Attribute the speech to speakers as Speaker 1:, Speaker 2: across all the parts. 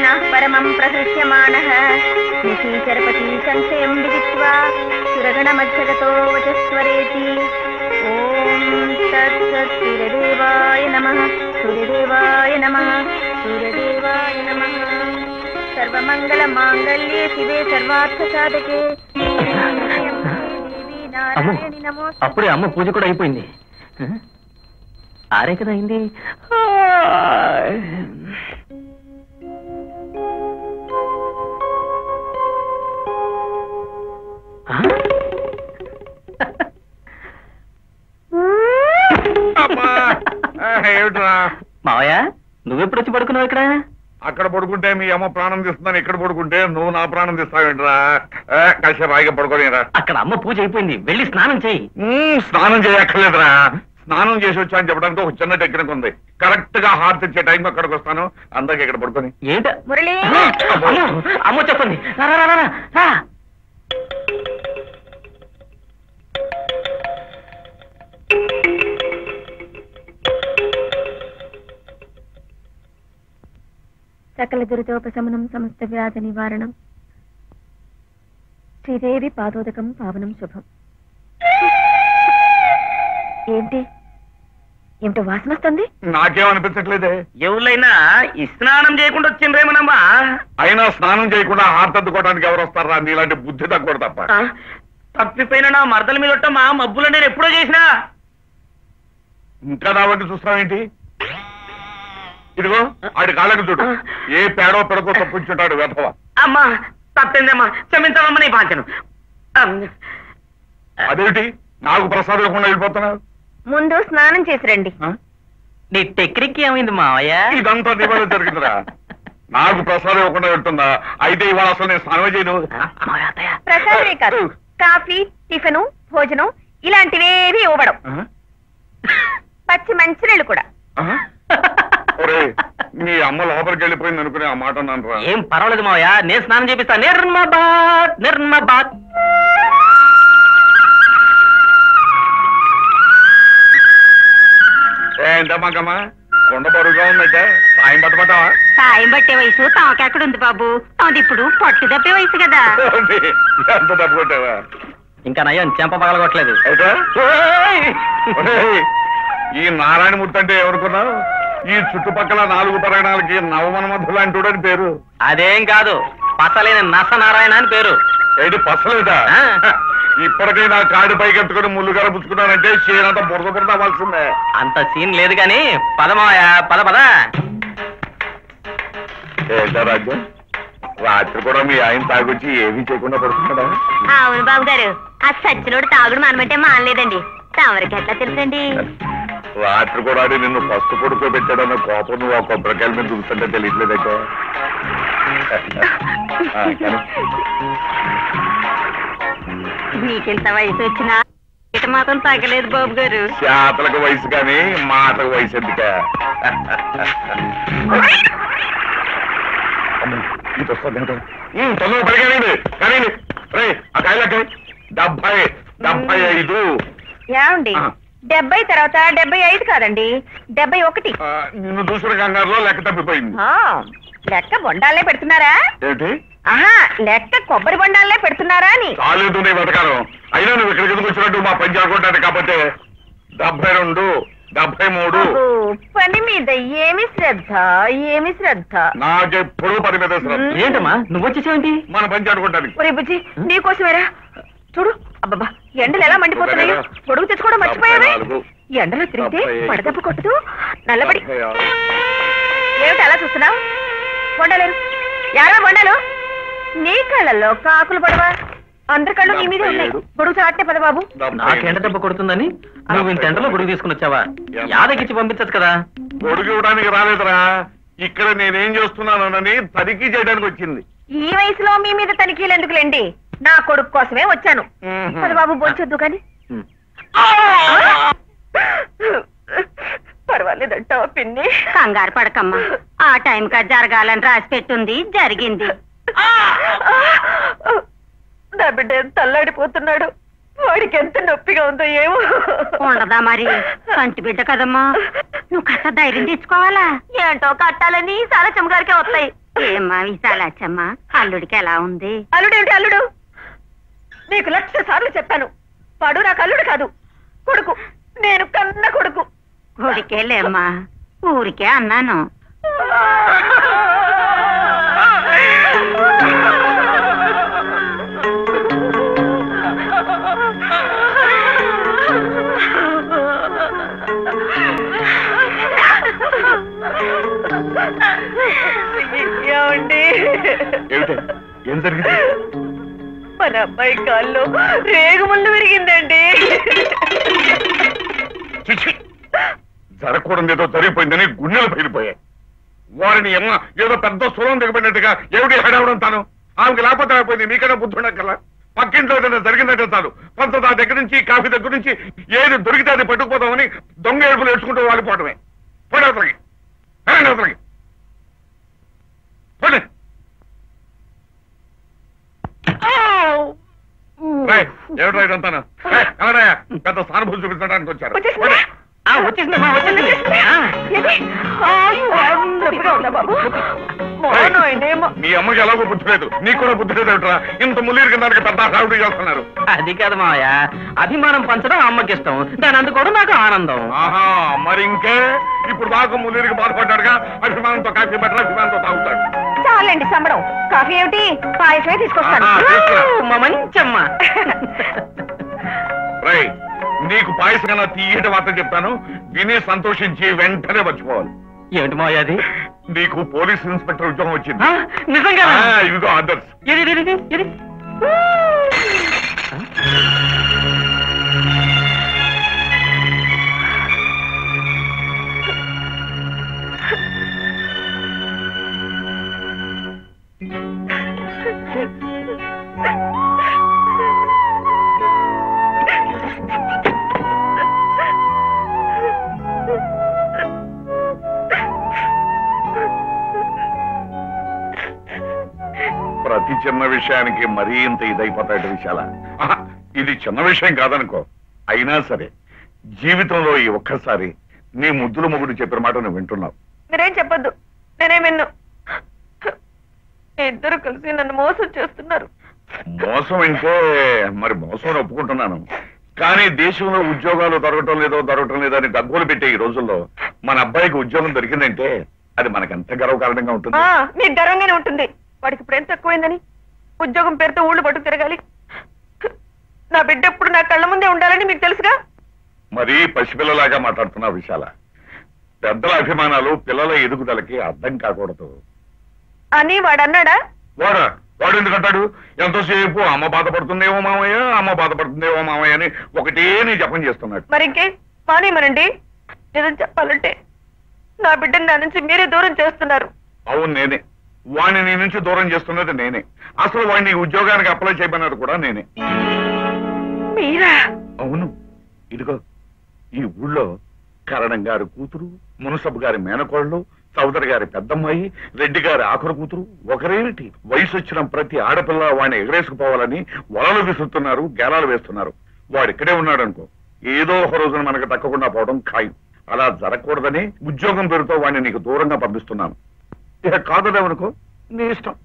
Speaker 1: मनः परमं प्रहृष्यमाणः निशीचरपति संशयं विदित्वा सुरगणमध्यगतो वचस्वरेति ॐ तत्सत् सूर्यदेवाय नमः सूर्यदेवाय नमः सूर्यदेवाय नमः सर्वमङ्गलमाङ्गल्ये शिवे सर्वार्थसाधके
Speaker 2: అప్పుడే అమ్మ పూజ కూడా అయిపోయింది. ఆరే కదా అయింది. మావయ్య నువ్వెప్పుడు వచ్చి పడుకున్నావు ఇక్కడ?
Speaker 3: అక్కడ పడుకుంటే మీ అమ్మ ప్రాణం తీస్తుందని ఇక్కడ పడుకుంటే నువ్వు నా ప్రాణం తీస్తావేంట్రా? కాసేపు హాయిగా పడుకోలేరా?
Speaker 2: అక్కడ అమ్మ పూజ అయిపోయింది, వెళ్ళి స్నానం చేయి.
Speaker 3: స్నానం చేయక్కర్లేదురా, స్నానం చేసి వచ్చా అని చెప్పడానికి ఒక చిన్న టెక్నిక్ ఉంది. కరెక్ట్ గా హార్ట్ ఇచ్చే టైం అక్కడికి వస్తాను, అందరికి ఇక్కడ పడుకొని.
Speaker 2: ఏంట అమ్మ చెప్పండి.
Speaker 1: సకల దురితోపశమనం సమస్త వ్యాధి నివారణం శ్రీదేవి పాదోదకం పావనం శుభం. ఏమిటో వాసన వస్తుంది?
Speaker 3: నాకేమనిపించట్లేదే.
Speaker 2: ఎవరైనా ఈ స్నానం చేయకుండా వచ్చిండ్రేమనమ్మా?
Speaker 3: అయినా స్నానం చేయకుండా హార్ట్ అద్దుకోవడానికి ఎవరు వస్తారా? నీలాంటి బుద్ధి తక్కువ తప్ప.
Speaker 2: తప్పిపోయిన నా మరదల మీద మా మబ్బులు నేను ఎప్పుడో చేసినా.
Speaker 3: ఇంకా నా వంటి చూస్తావేంటి? ఇదిగో ఆడి కాళ్ళకి చూడు, ఏ పేడో పెడకో తప్పించుంటాడు వెధవ.
Speaker 2: అమ్మా తప్పిందమ్మా, క్షమించమమ్మా నీ బాధ్యను.
Speaker 3: అదేంటి నాకు ప్రసాదం ఇవ్వకుండా వెళ్ళిపోతున్నావు?
Speaker 1: ముందు స్నానం చేసి రండి.
Speaker 2: నీ టెక్నిక్ ఏమైంది మావయ్య?
Speaker 3: ఇదంతా నీ వల్ల జరిగిందిరా. నాకు ప్రసాదం ఇవ్వకుండా వెళ్తుందా? అయితే ఇవాళ అసలు నేను స్నానం చేయను.
Speaker 1: ప్రసాదమే కాదు, కాఫీ, టిఫిను, భోజనం ఇలాంటివేవి ఇవ్వడం. పచ్చి మంచినీళ్ళు కూడా.
Speaker 3: మీ అమ్మ లోపలికి వెళ్ళిపోయింది అనుకునే ఆ మాట అన్నాను రా.
Speaker 2: ఏం పర్వాలేదు మావయ్య, నేను స్నానం చేపిస్తా. నిర్మబాద్ నిర్మబాద్.
Speaker 3: ఏంటమ్మాకమ్మా కొండ బరువుగా ఉందంటే సాయం పట్టమంటావా?
Speaker 1: సాయం పట్టే వయసు తాకెక్కడ ఉంది బాబు, అది ఇప్పుడు పట్టు తప్పే వయసు కదా.
Speaker 3: ఎంత డబ్బు కొట్టావా?
Speaker 2: ఇంకా నయ్యం చెంప పగలగొట్టలేదు.
Speaker 3: అయితే ఈ నారాయణమూర్తి అంటే ఎవరుకున్నావు? ఈ చుట్టుపక్కల 4 పరగణాలకి నవమన్మధులు అంటూడని పేరు.
Speaker 2: అదేం కాదు, పసలేని నసనారాయణ అని పేరు.
Speaker 3: ఏంటి పసలేదా? ఇప్పటికైనా కాడి పైకి ఎత్తుకుని ముళ్ళు గారు పుచ్చుకున్నానంటే చేయనంత బురద బురద అవ్వాల్సిందే.
Speaker 2: అంత సీన్ లేదు గాని పదమాయా పద పద.
Speaker 3: ఏంటా రాజ్యం, రాత్రి కూడా మీ ఆయన తాగొచ్చి ఏమీ చేయకుండా పడుతున్నాడా?
Speaker 1: అవును బాబు గారు, ఆ సచ్చినోడు తాగుడు మానమంటే మానలేదండి. తమరికి ఎట్లా తెలుసండి?
Speaker 3: రాత్రి కూడా నిన్ను ఫస్ట్ పడుకోబెట్టాడన్న కోపం నువ్వు ఆ కొబ్బరికాయల మీద చూస్తుంటే తెలియట్లేదక్క.
Speaker 1: మీకెంత వయసు వచ్చినా ఇట మాత్రం తగ్గలేదు బాబు గారు.
Speaker 3: చేతలకు వయసు కానీ మాటకు వయసు ఎందుక? తొందర పడిగానండి కానీ ఆ కాయలకి 75.
Speaker 1: ఏమండి 70 తర్వాత 75 కాదండి, 71.
Speaker 3: నిన్ను చూసిన కంగారులో లెక్క తప్పిపోయింది.
Speaker 1: లెక్క బొండాలే పెడుతున్నారా?
Speaker 3: ఏంటి?
Speaker 1: ఆహా, లెక్క కొబ్బరి బొండాలే పెడుతున్నారా అని.
Speaker 3: చాలేదు నీ వెతకాలం. అయినా నువ్వు ఇక్కడికి ఎందుకు వచ్చినట్టు మా పని చేయకుంటాను కాబట్టి 72, 73.
Speaker 1: పని మీద ఏమి శ్రద్ధ, ఏమి శ్రద్ధ.
Speaker 3: నాకెప్పుడు పని మీద శ్రద్ధ.
Speaker 2: ఏంటమ్మా నువ్వు వచ్చేసేంటి?
Speaker 3: మన పని చేయకుంటాను.
Speaker 1: ఒరే బుజ్జి, నీకోసమేరా. చూడు అబ్బబ్బా, ఎండలు ఎలా మండిపోతున్నాయో. పొడుగు తెచ్చుకోవడం మర్చిపోయావే. ఎండలో తిరిగితే పడదెబ్బ కొట్టదు. నల్లబడి ఏమిటి అలా చూస్తున్నావు? బొండలేరు యారో బొండలు. నీ కళ్ళల్లో కాకులు పడవా? అందరి కళ్ళు నీ మీదే ఉన్నాయి. గొడుగు చాటే పద బాబు.
Speaker 2: నాకెండ దెబ్బ కొడుతుందని నువ్వు ఇంత ఎండలో గొడుగు తీసుకుని వచ్చావా? యాదకిచ్చి పంపించచ్చు కదా.
Speaker 3: గొడుగు ఇవ్వడానికి రాలేదురా, ఇక్కడ నేనేం చేస్తున్నానని తనిఖీ చేయడానికి వచ్చింది.
Speaker 1: ఈ వయసులో మీ మీద తనిఖీలు ఎందుకులేండి, నా కొడుకు కోసమే వచ్చాను. పద బాబు, బొచ్చొద్దు కానీ. పర్వాలేదంటావా పిన్ని? కంగారు పడకమ్మా, ఆ టైం కా జరగాలని రాసి పెట్టుంది, జరిగింది. నా బిడ్డ ఎంత తల్లాడిపోతున్నాడు, వాడికి ఎంత నొప్పిగా ఉందో ఏమో. ఉండదా మరి, కంటి బిడ్డ కదమ్మా, నువ్వు కట్ట ధైర్యం తెచ్చుకోవాలా. ఏంటో కట్టాలని సారచమ్మ గారికే వస్తాయి,
Speaker 4: ఏమ్మా విశాలాచమ్మ, అల్లుడికి ఎలా ఉంది?
Speaker 1: అల్లుడేమిటి అల్లుడు? నీకు 1,00,000 సార్లు చెప్పాను, వాడు నాకు అల్లుడు కాదు, కొడుకు. నేను కన్న కొడుకు.
Speaker 4: కొడుకేలేమ్మా, ఊరికే అన్నాను.
Speaker 3: ఏమిటి? ఏం జరిగింది?
Speaker 1: మన అబ్బాయి కాల్లో రేగుముళ్ళు విరిగిందండి.
Speaker 3: జరగకూడదు ఏదో జరిగిపోయిందని గుండెలు పగిలిపోయాయి. వారిని ఏమో ఏదో పెద్ద సులం దిగబడినట్టుగా ఏమిటి హడావడం తాను? ఆమెకి లేకపోతే అయిపోయింది. మీకైనా బుద్ధి ఉండక్కల. పక్కింట్లో ఏదైనా జరిగిందంటే చాలు, పంచదార దగ్గర నుంచి కాఫీ దగ్గర నుంచి ఏది దొరికితే అది పట్టుకుపోతామని దొంగ ఏడుపులు ఏడ్చుకుంటూ వాలిపోవడమే. పోనీ అవతలకి, అవతలకి పోనీ. ఏమిటో ఇదంతాను? ఎవరయ్యా పెద్ద సానుభూతి చూపించడానికి వచ్చారు?
Speaker 2: వచ్చేసిందమ్మా, వచ్చింది.
Speaker 3: మీ అమ్మకి ఎలాగో బుద్ధి లేదు, నీకు కూడా బుద్ధి లేదు ఏమిట్రా? ఇంత ముల్లీరు కింద పెద్ద హడావుడి చేస్తున్నారు.
Speaker 2: అది కాదు మావయ్య, అభిమానం పంచడం అమ్మకి ఇష్టం, దాని అందుకోవడం నాకు ఆనందం.
Speaker 3: ఆహా, మరి ఇంకే ఇప్పుడు దాకా ముల్లీరికి బాధపడ్డాడుగా. అభిమానంతో కాఫీ పెట్టరా, అభిమానంతో తాగుతాడు.
Speaker 1: చాలండి సంబడం. కాఫీ ఏమిటి, పాయసమే తీసుకొస్తాను.
Speaker 2: మా మంచమ్మ.
Speaker 3: రై, నీకు పాయసం కన్నా తీయట మాత్రం చెప్తాను, విని సంతోషించి వెంటనే మర్చిపోవాలి.
Speaker 2: ఏమిటి మావయ్య అది?
Speaker 3: నీకు పోలీస్ ఇన్స్పెక్టర్ ఉద్యోగం వచ్చింది.
Speaker 2: నిజంగా?
Speaker 3: ఇదిగో ఆర్డర్స్.
Speaker 2: ఇది
Speaker 3: ప్రతి చిన్న విషయానికి మరీ ఇంత ఇదైపోతాడు విశాల. ఇది చిన్న విషయం కాదనుకో, అయినా సరే జీవితంలో ఈ ఒక్కసారి నీ ముద్దుల మొగుడు చెప్పిన మాట నువ్వు వింటున్నావు.
Speaker 1: మీరేం చెప్పొద్దు, నేనే విన్ను. ఇద్దరు కలిసి నన్ను మోసం చేస్తున్నారు.
Speaker 3: మోసం అంటే మరి మోసం ఒప్పుకుంటున్నాను, కానీ దేశంలో ఉద్యోగాలు దొరకటం లేదో అని డబ్బులు పెట్టే ఈ రోజుల్లో మన అబ్బాయికి ఉద్యోగం దొరికిందంటే అది మనకెంత గర్వకారణంగా ఉంటుంది.
Speaker 1: మీకు గర్వంగానే ఉంటుంది. వాడికి ఇప్పుడు ఎంత తక్కువైందని ఉద్యోగం పేరుతో ఊళ్ళు పట్టు తిరగాలి. నా బిడ్డ ఎప్పుడు నా కళ్ళ ముందే ఉండాలని మీకు తెలుసుగా.
Speaker 3: మరీ పసిపిల్లలాగా మాట్లాడుతున్నావు విశాల. పెద్దల అభిమానాలు పిల్లల ఎదుగుదలకి అర్థం కాకూడదు
Speaker 1: అని వాడు అన్నాడా?
Speaker 3: వాడు ఎందుకంటాడు? ఎంతోసేపు అమ్మ బాధపడుతుందేమో మామయ్య అని ఒకటే నీ జపం చేస్తున్నాడు.
Speaker 1: మరి ఇంకే మానేమనండి. నిజం చెప్పాలంటే నా బిడ్డని నా నుంచి మీరే దూరం చేస్తున్నారు.
Speaker 3: అవును, నేనే వాడిని నీ నుంచి దూరం చేస్తున్నది నేనే. అసలు వాడిని ఉద్యోగానికి అప్లై చేయమన్నది కూడా నేనే.
Speaker 1: మీరా?
Speaker 3: అవును. ఇదిగో ఈ ఊళ్ళో కరణం గారి కూతురు, మునసబు గారి మేనకోళ్ళు, చౌదరి గారి పెద్దమ్మాయి, రెడ్డి గారి ఆఖరు కూతురు ఒకరేమిటి వయసు వచ్చిన ప్రతి ఆడపిల్ల వాడిని ఎగరేసుకుపోవాలని వలలు విసురుతున్నారు, గేలాలు వేస్తున్నారు. వాడు ఇక్కడే ఉన్నాడు అనుకో, ఏదో ఒక రోజున మనకు దక్కకుండా పోవడం ఖాయం. అలా జరగకూడదని ఉద్యోగం పేరుతో వాడిని నీకు దూరంగా పంపిస్తున్నాను. ఇక కాదనేవనుకో, నీ ఇష్టం.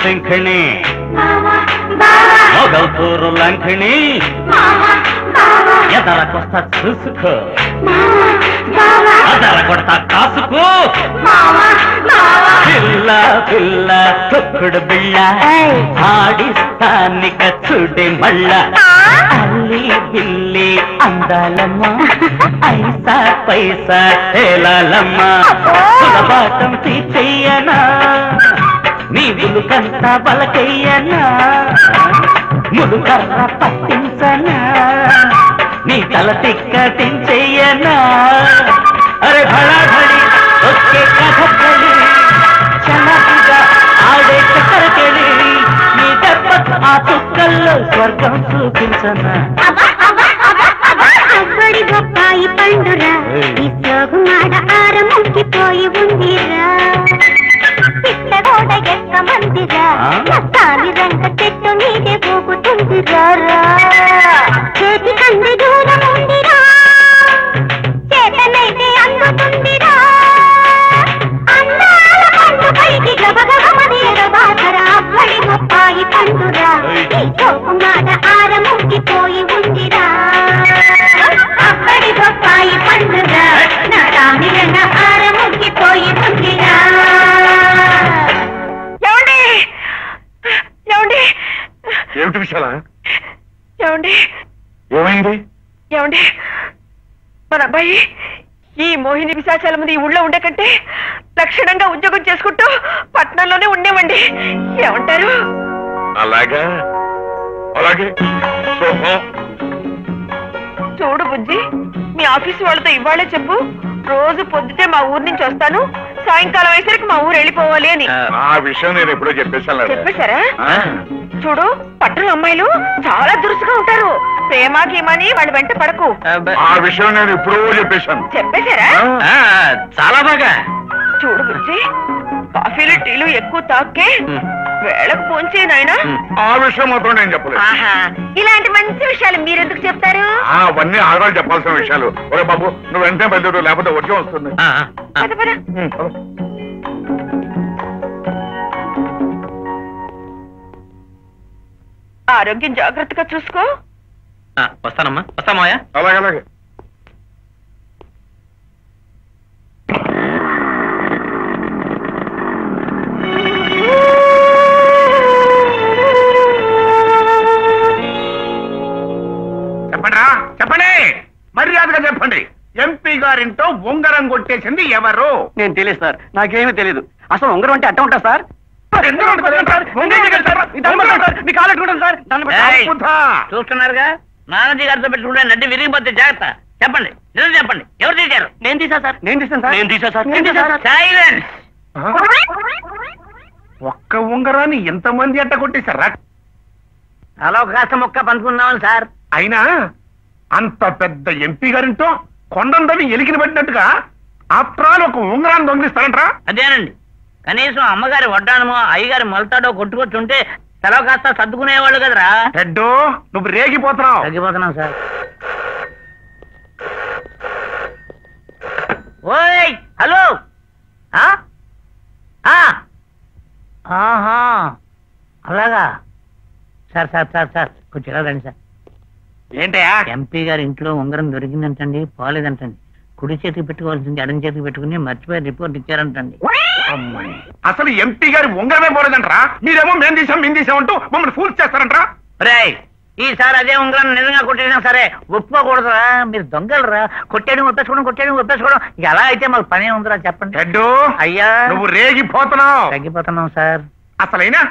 Speaker 5: సింఖిణి మొగల్తూరు లంకిణి ఎదరకొస్తా చూసుకో అదర కొడతా కాసుకో పిల్ల పిల్ల తొక్కుడు బిళ్ళ ఆడిస్తానిక చూడే మళ్ళ అల్లి బిల్లి అందాలమ్మ ఐసా పైసా తేలాలమ్మ సులభాటం తీర్చెయ్యనా నీ ములుకంతా బలకయ్యనా ములుకర్ర పట్టించనా నీ తల తిక్కటించెయ్యనా అరే భళాభళి ఒకే కథకళి చలపిగా ఆడే చక్కరకెళ్ళి నీ దెబ్బకు ఆ చుక్కల్లో స్వర్గం చూపించనా
Speaker 6: అవ్వడి బొప్పాయి పండురా ఈ సోగుమాడ ఆరముక్కిపోయి ఉందిరా పిట్టగోడ ఎక్క మందిరా కాలి రంగ చెట్టు నీదే పోగుతుందిరా చేతి కంది దూరం ఉందిరా చేతనైతే అందుతుందిరా అన్నాల పండు పైకి గబగబమని ఎగబాసరా అవ్వడి బొప్పాయి పండురా ఈ సోగుమాడ ఆరముక్కిపోయి ఉందిరా అప్పటి బొప్పాయి పండురా నా రామిరన్న ఆరముక్కిపోయి ఉందిరా
Speaker 3: ఏమిటి విషయాల
Speaker 1: ఏమండి
Speaker 3: ఏమైంది
Speaker 1: ఏమండి మన అబ్బాయి ఈ మోహిని విశాచాల ముందు ఈ ఊళ్ళో ఉండే కంటే లక్షణంగా ఉద్యోగం చేసుకుంటూ పట్నంలోనే ఉండేవండి ఏమంటారు
Speaker 3: అలాగా అలాగే
Speaker 1: చూడు బుజ్జి మీ ఆఫీస్ వాళ్ళతో ఇవాళే చెప్పు రోజు పొద్దుటే మా ఊరు నుంచి వస్తాను సాయంకాలం అయ్యేసరికి మా ఊరు వెళ్ళిపోవాలి అని
Speaker 3: ఆ విషయం నేను ఎప్పుడో చెప్పేశాను
Speaker 1: చెప్పేశారా చూడు పట్టణ అమ్మాయిలు చాలా దురుసుగా ఉంటారు ప్రేమ గీమని వాళ్ళ వెంట పడకు
Speaker 3: ఆ విషయం నేను ఎప్పుడో చెప్పేశాను
Speaker 1: చెప్పేశారా
Speaker 2: చాలా బాగా
Speaker 1: చూడు బుజ్జి కాఫీలు టీలు ఎక్కువ తాకే వేళకు పోంచే నాయనా
Speaker 3: ఆ విషయం మాత్రం నేను చెప్పలేదు
Speaker 1: ఇలాంటి మంచి విషయాలు మీరెందుకు చెప్తారు
Speaker 3: అవన్నీ ఆడవాళ్ళు చెప్పాల్సిన విషయాలు ఒరే బాబు నువ్వు వెంటనే బయలుదేరు లేకపోతే వచ్చి వస్తుంది
Speaker 1: పద పద ఆరోగ్యం జాగ్రత్తగా చూసుకో
Speaker 2: వస్తానమ్మా వస్తామాయా
Speaker 3: అలాగే అలాగే
Speaker 7: చెప్పండి చెప్పండి మర్యాదగా చెప్పండి ఎంపీ గారింటో ఉంగరం కొట్టేసింది ఎవరు?
Speaker 5: నేను తెలియదు సార్, నాకేమీ తెలియదు. అసలు ఉంగరం అంటే అట్ట ఉంటా సార్?
Speaker 8: చూస్తున్నారుగా నానాజీ గారితో పెట్టుకుంటే నడ్డి విరిగిపోతే జాగ్రత్త. చెప్పండి నిజం చెప్పండి, ఎవరు తీశారు?
Speaker 5: నేను తీసా సార్, నేను తీసాను సార్, నేను తీసా సార్, నేను తీసా సార్.
Speaker 8: సైలెన్స్.
Speaker 7: ఒక్క ఉంగరాన్ని ఎంతమంది అట్ట కొట్టేశారా?
Speaker 8: అలా కాస్త మొక్క పంచుకున్నామని సార్.
Speaker 7: అయినా అంత పెద్ద ఎంపీ గారింటో కొండందని ఎలికిన పట్టినట్టుగా ఆఫ్టర్ ఒక ఉంగరాన్ని దొంగిలిస్తారంట్రా?
Speaker 8: అదేనండి, కనీసం అమ్మగారి వడ్డానమో అయ్యగారి మొలతాడో కొట్టుకొచ్చుంటే సెలవు కాస్త సర్దుకునేవాళ్ళు కదరా.
Speaker 7: హెడ్డు నువ్వు రేగిపోతున్నావు.
Speaker 8: తగ్గిపోతున్నాం సార్. ఓయ్ హలో, అలాగా సార్ సార్ సార్ సార్ కొంచెం రండి సార్.
Speaker 7: ఏంటయా?
Speaker 8: ఎంపీ గారి ఇంట్లో ఉంగరం దొరికిందంటండి, పోలేదంటండి. కుడి చేతికి పెట్టుకోవాల్సింది ఎడం చేతికి పెట్టుకుని మర్చిపోయి రిపోర్ట్ ఇచ్చారంటండి.
Speaker 7: అసలు ఎంపీ గారి ఉంగరమే పోలేదంటరా? మీరేమో మేము తీసామంటూ మమ్మల్ని ఫూల్ చేస్తారంటరా?
Speaker 8: రేయ్, ఈసారి అదే ఉంగరం నిజంగా కొట్టేసినా సరే ఒప్పుకోకూడదురా. మీరు దొంగలరా. కొట్టేయడం ఒప్పేసుకోవడం ఎలా అయితే మాకు పనే ఉందిరా చెప్పండి.
Speaker 7: హెడ్డు
Speaker 8: అయ్యా
Speaker 7: నువ్వు రేగిపోతున్నావు.
Speaker 8: తగ్గిపోతున్నాం సార్.
Speaker 7: అసలైనా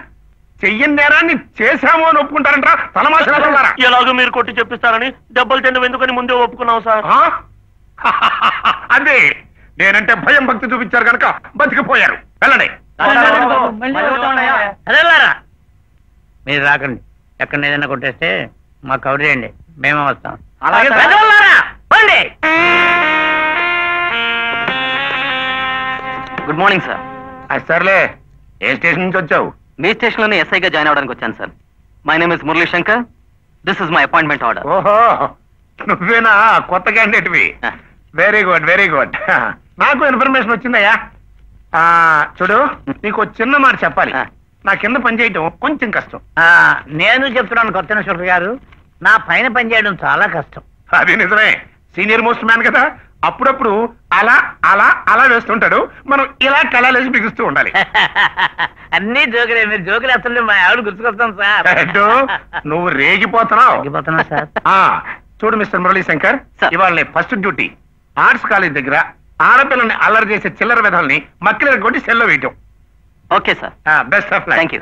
Speaker 7: చెయ్యని నేరాన్ని చేశాము అని ఒప్పుకుంటారంటరా? తలమాసారా?
Speaker 5: ఎలాగో మీరు కొట్టి చెప్పిస్తారని డబ్బులు తిండి ఎందుకని ముందే ఒప్పుకున్నాం సార్.
Speaker 7: అదే నేనంటే భయం భక్తి చూపించారు కనుక బతికిపోయారు. వెళ్ళండి.
Speaker 8: అదేలారా మీరు రాకండి. ఎక్కడ ఏదైనా కొట్టేస్తే మాకు కవర్ చేయండి, మేమే వస్తాం. పండి.
Speaker 2: Good morning sir.
Speaker 7: సర్లే, ఏ స్టేషన్ నుంచి వచ్చావు?
Speaker 2: మీ స్టేషన్ లోనే ఎస్ఐగా జాయిన్ అవడానికి వచ్చాను sir. My name is Murali Shankar. This is my appointment order.
Speaker 7: ఓహో, నువ్వేనా కొత్త క్యాండిడేట్వి? Very good very good. నాకు ఇన్ఫర్మేషన్ వచ్చిందయ్యా. చూడు, నీకు చిన్న మాట చెప్పాలి. నా కింద పనిచేయటం కొంచెం కష్టం.
Speaker 8: నేను చెప్తున్నాను కొత్తేశ్వర గారు, నా పైన పనిచేయడం చాలా కష్టం.
Speaker 7: అది నిజమే, సీనియర్ మోస్ట్ మ్యాన్ కదా, అప్పుడప్పుడు అలా అలా అలా వేస్తుంటాడు, మనం ఇలా కళాలేసి బిగుస్తూ ఉండాలి.
Speaker 8: అన్ని జోకులే, మీరు జోకులు వేస్తుంటే మా ఆవిడ గుర్తుకొస్తాను సార్.
Speaker 7: ఏంటో, నువ్వు రేగిపోతున్నావు.
Speaker 8: తగ్గిపోతున్నా సార్.
Speaker 7: చూడు మిస్టర్ మురళీ శంకర్, ఇవాళ ఫస్ట్ డ్యూటీ ఆర్ట్స్ కాలేజ్ దగ్గర ఆడపిల్లని అల్లరి చేసే చిల్లర విధాలని మక్కిల కొట్టి సెల్లో వేయటం.
Speaker 2: Okay sir.
Speaker 7: Best of luck.
Speaker 2: Thank you.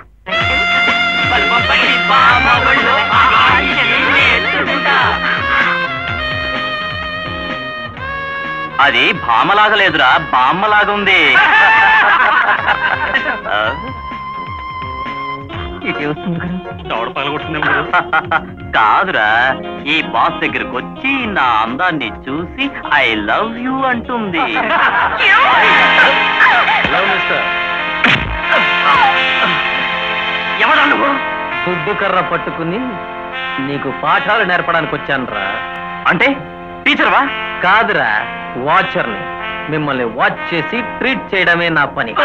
Speaker 2: అది భామలాగా లేదురా, బామ్మలాగా ఉంది. కాదురా, ఈ బాస్ దగ్గరకు వచ్చి నా అందాన్ని చూసి ఐ లవ్ యూ అంటుంది. ఎవరా నువ్వు? దుడ్డు కర్ర పట్టుకుని నీకు పాఠాలు నేర్పడానికి వచ్చాను రా. అంటే టీచర్వా? కాదురా, వాచర్ని. మిమ్మల్ని వాచ్ చేసి ట్రీట్ చేయడమే నా పని.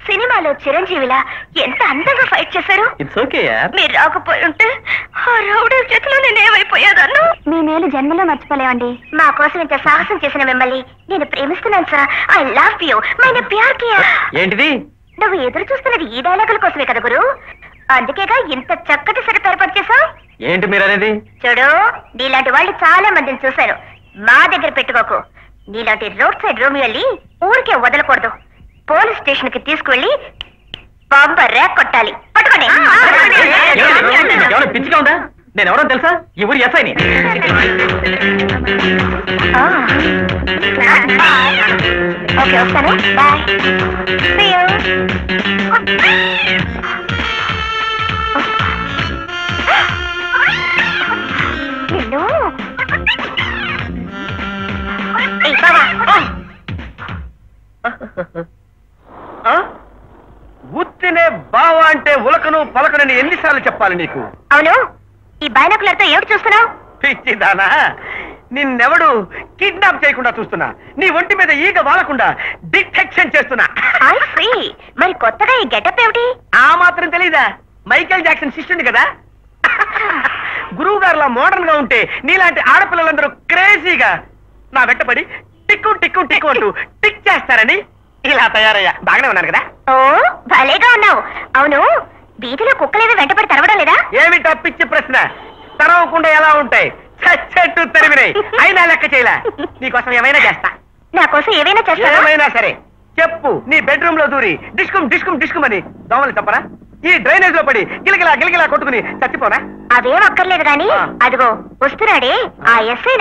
Speaker 6: సినిమాలో చిరంజీవిలా ఎంత అందంగా ఫైట్ చేశారు.
Speaker 2: ఇట్స్ ఓకే యార్.
Speaker 6: మీరు రాకపోయి ఉంటే ఆ రౌడీ చేతిలో నేను ఏమైపోయాను. మీ మేలు జన్మలో మర్చిపోలేవండి. మా కోసం ఇంత సాహసం చేసిన మిమ్మల్ని నేను ప్రేమిస్తున్నాను సార్. I love you. మైనే ప్యార్ కియా.
Speaker 2: ఏంటిది?
Speaker 6: నువ్వు ఎదురు చూస్తున్నది ఈ డైలాగుల కోసమే కదా గురు. అందుకేగా ఇంత చక్కటి సెటప్ ఏర్పాటు చేశావు.
Speaker 2: ఏంటి మీరు అనేది?
Speaker 6: చూడు, నీలాంటి వాళ్ళు చాలా మందిని చూశారు. మా దగ్గర పెట్టుకోకు. నీలాంటి రోడ్ సైడ్ రోమియోల్ని ఊరికే వదలకూడదు. పోలీస్ స్టేషన్ కి తీసుకువెళ్ళి బాంబ ర్యాక్ కొట్టాలి. పట్టుకోండి.
Speaker 2: పిచ్చిగా ఉందా? నేను ఎవరో తెలుసా? ఈ ఊరి ఎస్ఐని.
Speaker 6: ఓకే, వస్తాను. బాయ్. See you. నిన్ను
Speaker 2: ఉత్తినే బావా అంటే ఉలకను పలకనని ఎన్నిసార్లు చెప్పాలి నీకు?
Speaker 6: అవును, ఈ బైనాకులర్తో ఏమిటి చూస్తున్నావు?
Speaker 2: పిచ్చిదానా, నిన్నెవడు కిడ్నాప్ చేయకుండా చూస్తున్నా. నీ ఒంటి మీద ఈగ వాలకుండా డిటెక్షన్ చేస్తున్నా.
Speaker 6: I see. మరి కొత్తగా ఈ గెటప్ ఏమిటి?
Speaker 2: ఆ మాత్రం తెలీదా? మైకేల్ జాక్సన్ శిష్యుండి కదా. గురువు గారులా మోడర్న్ గా ఉంటే నీలాంటి ఆడపిల్లలందరూ క్రేజీగా నా వెంటపడి టిక్కు టిక్కు టిక్కు అంటూ టిక్ చేస్తారని ఇలా తయారయ్యా. బాగానే ఉన్నాను కదా?
Speaker 6: ఓ, భలేగా ఉన్నావు. అవును, వీధిలో కుక్కలేవి వెంటపడి తరవడం లేదా?
Speaker 2: ఏమిటా పిచ్చి ప్రశ్న? తరవకుండా ఎలా ఉంటాయి? చెట్టు తరిమినాయి, అయినా లెక్క చేయలే. నీకోసం ఏమైనా చేస్తా.
Speaker 6: నా కోసం ఏమైనా చేస్తా?
Speaker 2: ఏమైనా సరే చెప్పు. నీ బెడ్రూమ్ లో దూరి డిస్కుమ్ డిస్కుమ్ డిస్కుమ్ అని దోమలు తప్పరా? ఈ డ్రైనేజ్ లో పడి గిలగిలా గిలగిలా కొట్టుకుని చచ్చిపోనా?
Speaker 6: అదేం అక్కర్లేదు గాని, అదిగో వస్తున్నాడే ఆ ఎస్ఐ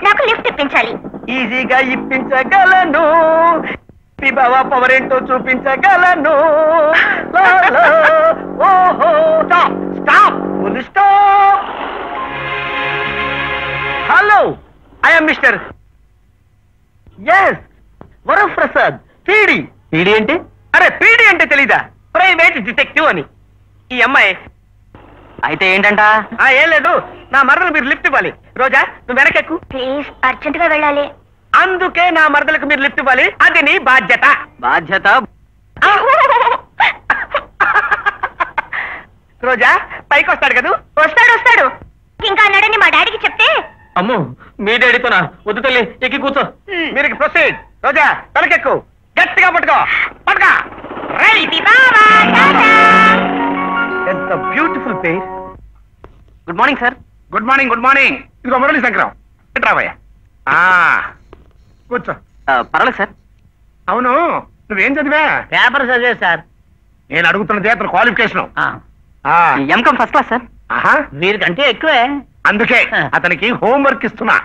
Speaker 6: నాకు లిఫ్ట్ ఇప్పించాలి.
Speaker 2: ఈజీగా ఇప్పించగలను, బావా పవర్ ఏంటో చూపించగలను. ఓహో, స్టాప్ స్టాప్, ముందు stop. Hello, I'm mister S Varaprasad, PD. PD అంటే? అరే పీడి అంటే తెలీదా? ప్రైవేట్ డిటెక్టివ్ అని. ఈ అమ్మాయి అయితే ఏంటంట? ఏం లేదు, నా మరదలు మీరు లిఫ్ట్ ఇవ్వాలి. రోజా, నువ్వు వెనకెక్కు
Speaker 6: ప్లీజ్, అర్జెంట్ గా వెళ్ళాలి.
Speaker 2: అందుకే నా మరదలకు మీరు లిఫ్ట్ ఇవ్వాలి. అది నీ బాధ్యత. బాధ్యత? రోజా, పైకి వస్తాడు కదా?
Speaker 6: వస్తాడు వస్తాడు. ఇంకా అన్నాడని మా డాడీకి చెప్తే.
Speaker 2: అమ్మో, మీ డాడీతోనా? వద్దు తల్లి, ఎక్కి కూర్చో. మీరు ప్రొసీడ్. రోజా, తలకెక్కు, గట్టిగా పట్టుకో. పట్టుకో. ఎంత బ్యూటిఫుల్ పేర్. Good morning sir.
Speaker 7: Good morning, good morning. ఇదిగో మురళీ శంకరం, రావయ్యా. ఆ, కూర్చో.
Speaker 2: పర్వాలేదు సార్.
Speaker 7: అవును, నువ్వేం చదివా?
Speaker 8: పేపర్ చదివే సార్.
Speaker 7: నేను అడుగుతున్నది అతను qualification.
Speaker 2: M Com first class sir.
Speaker 7: ఆహా,
Speaker 8: వీరికంటే ఎక్కువే.
Speaker 7: అందుకే అతనికి హోంవర్క్ ఇస్తున్నా.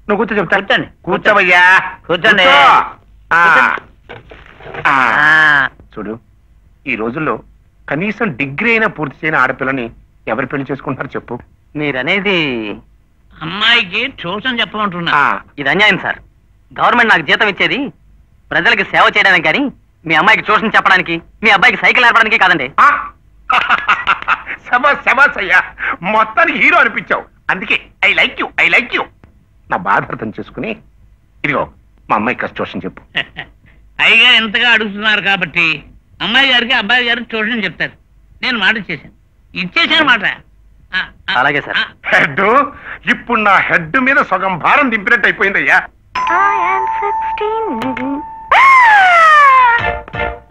Speaker 7: నువ్వు కూర్చో చెప్తా.
Speaker 8: కూర్చోండి.
Speaker 7: కూర్చోవయ్యా.
Speaker 8: కూర్చోండి.
Speaker 7: కూర్చో. ఆ. ఆ.
Speaker 8: ఆ,
Speaker 7: చూడు, ఈ రోజుల్లో కనీసం డిగ్రీ అయినా పూర్తి చేయని ఆడపిల్లని ఎవరు పెళ్లి చేసుకుంటారు చెప్పు?
Speaker 2: మీరనేది
Speaker 8: అమ్మాయికి ట్యూషన్ చెప్పమంటున్నా.
Speaker 7: ఆ,
Speaker 2: ఇది అన్యాయం సార్. గవర్నమెంట్ నాకు జీతం ఇచ్చేది ప్రజలకి సేవ చేయడానికి కానీ మీ అమ్మాయికి ట్యూషన్ చెప్పడానికి, మీ అబ్బాయికి సైకిల్ నేర్పడానికి కాదండి.
Speaker 7: ఆ. శబాష్ శబాష్ అయ్యా, మొత్తానికి హీరో అనిపించావు. అందుకే ఐ లైక్ యూ. నా బాధ అర్థం చేసుకుని ఇదిగో మా అమ్మాయి కష్టం చెప్పు.
Speaker 8: అయ్యగా ఎంతగా అడుగుతున్నారు కాబట్టి అమ్మాయి గారికి అబ్బాయి గారికి ట్యూషన్ చెప్తారు. నేను మాట ఇచ్చేసాను మాట.
Speaker 2: అలాగే సార్.
Speaker 7: హెడ్, ఇప్పుడు నా హెడ్ మీద సగం భారం దింపినట్టు అయిపోయిందయ్యా.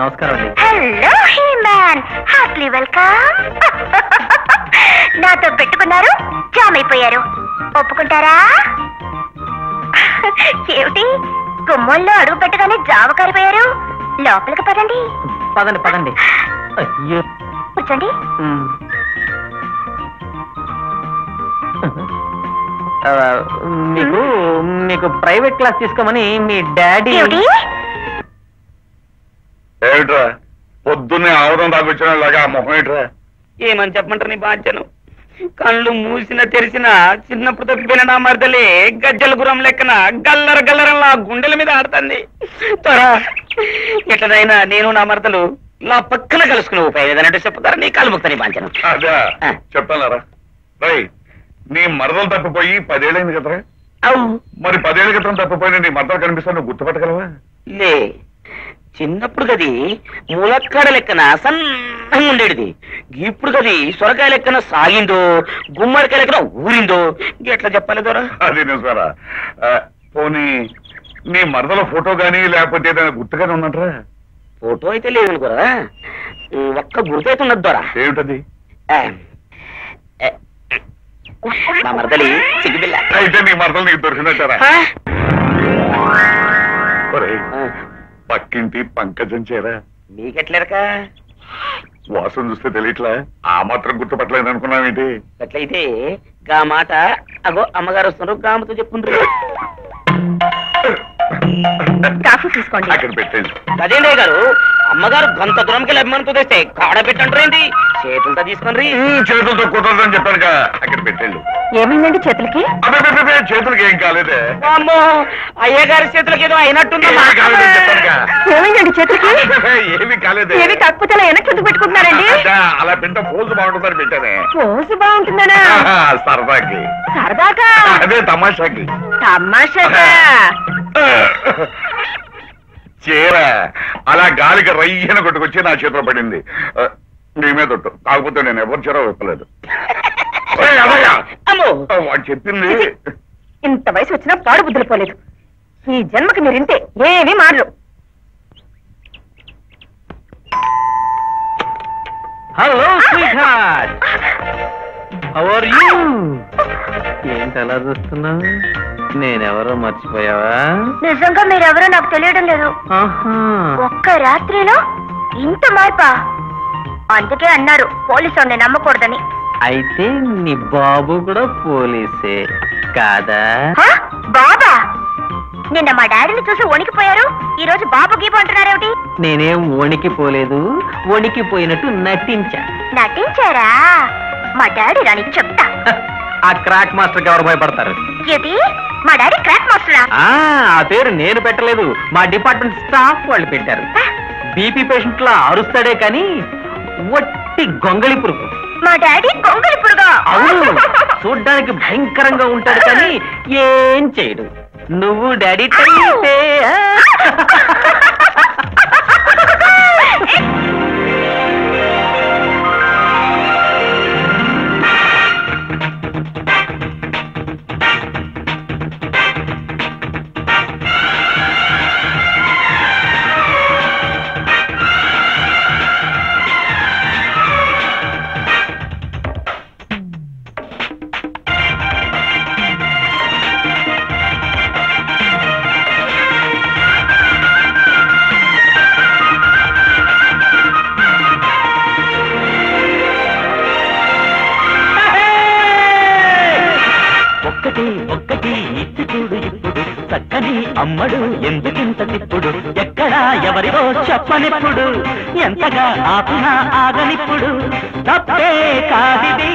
Speaker 2: నమస్కారం అండి.
Speaker 6: Hello He Man, heartly welcome. నాతో పెట్టుకున్నారు, జామ్ అయిపోయారు. ఒప్పుకుంటారా? ఏమిటి గుమ్మల్లో అడుగు పెట్టగానే జామ కారిపోయారు? లోపలికి పదండి.
Speaker 2: పదండి పదండి. అయ్యో.
Speaker 6: కూర్చోండి.
Speaker 2: ఆ, మీకు మీకు ప్రైవేట్ క్లాస్ తీసుకోమని మీ డాడీ.
Speaker 6: ఏమిటి?
Speaker 3: ఏమిట్రా పొద్దున్నే ఆవరం దాకొచ్చినలాగా ఆ మొహం ఏంట్రా?
Speaker 2: ఏమని చెప్పమంటారు నీ బాధ్యను? కళ్ళు మూసిన తెరిసిన చిన్నప్పుడు తప్పిపోయిన నా మరదలే గజ్జల గురం లెక్కన గల్లర గల్లరలా గుండెల మీద ఆడుతుంది. త్వరా ఎట్లనైనా నేను నా మరదలు నా పక్కన కలుసుకుని ఉపాయం ఏదనంటే చెప్పుతారా? నీ కాలు ముక్త నీ బాధ్యను.
Speaker 3: అదే చెప్తానారా రై, నీ మరదలు తప్పిపోయి 10 ఏళ్ళైంది కదరా?
Speaker 2: అవు
Speaker 3: మరి 10 ఏళ్ళ క్రితం తప్పిపోయిన నీ మరదలు కనిపిస్తా నువ్వు గుర్తుపట్టగలవా?
Speaker 2: లే, చిన్నప్పుడు గది ములక్కాడ లెక్కన సన్నగా ఉండేది. ఇప్పుడు గది సొరకాయ లెక్కన సాగిందో, గుమ్మడికాయ లెక్కన ఊరిందో. ఎట్లా చెప్పాలి దొరా?
Speaker 3: అది నిజమేరా. పోనీ నీ మరదల ఫోటో గానీ లేకపోతే ఏదైనా గుర్తుగానే ఉన్నట్రా?
Speaker 2: ఫోటో అయితే లేదనుకోరా, ఒక్క గుర్తయితే ఉన్నది దొరా.
Speaker 3: ఏమిటది?
Speaker 2: మా మరదలి సిగ్గుపిల్ల.
Speaker 3: అయితే నీ మరదలు నీకు దొరికినట్టారా? ఒరేయ్, పక్కింటి పంకజం చేరా.
Speaker 2: మీకెట్లేరక?
Speaker 3: వాసన చూస్తే తెలియట్లా? ఆ మాత్రం గుర్తుపట్టలేదు అనుకున్నావేంటి?
Speaker 2: అట్లయితే గా మాట అగో అమ్మగారు వస్తున్నారు, గామతో చెప్పుకుంటారు.
Speaker 1: కాఫీ తీసుకోండి.
Speaker 3: అక్కడ పెట్టండి.
Speaker 2: అదేంటయ్య గారు, అమ్మగారు గంత దూరంకి అభిమానంతో తెస్తే కాడ పెట్టంటారేంటి? చేతులతో తీసుకొని
Speaker 3: చేతులతో కుదరదని చెప్పానుగా, అక్కడ పెట్టండి.
Speaker 1: ఏమైందండి చేతులకి?
Speaker 3: అబ్బే, చేతులకి ఏం కాలేదే.
Speaker 2: అమ్మో, అయ్యగారి చేతులకి ఏదో అయినట్టుందా?
Speaker 3: ఏమీ కాలేదని చెప్పానుగా.
Speaker 1: ఏమైందండి చేతులకి?
Speaker 3: ఏమి కాలేదే.
Speaker 1: ఏమి కాకపోతే అలా వెనక్కి ఎందుకు పెట్టుకుంటున్నారండి?
Speaker 3: అలా పెంట పోజు బాగుంటుందని పెట్టానే.
Speaker 1: రోజు బాగుంటుందనా?
Speaker 3: సరదాకి.
Speaker 1: సరదాగా?
Speaker 3: అదే తమాషాకి.
Speaker 1: తమాషాగా?
Speaker 3: చీర అలా గాలికి రయ్యన కొట్టుకొచ్చి నా చేతిలో పడింది. నీ మీద ఒట్టు. కాకపోతే నేను ఎవరి చీర విప్పలేదు. వాడు చెప్పింది.
Speaker 1: ఇంత వయసు వచ్చినా పాడు బుద్ధులు పోలేదు. ఈ జన్మకి మీరు ఇంతే, ఏమీ మారరు.
Speaker 2: Hello sweetheart, how are you? ఏంటి అలా చూస్తున్నావు? నేనెవరో మర్చిపోయావా?
Speaker 6: నిజంగా మీరెవరో నాకు తెలియడం లేదు.
Speaker 2: ఆహా,
Speaker 6: ఒక్క రాత్రిలో ఇంత మార్పా? అందుకే అన్నారు పోలీసు వాడిని నమ్మకూడదని.
Speaker 2: అయితే నీ బాబు కూడా పోలీసే కాదా?
Speaker 6: హ? బాబా? నిన్న మా డాడీని చూసి వణికిపోయారు, ఈ రోజు బాబు గీబు అంటున్నారేమిటి?
Speaker 2: నేనేం వణికిపోలేదు, వణికిపోయినట్టు నటించా.
Speaker 6: నటించారా? మా డాడీ రాని చెప్తా.
Speaker 2: ఆ క్రాక్ మాస్టర్కి ఎవరు భయపడతారు?
Speaker 6: ఏది? మా డాడీ క్రాక్ మాస్టరా?
Speaker 2: ఆ పేరు నేను పెట్టలేదు, మా డిపార్ట్మెంట్ స్టాఫ్ వాళ్ళు పెట్టారు. బీపీ పేషెంట్ లా అరుస్తాడే కానీ వట్టి గొంగళి పురుగు.
Speaker 6: మా డాడీ గొంగళి పురుగా?
Speaker 2: అవును, చూడ్డానికి భయంకరంగా ఉంటాడు కానీ ఏం చేయడు. నువ్వు డాడీ టైపే. అమ్మడు ఎందుకింత తిప్పుడు ఎక్కడా ఎవరిదో చెప్పనిప్పుడు ఎంతగా ఆపినా ఆగనిప్పుడు తప్పే కాదిది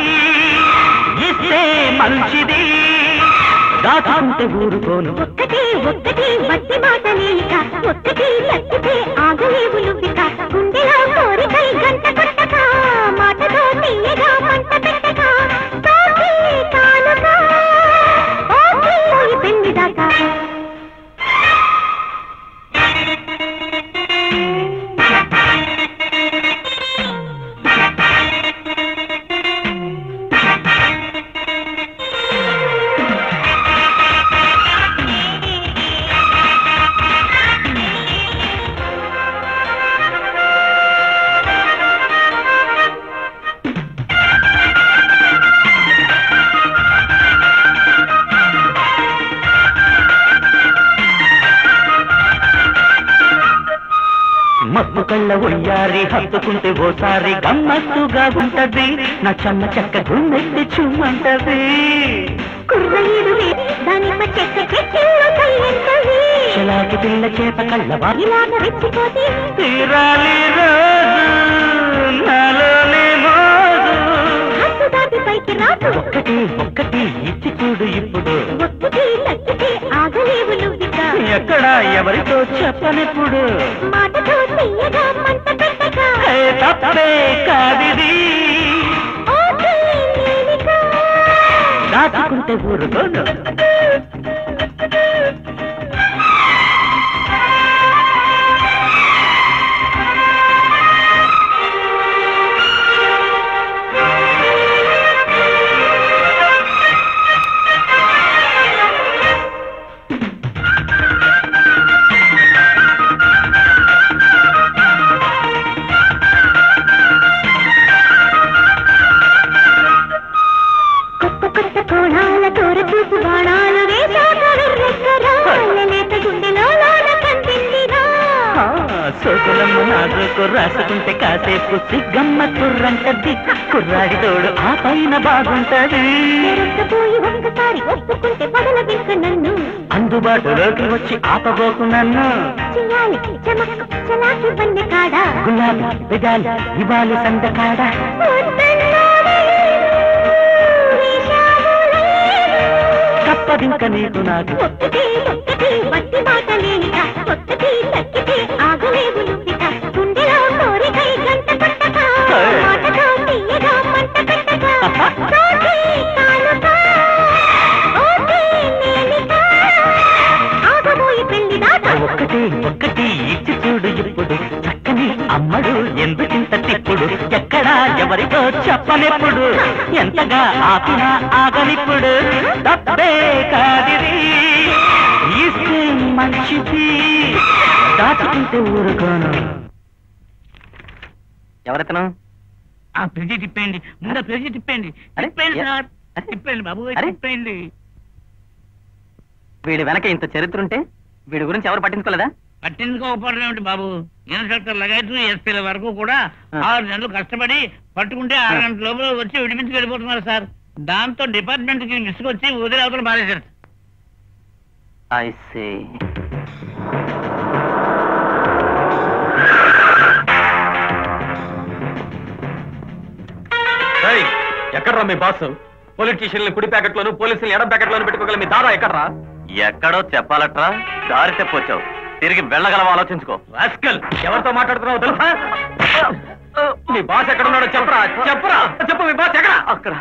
Speaker 2: ఇస్తే మంచిది దాచుకుంటే ఊరుకోను
Speaker 6: ఒక్కటి ఒక్కటి మట్టి మాట లేక ఒక్కటి తప్పితే ఆగలేవు నువ్విక గుండెలో కోరికై గంట కొట్టక మాటతో తీయగా మంట పెట్టక తాకి కానుక ఓకే పెళ్లి దాకా
Speaker 2: మబ్బు కళ్ళ ఒయ్యారి హత్తుకుంటే ఓసారి గమ్మత్తుగా ఉంటది నా చెమ్మ చెక్క గుండెత్తి చుమ్మంటది
Speaker 6: దానిమ్మ చెక్క చెక్కిలో కయ్యంటది
Speaker 2: చలాకి పిల్ల చేప కళ్ళవా
Speaker 6: ఇలాగ రెచ్చిపోతే
Speaker 2: తీరాలి రోజు నాలోనే మోజు
Speaker 6: హద్దు దాటి పైకి రాదు
Speaker 2: ఒక్కటి ఒక్కటి ఇచ్చి చూడు ఇప్పుడు
Speaker 6: ఒక్కటి తగ్గితే ఆగలేవు నువ్విక
Speaker 2: ఎక్కడ ఎవరితో చెప్పనిప్పుడు
Speaker 6: మాటతో తీయగా మంట పెట్టక
Speaker 2: తప్పే కాదిది
Speaker 6: ఓకే నేనిక
Speaker 2: దాచుకుంటే ఊరుకోను సోకులమ్మ నాజుకు రాసుకుంటే కాసేపు సిగ్గమ్మ కుర్రంటది కుర్రాడి తోడు ఆ పైన బాగుంటది
Speaker 6: పోయి ఒక్కసారి ఒప్పుకుంటే బదలగింక నన్ను
Speaker 2: అందుబాటులోకి వచ్చి ఆపబోకు నన్ను
Speaker 6: చెయ్యాలి చమక్కు చలాకి బందె కాడా
Speaker 2: గులాబీ విడాలి ఇవాలి సందకాడ తప్పదింక నీకు నాకు
Speaker 6: ఒక్కటి ఒక్కటి వట్టి మాట లేనిక ఒక్కటి తగ్గితే ఆగలేవు నువ్విక గుండెలో కోరికై గంట కొట్టక మాటతో తీయగా మంట పెట్టక తోటి కానుక ఓకే నేనిక ఆగబోయి పెళ్లి దాకా
Speaker 2: ఒక్కటి ఒక్కటి ఇచ్చి చూడు ఇప్పుడు చక్కని అమ్మడు ఎందుకింత తిప్పుడు ఎక్కడా ఎవరితో చెప్పనెప్పుడు ఎంతగా ఆపినా ఆగనిప్పుడు తప్పే కాదిది ఇస్తే మంచిది దాచుకుంటే ఊరుకోను ఎవరెతను
Speaker 8: ఆ ఫ్రిడ్జ్ తిప్పేయండి ముందు ఫ్రిడ్జ్ తిప్పేయండి తిప్పేయండి సార్ తిప్పేయండి బాబు తిప్పేయండి
Speaker 2: వీడి వెనక ఇంత చరిత్ర ఉంటే వీడి గురించి ఎవరు పట్టించుకోలేదా
Speaker 8: పట్టించుకోకపోవడం ఏమిటి బాబు ఇన్స్పెక్టర్ లగైతు ఎస్పీల వరకు కూడా 6 నెలలు కష్టపడి పట్టుకుంటే 6 గంటల లోపల వచ్చి విడిపించి వెళ్ళిపోతున్నారు సార్ దాంతో డిపార్ట్మెంట్ కి విసుకొచ్చి వదిలి అవతల మారేశారు
Speaker 2: ఐ సీ
Speaker 9: ఎక్కడ్రా మీ బాస్ పొలిటీషియన్లు కుడి ప్యాకెట్లోను పోలీసులు ఎడం ప్యాకెట్లోను పెట్టుకోగల మీ దాదా ఎక్కడ్రా
Speaker 2: ఎక్కడో చెప్పాలట్రా దారి తెప్పొచ్చావు తిరిగి వెళ్ళగలవా ఆలోచించుకో
Speaker 9: రాస్కల్ ఎవరితో మాట్లాడుతున్నావు తెలుసా మీ బాస్ ఎక్కడున్నాడో చెప్పరా చెప్పరా చెప్పు మీ బాస్ ఎక్కడ అక్కడ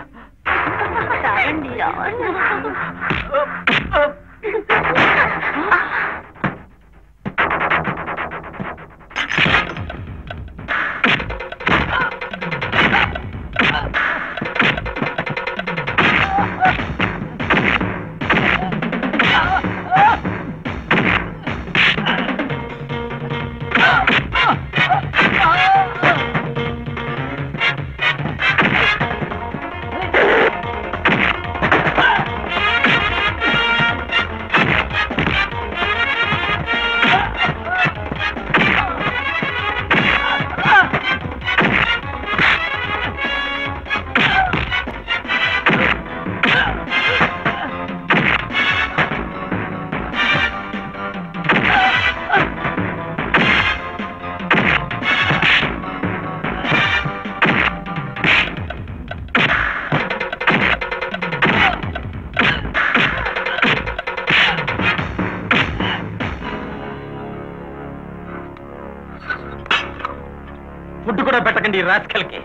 Speaker 9: ఫుడ్ కూడా పెట్టకండి రాస్కల్కి.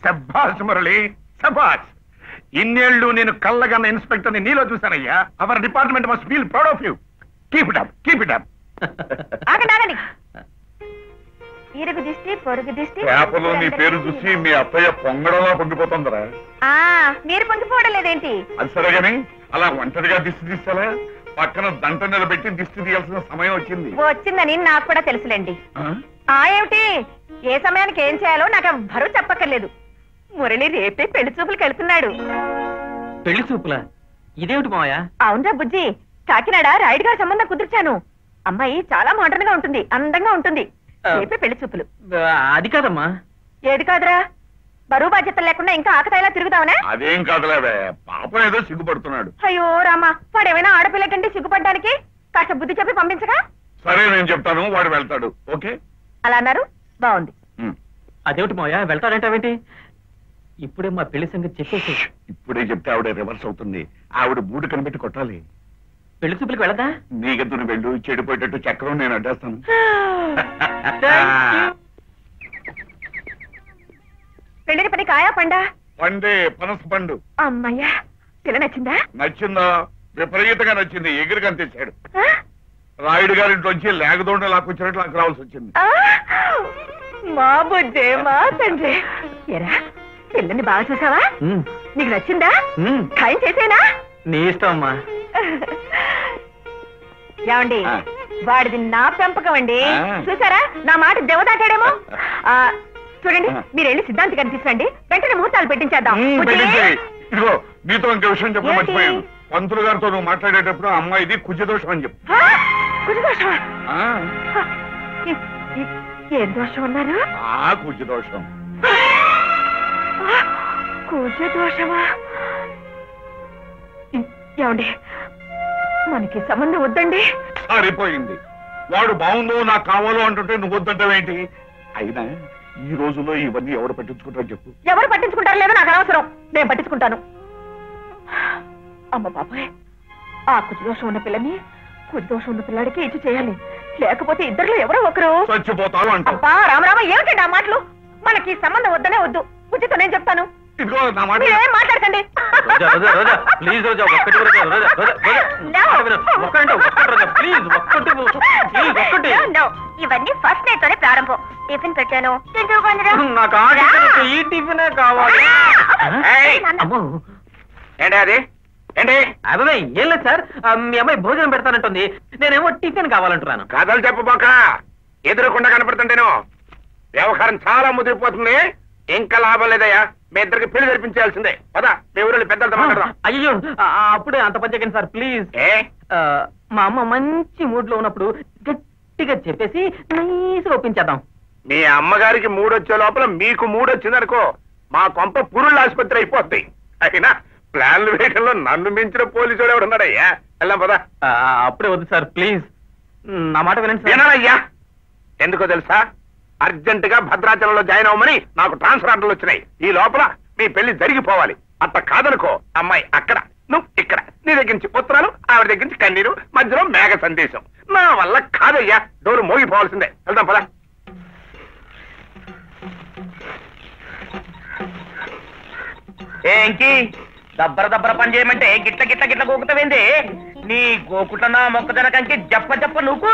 Speaker 7: సభాష్ మురళి, సభాష్. ఇన్నేళ్లు నేను కళ్ళగన్న ఇన్స్పెక్టర్ ని నీలో చూశానయ్యా. Our department must feel proud of you. Keep it up, keep it up.
Speaker 1: ఆగండి. ఇరుగు దిష్టి పొరుగు దిష్టి
Speaker 3: పేపర్లో నీ పేరు చూసి మీ అత్తయ్య పొంగడంలా పొంగిపోతుందరా.
Speaker 1: మీరు పొంగిపోవడం లేదేంటి?
Speaker 3: అది సరే గాని అలా ఒంటరిగా దిష్టి తీసాలా? పక్కన దంట నిలబెట్టి దిష్టి తీయాల్సిన సమయం
Speaker 1: వచ్చిందని నాకు కూడా తెలుసులేండి. ఏమిటి, ఏ సమయానికి ఏం చేయాలో నాకు ఎవ్వరూ చెప్పక్కర్లేదు. మురళి రేపే పెళ్లి చూపులకు వెళ్తున్నాడు.
Speaker 9: పెళ్లి చూపులా? ఇదేమిటి మావయ్య?
Speaker 1: అవునరా బుజ్జి, కాకినాడ రాయుడు గారి సంబంధం కుదిర్చాను. అమ్మాయి చాలా మోడర్న్ గా ఉంటుంది, అందంగా ఉంటుంది. రేపే పెళ్లి చూపులు.
Speaker 9: అది కాదమ్మా.
Speaker 1: ఏది కాదురా? బరువు బాధ్యతలు లేకుండా ఇంకా ఆకతాయిలా తిరుగుతావునా?
Speaker 3: అదేం కాదులేవే, పాపం ఏదో సిగ్గుపడుతున్నాడు.
Speaker 1: అయ్యో రామా, వాడేమైనా ఆడపిల్ల కంటే సిగ్గుపడ్డానికి కాస్త బుద్ధి చెప్పి పంపించగా.
Speaker 3: సరే నేను చెప్తాను, వాడు వెళ్తాడు. ఓకే
Speaker 1: అలా అన్నారు, బాగుంది.
Speaker 9: అదేమిటి మావయ్య వెళ్తాడంటావేంటి? ఇప్పుడే మా పెళ్లి సంగతి చెప్పేసి.
Speaker 3: ఇప్పుడే చెప్తే ఆవిడ రివర్స్ అవుతుంది. ఆవిడ బూటు కనిపెట్టి కొట్టాలి.
Speaker 9: పెళ్లి చూపులకు వెళ్ళదా?
Speaker 3: నీకెత్తును వెళ్ళు, చెడిపోయేటట్టు చక్రం నేను అడ్డేస్తాను.
Speaker 1: పెళ్లి పని కాయా పండా?
Speaker 3: పండే పనస పండు.
Speaker 1: అమ్మయ్యా, పిల్ల నచ్చిందా?
Speaker 3: నచ్చిందా? విపరీతంగా నచ్చింది. ఎగిరి కనిపించాడు. రాయుడు గారింట్లోంచి లేకదోండ లాక్కొచ్చినట్లు నాకు రావాల్సి వచ్చింది.
Speaker 1: మా బుజ్జే, మా తండ్రి. ఎరా, పిల్లని బాగా చూసావా? నీకు నచ్చిందా? ఖాయం చేసేనా?
Speaker 9: నీ ఇష్టం అమ్మా.
Speaker 1: ఏమండి, వాడిది నా పెంపకం అండి. చూసారా, నా మాట దేవదాటాడేమో. చూడండి, మీరు వెళ్ళి సిద్ధాంతి గారిని తీసుకురండి, వెంటనే ముహూర్తాలు పెట్టించేద్దాం.
Speaker 3: ఇదిగో నీతో ఇంకో విషయం చెప్పడం మర్చిపోయాను. పంతులు గారితో నువ్వు మాట్లాడేటప్పుడు అమ్మాయిది కుజదోషం అని చెప్పు.
Speaker 1: కుజదోషమా? ఏం దోషం అన్నారు?
Speaker 3: కుజదోషం.
Speaker 1: కుజదోషమా? ఏమండి, మనకి సంబంధం వద్దండి.
Speaker 3: సరిపోయింది. వాడు బాగుందో నాకు కావాలో అంటుంటే నువ్వు వద్దంటావేంటి? అయినా ఈ రోజుల్లో ఇవన్నీ ఎవరు పట్టించుకుంటారో చెప్పు.
Speaker 1: ఎవరు పట్టించుకుంటారో లేదో నాకు అనవసరం, నేను పట్టించుకుంటాను. అమ్మ బాబాయ్, ఆ కుజదోషం ఉన్న పిల్లని కుజదోషం ఉన్న పిల్లాడికి ఇచ్చి చేయాలి. లేకపోతే ఇద్దరులో ఎవరో ఒకరు
Speaker 3: చచ్చిపోతావు అంట.
Speaker 1: రామరామ, ఏమిటండి ఆ మాటలు? మనకి సంబంధం వద్దనే వద్దు. ఉచితం నేను చెప్తాను.
Speaker 3: ఇదిగో నా మాట
Speaker 1: ఏం మాట్లాడకండి.
Speaker 9: ప్లీజ్ రోజా, ఒక్కటి
Speaker 6: ఇవన్నీ ఫస్ట్ నైట్ తోనే ప్రారంభం. టిఫిన్ పెట్టాను,
Speaker 9: నాకు ఈ టిఫినే కావాలి.
Speaker 7: ఏంటి అది? ఏంటి?
Speaker 9: అదే ఏం లేదు సార్, మీ అమ్మాయి భోజనం పెడతానంటుంది, నేనేమో టిఫిన్ కావాలంటున్నాను.
Speaker 7: కథలు చెప్పబోక, ఎదురకుండా కనపడుతుంటేను వ్యవహారం చాలా ముదిరిపోతుంది. ఇంకా లాభం లేదయ్యా, మీ ఇద్దరికి పెళ్లి జరిపించాల్సిందే. పదా, మీ ఊరిలో పెద్దలతో మాట్లాడదాం.
Speaker 9: అయ్యో, అప్పుడే అంత పని చేయకండి సార్ ప్లీజ్. మా అమ్మ మంచి మూడ్ లో ఉన్నప్పుడు గట్టిగా చెప్పేసి నైస్గా ఒప్పించేద్దాం.
Speaker 7: మీ అమ్మగారికి మూడొచ్చే లోపల మీకు మూడొచ్చిందనుకో, మా కొంప పురుళ్ళ ఆసుపత్రి అయిపోద్ది. అయినా ప్లాన్లు వేయడంలో నన్ను మించిన పోలీసుడు ఎవడు ఉన్నాడయ్యా? వెళ్దాం పదా.
Speaker 9: అప్పుడే వద్దు సార్ ప్లీజ్, నా మాట వినండి.
Speaker 7: వినాలయ్యా. ఎందుకో తెలుసా, అర్జెంట్ గా భద్రాచలంలో జాయిన్ అవ్వమని నాకు ట్రాన్స్ఫర్ ఆర్డర్లు వచ్చినాయి. ఈ లోపల మీ పెళ్లి జరిగిపోవాలి. అట్ట కాదనుకో, అమ్మాయి అక్కడ, నువ్వు ఇక్కడ. నీ దగ్గర నుంచి ఉత్తరాలు, ఆవిడ దగ్గర నుంచి కన్నీరు, మధ్యలో మేఘ సందేశం. నా వల్ల కాదయ్యా, డోరు మోగిపోవాల్సిందే. వెళ్దాం పదా.
Speaker 2: ఏంకి దబ్బర పని చేయమంటే గిట్ల గిట్ల గిట్ల గోకుతావేంది? నీ గోకుట్ల మొక్కజొన్న కంకి జప్ప జప్ప నువ్వు.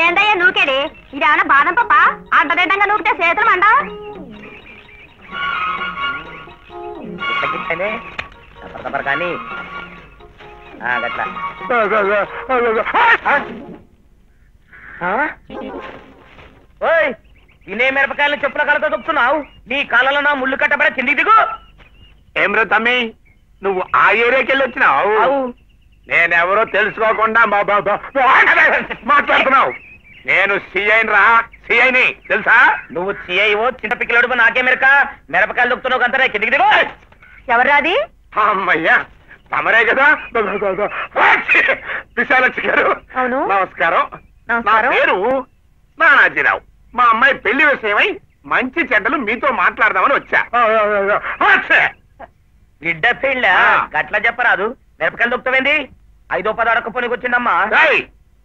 Speaker 6: ఏందయ్యా నూకేడి? ఇదేమన్నా బాదం పప్ప? అంటదింటంగా నూకితే చేతులు మండ.
Speaker 2: గిట్ల గిట్లనే దబ్బర కానీ గట్ల. ఓయ్, తినే మిరపకాయలు చెప్పుల కాళ్ళతో దొక్కుతున్నావు. నీ కాళ్ళలో నా ముళ్ళు కట్టబడ కిందికి దిగు.
Speaker 7: ఏమ్రా తమ్మి, నువ్వు ఆ ఏరియాకి వెళ్ళి వచ్చినావు? నేనెవరో తెలుసుకోకుండా మాట్లాడుతున్నావు. నేను సిఐని రా, సిఐని తెలుసా?
Speaker 2: నువ్వు సిఐఓ చింత పిక్కలాడు నాకే మిరపకాయలు దొక్కుతున్నావు అంతరే కిందికి దిగు.
Speaker 1: ఎవరాది?
Speaker 7: అమ్మయ్యా, తమరే కదా విశాలక్షి గారు.
Speaker 1: అవును.
Speaker 7: నమస్కారం. నా పేరు నానాజీరావు. మా అమ్మాయి పెళ్లి విషయమై మంచి చెడ్డలు మీతో మాట్లాడదామని వచ్చా.
Speaker 2: బిడ్డ పెళ్ళ గట్ల చెప్పరాదు. మిరపకాయలు దొక్కుతావేంది? 5-10 అడకపోనికి వచ్చిందమ్మా.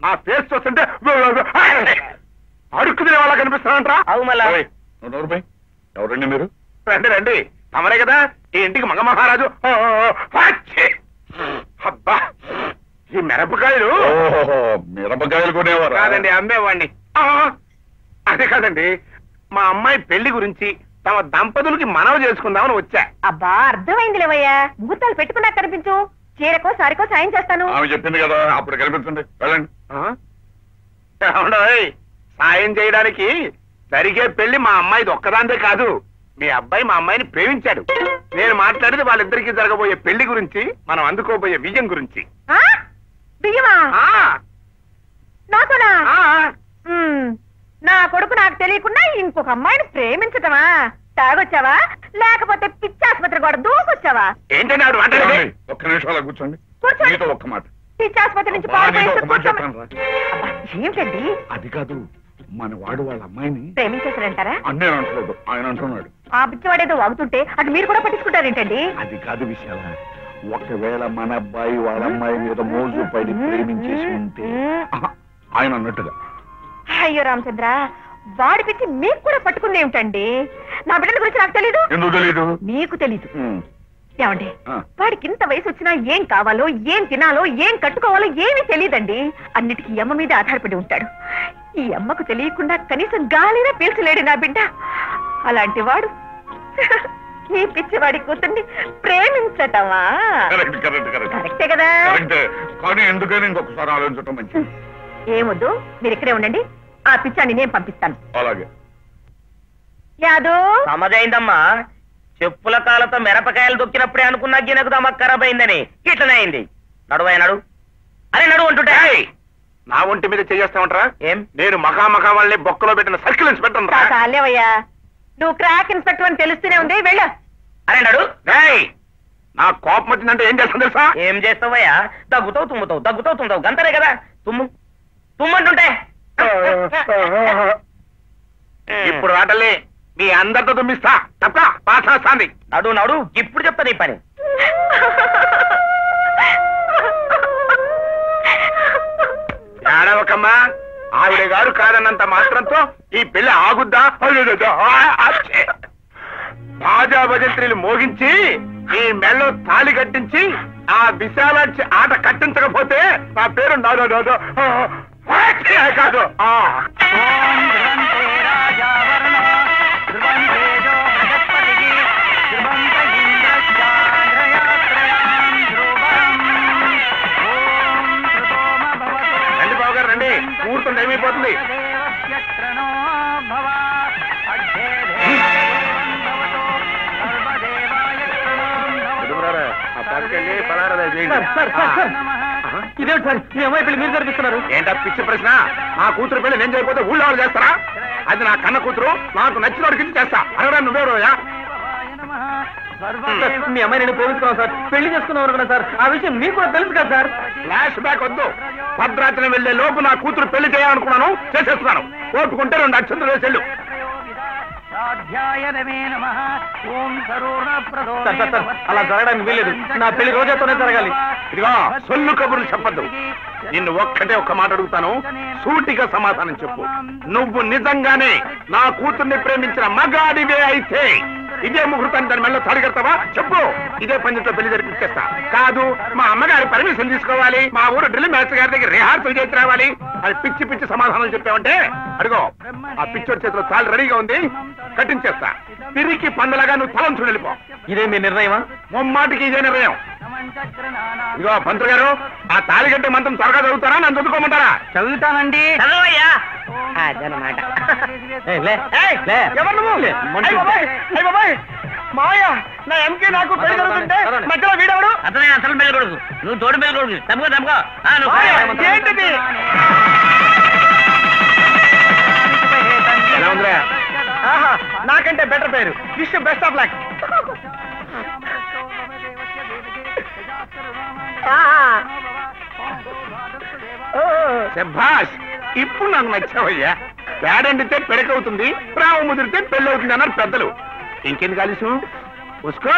Speaker 7: నా ఫేస్ చూస్తుంటే అడుక్కు తినే వాళ్ళకి కనిపిస్తానంటరా?
Speaker 2: అవు మళ్ళా
Speaker 3: ఓయ్, నువ్వు నోరు పోయ్. ఎవరండి మీరు?
Speaker 7: రండి రండి, తమరే కదా ఈ ఇంటికి మగ మహారాజు. అచ్చే! అబ్బా, ఈ మిరపకాయలు
Speaker 3: ఓహో, మిరపకాయలు కొనేవారా?
Speaker 7: కాదండి, అమ్మేవాడిని. అదే కాదండి, మా అమ్మాయి పెళ్లి గురించి తమ దంపతులకి మనవి చేసుకుందామని వచ్చా.
Speaker 1: అబ్బా అర్థమైందిలేవయ్యా, ముహూర్తాలు పెట్టుకున్నా కనిపించు. చీరకో సారికో సాయం చేస్తాను.
Speaker 3: ఆమె చెప్పింది కదా, అప్పుడు కనిపించండి. వెళ్ళండి.
Speaker 7: అవునోయ్, సాయం చేయడానికి జరిగే పెళ్లి మా అమ్మాయిది ఒక్కదాంతే కాదు. మీ అబ్బాయి మా అమ్మాయిని ప్రేమించాడు. నేను మాట్లాడేది వాళ్ళిద్దరికీ జరగబోయే పెళ్లి గురించి, మనం అందుకోబోయే విజయం గురించి.
Speaker 1: ఆ? బియ్యమా?
Speaker 7: ఆ,
Speaker 1: నాకునా?
Speaker 7: ఆ,
Speaker 1: నా కొడుకు నాకు తెలియకుండా ఇంకొక అమ్మాయిని ప్రేమించటమా? తాగొచ్చావా లేకపోతే పిచ్చి ఆసుపత్రి కూడా దూకొచ్చావా?
Speaker 7: ఏంటండి ఆవిడ మాట్లాడేది?
Speaker 3: ఏమండి? ఒక్క నిమిషం అలా కూర్చోండి.
Speaker 1: కూర్చోండి.
Speaker 3: నీతో ఒక్క మాట.
Speaker 1: పిచ్చి ఆసుపత్రి నుంచి
Speaker 3: అబ్బా, నీతో ఒక్క మాట చెప్తాను రా.
Speaker 1: ఏమిటండి
Speaker 3: అది కాదు, మన వాడు వాళ్ళ అమ్మాయిని
Speaker 1: ప్రేమించేసారంటారా?
Speaker 3: అన్నేను అంటలేదు, ఆయన అంటున్నాడు.
Speaker 1: ఆ పిచ్చివాడేదో వాగుతుంటే అది మీరు కూడా పట్టించుకుంటారేంటండి?
Speaker 3: అది కాదు విషయాల. ఒకవేళ మన అబ్బాయి వాళ్ళ అమ్మాయి మీద మోజు పడి ప్రేమించేసి ఉంటే ఆహా, ఆయన అన్నట్టుగా.
Speaker 1: అయ్యో రామచంద్ర, వాడి పిచ్చి మీకు కూడా పట్టుకుంది ఏమిటండి? నా బిడ్డల గురించి నాకు తెలీదు.
Speaker 3: ఎందుకు తెలీదు?
Speaker 1: మీకు తెలీదు.
Speaker 3: ఉమ్.
Speaker 1: ఏమండి,
Speaker 3: ఆ.
Speaker 1: వాడికి ఇంత వయసు వచ్చినా ఏం కావాలో, ఏం తినాలో, ఏం కట్టుకోవాలో ఏమీ తెలియదండి. అన్నిటికీ ఈ అమ్మ మీద ఆధారపడి ఉంటాడు. ఈ అమ్మకు తెలియకుండా కనీసం గాలినా పీల్చలేడు నా బిడ్డ. అలాంటి వాడు ఈ పిచ్చివాడి కూతుర్ని ప్రేమించటమా?
Speaker 3: కరెక్ట్ కరెక్ట్ కరెక్ట్
Speaker 1: కరెక్టే కదా?
Speaker 3: కరెక్టే. కానీ ఎందుకని ఇంకొకసారి ఆలోచించటం మంచిది.
Speaker 1: ఏమొద్దు, మీరు ఇక్కడే ఉండండి. ఆ పిచ్చాన్ని నేను పంపిస్తాను.
Speaker 3: అలాగే.
Speaker 1: యాదు,
Speaker 2: సమజైందమ్మా. చెప్పుల కాలతో మిరపకాయలు దొక్కినప్పుడే అనుకున్నా గినకు దమక్ ఖరాబ్ అయిందని. ఇట్లనే అయింది. నడువయ్య నడు. అరే నడు అంటుంటే
Speaker 7: నా ఒంటి మీద చేస్తామంటారా?
Speaker 2: ఏం?
Speaker 7: నేను మకా వాళ్ళని బొక్కలో పెట్టిన సర్కిల్ ఇన్స్పెక్టర్ రా.
Speaker 1: కాలేవయ్యా, నువ్వు క్రాక్ ఇన్స్పెక్టర్ అని తెలుస్తూనే ఉంది. వెళ్ళు.
Speaker 2: అరే నడు.
Speaker 7: నా కోపం వచ్చిందంటే ఏం చేస్తాను తెలుసా?
Speaker 2: ఏం చేస్తావయ్యా? దగ్గుతావు తుమ్ముతావు, దగ్గుతావు తుమ్ముతావు, గంతరే కదా. తుమ్ము తుమ్మంటుంటే
Speaker 7: ఇప్పుడు ఆటలే మీ అందరితో తుమ్మిస్తా తప్ప పాసాంది.
Speaker 2: నడు నడు, ఇప్పుడు చెప్తా నీ పని.
Speaker 7: ఏడవకమ్మా, ఆవిడ గారు కాదన్నంత మాత్రంతో ఈ పెళ్లి ఆగుద్దా? బాజా భజంత్రీలు మోగించి ఈ మెళ్ళో తాళి కట్టించి ఆ విశాలాక్షి ఆట కట్టించకపోతే నా పేరు కాదు. రండి బాబు గారు రండి, ముహూర్తం ఏమైపోతుంది.
Speaker 9: ఇదేమిటి సార్, మీ అమ్మాయి పెళ్లి మీరు జరిపిస్తున్నారు?
Speaker 7: ఏంటా పిచ్చి ప్రశ్న? నా కూతురు పెళ్లి నేను చేయకపోతే ఊళ్ళో వాళ్ళు చేస్తారా? అది నా కన్న కూతురు, నాకు నచ్చిన వాడికి చేస్తా. అనగా నువ్వెవరోయా?
Speaker 9: మీ అమ్మాయి నేను ప్రేమించుకున్నాను సార్, పెళ్లి చేసుకున్నాను కదా సార్. ఆ విషయం మీకు కూడా తెలుసు కదా సార్.
Speaker 7: ఫ్లాష్ బ్యాక్ వద్దు. భద్రాచలం వెళ్లే లోపు నా కూతురు పెళ్లి చేయాలనుకున్నాను, చేసేస్తున్నాను. ఓపుకుంటే 2 అక్షంతలు వేసేళ్ళు.
Speaker 9: సార్, సార్, సార్, అలా జరగడానికి వీలేదు. నా పెళ్లి రోజాతోనే జరగాలి.
Speaker 7: ఇదిగో సొల్లు కబుర్లు చెప్పద్దు. నిన్ను ఒక్కటే ఒక్క మాట అడుగుతాను, సూటిగా సమాధానం చెప్పు. నువ్వు నిజంగానే నా కూతుర్ని ప్రేమించిన మగాడివే అయితే ఇదే ముహూర్తాన్ని దాని మెళ్ళ తాడి కడతావా? చెప్పు. ఇదే పందిట్లో పెళ్లి జరిపించేస్తా. కాదు, మా అమ్మగారి పర్మిషన్ తీసుకోవాలి, మా ఊరు డ్రిల్ మాస్టర్ గారి దగ్గర రిహార్సల్ చేసి రావాలి. అది పిచ్చి పిచ్చి సమాధానం చెప్పావంటే అడుగో, ఆ పిచ్చోడి చేతిలో తాళి రెడీగా ఉంది, కట్టించేస్తా. తిరిగి పందలాగా నువ్వు తలంచుని వెళ్ళిపో.
Speaker 9: ఇదే మీ నిర్ణయమా?
Speaker 7: ముమ్మాటికి ఇదే నిర్ణయం. ఇదిగో పంతులు గారు, ఆ తాళి కట్టే మంత్రం త్వరగా చదువుతారా, నన్ను చదువుకోమంటారా?
Speaker 9: చదువుతానండి.
Speaker 2: చదవయ్యా. అదనమాట.
Speaker 7: ఎవరు నువ్వు? అయ్ బాబాయ్, అయ్ బాబాయ్, మావయ్య, నా ఎంకే నాకు పెళ్లి జరుగుతుంటే మధ్యలో వీడెవడు?
Speaker 2: అతనే అసలు పెళ్లి కొడుకు, నువ్వు తోడు పెళ్లి కొడుకు. తప్పుకో తప్పుకో.
Speaker 7: ఏంటిది? ఎలా ఉందిరా? ఆహా, నాకంటే బెటర్ పేరు. Wish best of luck. శభాష్, ఇప్పుడు నాకు నచ్చావయ్యా. పేడండితే పెడకవుతుంది, ప్రేమ ముదిరితే పెళ్ళి అవుతుంది అన్నారు పెద్దలు. ఇంకెందుకు ఆలస్యం, ఉసుకో.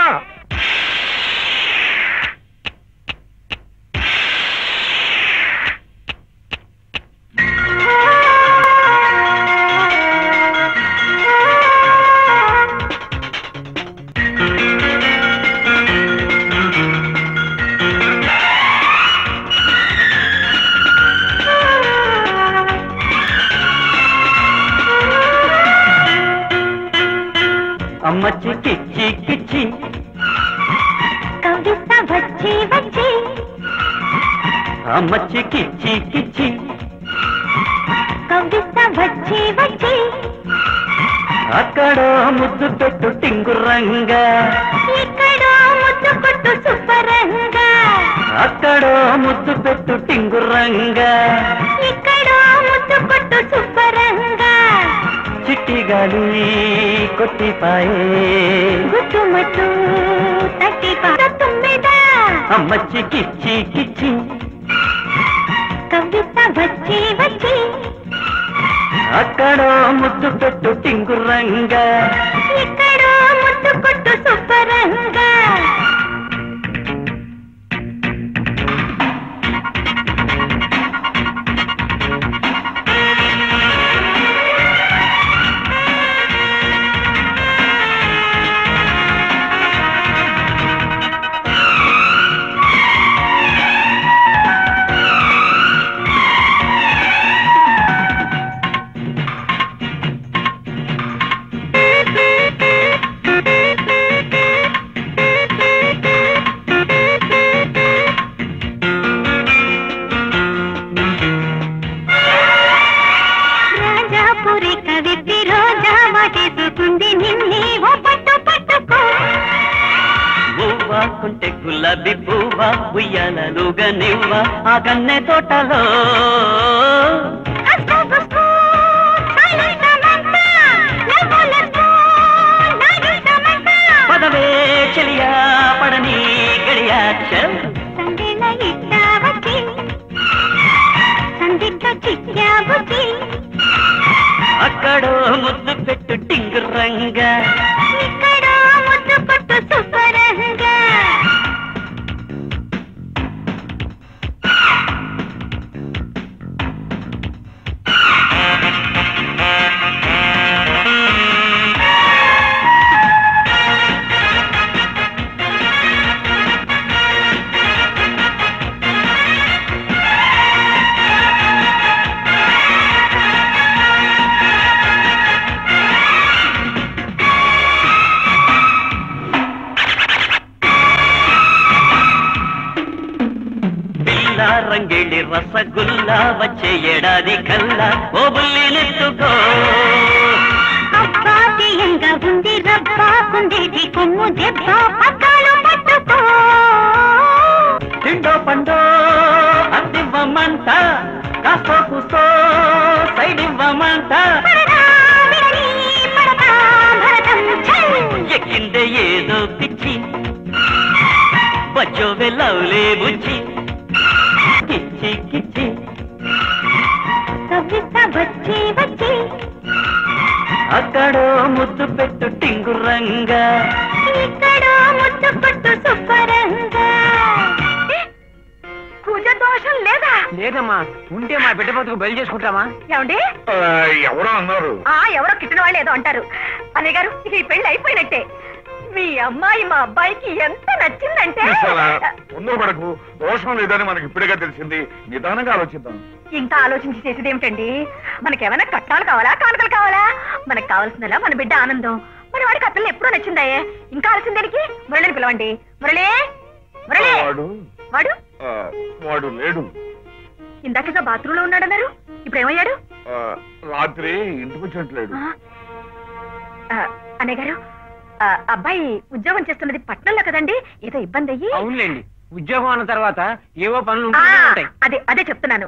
Speaker 2: అమ్మచ్చి కిచ్చి కిచ్చి
Speaker 6: కవిత వచ్చి వచ్చి
Speaker 2: అమ్మచ్చి కిచ్చి కిచ్చి
Speaker 6: కవిత వచ్చి వచ్చి
Speaker 2: అక్కడో ముద్దు పెట్టు టింగురంగా
Speaker 6: ఇక్కడో ముద్దు కొట్టు సుబ్బరంగా
Speaker 2: అక్కడో ముద్దు పెట్టు టింగురంగా
Speaker 6: ఇక్కడో ముద్దు కొట్టు సుబ్బరంగా
Speaker 2: చిట్టి గాలి కొట్టిపాయే
Speaker 6: గుట్టుమట్టు తట్టి తుమ్మిద
Speaker 2: అమ్మచ్చి కిచ్చి కిచ్చి
Speaker 6: కవిత వచ్చి వచ్చి
Speaker 2: అక్కడో ముద్దు పెట్టు టింగురంగా
Speaker 6: ఇక్కడో ముద్దు కొట్టు సుబ్బరంగా
Speaker 2: కుంటే గులాబీ పువ్వా ఉయ్యాలలుగా నివ్వా ఆ కన్నె తోటలో పదవే చెలియా పడని గడియా అక్కడో ముద్దు పెట్టు టింగురంగా
Speaker 6: ఇక్కడో ముద్దు కొట్టు సుబ్బరంగా
Speaker 2: రంగేళి రసగుల్లా వచ్చే ఏడాది కల్లా ఓ బుల్లి నెత్తుకో
Speaker 6: అబ్బాయంగా ఉంది రబ్బాకుండేది కొమ్ము దెబ్బ పక్కలు పట్టుకో
Speaker 2: తిండో పండో అందివ్వమంట కాస్తో కూస్తో సైడ్ ఇవ్వమంట ఎక్కిందే ఏదో పిచ్చి బజ్జో వెళ్ళవులే బుచ్చి కిచ్చి కిచ్చి
Speaker 6: కవిత వచ్చి వచ్చి
Speaker 2: అక్కడో ముద్దు పెట్టు టింగురంగా
Speaker 6: ఇక్కడో ముద్దు కొట్టు సుబ్బరంగా
Speaker 1: పూజ దోషం లేదా?
Speaker 9: లేదమ్మా, ఉంటే మా బిడ్డ బతుకు బయలు చేసుకుంటామా?
Speaker 1: ఏమండి?
Speaker 3: ఎవరో అన్నారు.
Speaker 1: ఎవరో కిట్టిన వాళ్ళు ఏదో అంటారు. అన్నయ్య గారు, ఈ పెళ్లి అయిపోయినట్టే. మీ అమ్మాయి మా అబ్బాయికి ఎంత నచ్చిందంటే.
Speaker 3: తొందరపడకు, దోషం లేదని మనకి ఇప్పుడుగా తెలిసింది. నిదానంగా ఆలోచిద్దాం.
Speaker 1: ఇంకా ఆలోచించి చేసేది ఏమిటండి? మనకేమైనా కట్టాలు కావాలా, కానుకలు కావాలా? మనకు కావాల్సిందలా మన బిడ్డ ఆనందం. మన వాడికి అతను ఎప్పుడూ నచ్చిందాయే. ఇంకా ఆలస్యం దేనికి? మురళిని పిలవండి. మురళి, మురళి. వాడు
Speaker 3: వాడు లేడు.
Speaker 1: ఇందాకగా బాత్రూంలో ఉన్నాడన్నారు. ఇప్పుడు ఏమయ్యాడు?
Speaker 3: రాత్రి ఇంటికి వచ్చినట్లేడు.
Speaker 1: అన్నయ్య గారు, అబ్బాయి ఉద్యోగం చేస్తున్నది పట్నంలో కదండి, ఏదో ఇబ్బంది అయ్యి.
Speaker 9: అవునులేండి, ఉద్యోగం అన్న తర్వాత ఏవో పనులు
Speaker 1: అదే చెప్తున్నాను.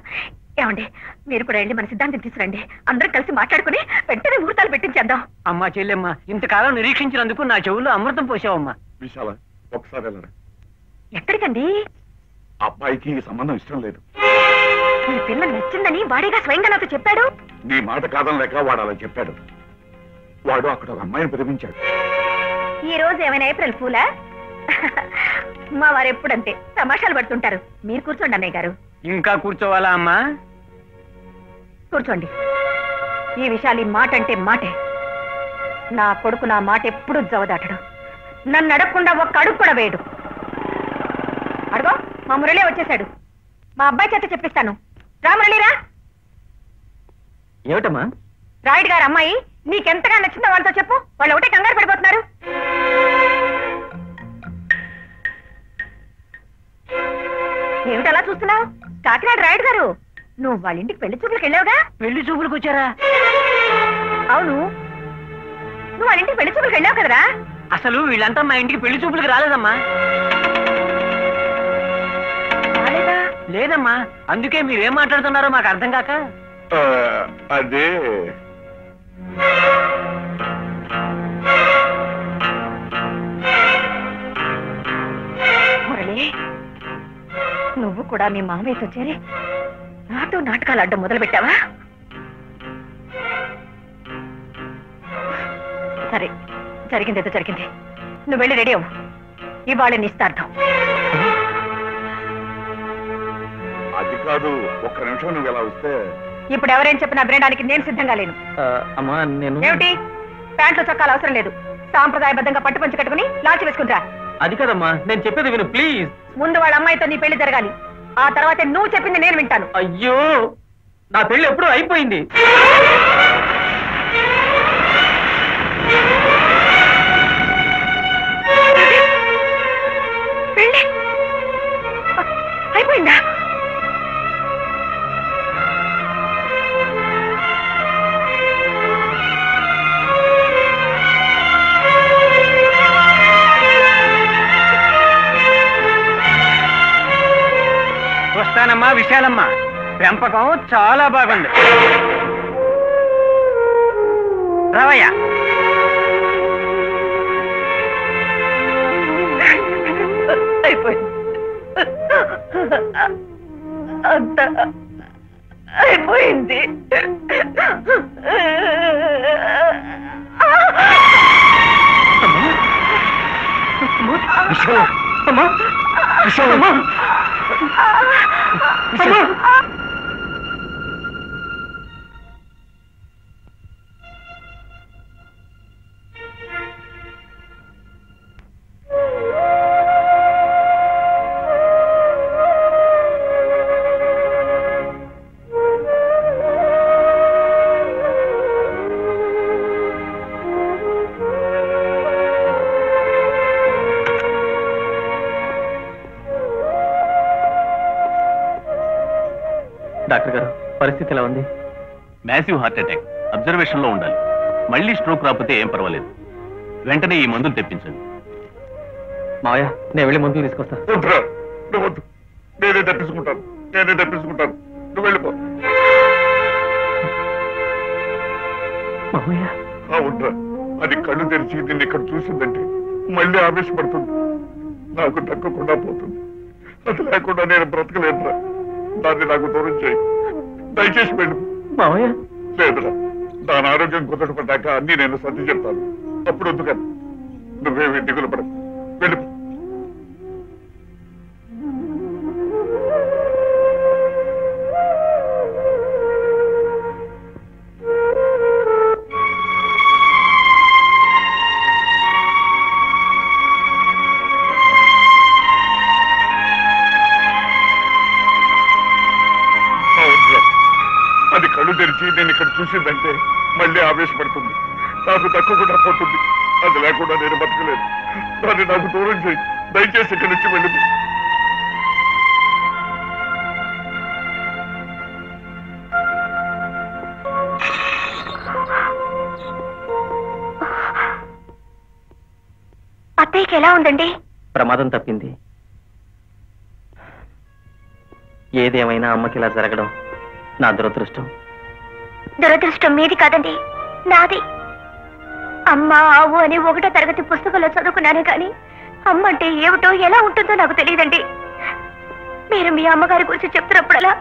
Speaker 1: ఏమండి, మీరు కూడా వెళ్ళి మన సిద్ధాంతం తీసుకురండి. అందరం కలిసి మాట్లాడుకుని వెంటనే ముహూర్తాలు పెట్టించేద్దాం.
Speaker 9: అమ్మా చెల్లెమ్మ, ఇంతకాలం నిరీక్షించినందుకు నా చెవుల్లో అమృతం పోసావమ్మా.
Speaker 3: విశాల, ఒకసారి వెళ్ళరా.
Speaker 1: ఎక్కడికండి?
Speaker 3: అబ్బాయికి ఈ సంబంధం ఇష్టం లేదు.
Speaker 1: ఈ పిల్ల నచ్చిందని వాడిగా స్వయంగా నాతో చెప్పాడు.
Speaker 3: నీ మాట కాదని లేక వాడు అలా చెప్పాడు. వాడు అక్కడ ఒక అమ్మాయిని ప్రేమించాడు.
Speaker 1: ఈ రోజు ఏమైనా ఏప్రిల్ ఫూలా? మా వారు ఎప్పుడంతే తమాషాలు పడుతుంటారు. మీరు కూర్చోండి అన్నయ్య గారు.
Speaker 9: ఇంకా కూర్చోవాలా అమ్మా?
Speaker 1: కూర్చోండి. ఈ విషయాలు ఈ మాట అంటే మాటే. నా కొడుకు నా మాట ఎప్పుడు జవదాటడు. నన్ను అడగకుండా ఒక్క అడుగు కూడా వేయడు. అడుగో, మా మురళి వచ్చేశాడు. మా అబ్బాయి చేత చెప్పిస్తాను. రా మురళిరా.
Speaker 9: ఏమిటమ్మా?
Speaker 1: రాయుడు గారు అమ్మాయి నీకెంతగా నచ్చిందో వాళ్ళతో చెప్పు. వాళ్ళు ఒకటే కంగారు పడిపోతున్నారు. ఏమిటి అలా చూస్తున్నావు? కాకినాడ రాయుడు గారు, నువ్వు వాళ్ళ ఇంటికి పెళ్లి చూపులకు వెళ్ళావుగా?
Speaker 2: పెళ్లి చూపులకు వచ్చారా?
Speaker 1: అవును, నువ్వు వాళ్ళ ఇంటికి పెళ్లి చూపులకు వెళ్ళావు కదరా?
Speaker 2: అసలు వీళ్ళంతా మా ఇంటికి పెళ్లి చూపులకు రాలేదమ్మా. లేదమ్మా, అందుకే మీరేం మాట్లాడుతున్నారో మాకు అర్థం కాక.
Speaker 3: అదే
Speaker 1: మురళి, నువ్వు కూడా మీ మామయ్యతో చేరి నాతో నాటకాలు ఆడడం మొదలు పెట్టావా? సరే, జరిగిందేదో జరిగింది. నువ్వు వెళ్ళి రెడీ అవ్వు. ఇవాళ నిస్తార్థం.
Speaker 3: అది కాదు, ఒక్క నిమిషం నువ్వు ఎలా వస్తే.
Speaker 1: ఇప్పుడు ఎవరేం చెప్పినా వినడానికి నేను సిద్ధంగా లేను.
Speaker 2: అమ్మా నేను
Speaker 1: ఏమిటి? ప్యాంట్లు చొక్కాలు అవసరం లేదు. సాంప్రదాయబద్ధంగా పట్టు పంచి కట్టుకుని లాల్చి వేసుకుంటా.
Speaker 2: అది కదమ్మా, నేను చెప్పేది విను ప్లీజ్.
Speaker 1: ముందు వాళ్ళ అమ్మాయితో నీ పెళ్లి జరగాలి. ఆ తర్వాత నువ్వు చెప్పింది నేను వింటాను.
Speaker 2: అయ్యో, నా పెళ్లి ఎప్పుడూ అయిపోయింది.
Speaker 1: పెళ్లి అయిపోయిందా?
Speaker 2: వస్తానమ్మా విశాలమ్మ, పెంపకం చాలా బాగుంది. రావయ్యా.
Speaker 1: అయిపోయింది, అంతా అయిపోయింది.
Speaker 2: డాక్టర్ గారు, పరిస్థితి ఎలా ఉంది?
Speaker 10: మ్యాసివ్ హార్ట్ అటాక్, అబ్జర్వేషన్ లో ఉండాలి. మళ్ళీ స్ట్రోక్ రాకపోతే ఏం పర్వాలేదు. వెంటనే ఈ మందులు తెప్పించండి.
Speaker 2: మావయ్య, నేను వెళ్ళి మందులు తీసుకొస్తా.
Speaker 3: వద్దురా, నువ్వు వద్దు. నేనే తప్పించుకుంటాను. నువ్వు వెళ్ళిపో.
Speaker 2: మావయ్య,
Speaker 3: అవునరా, అది కళ్ళు తెరిచి నిన్ను ఇక్కడ చూసిందంటే మళ్ళీ ఆవేశపడుతుంది. నాకు దక్కకుండా పోతుంది. అది లేకుండా నేను బ్రతకలేదురా. దాన్ని నాకు దూరం చేయి, దయచేసి వెళ్ళు.
Speaker 2: మావయ్య,
Speaker 3: లేదురా, దాని ఆరోగ్యం కుదరపడ్డాక అన్ని నేను సర్ది చెప్తాను. అప్పుడు వద్దు కదా, నువ్వేమి దిగులు పడకు. వెళ్ళిపో. అది కళ్ళు తెరిచి నేను ఇక్కడ చూసిందంటే మళ్ళీ ఆవేశపడుతుంది. నాకు దక్కకుండా పోతుంది. అది లేకుండా నేను బతకలేదు. దాన్ని నాకు దూరం చేయి, దయచేసి ఇక్కడి నుంచి వెళ్ళిపో.
Speaker 6: అత్తయ్యకి ఎలా ఉందండి?
Speaker 2: ప్రమాదం తప్పింది. ఏదేమైనా అమ్మకి ఇలా జరగడం నా దురదృష్టం.
Speaker 6: దురదృష్టం మీది కాదండి, నాది. అమ్మ ఆవు అని 1వ తరగతి పుస్తకంలో చదువుకున్నానే కానీ అమ్మ అంటే ఏమిటో ఎలా ఉంటుందో నాకు తెలియదండి. మీరు మీ అమ్మగారి గురించి చెప్తున్నప్పుడలా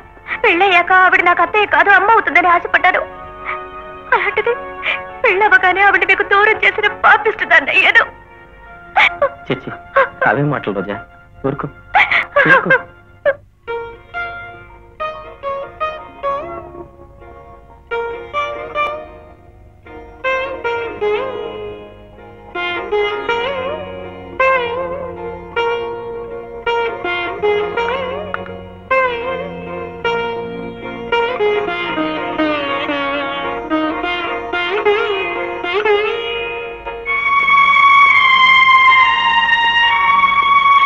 Speaker 6: పెళ్ళయ్యాక ఆవిడ నాకు అత్తయ్య కాదు అమ్మ అవుతుందని ఆశపడ్డాను. అలాంటిది పెళ్ళవగానే ఆవిడ మీకు దూరం చేసిన పాపిస్తుందని అయ్యాను.
Speaker 2: చిచ్చి, అవే మాటలు రోజా. ఊరుకో.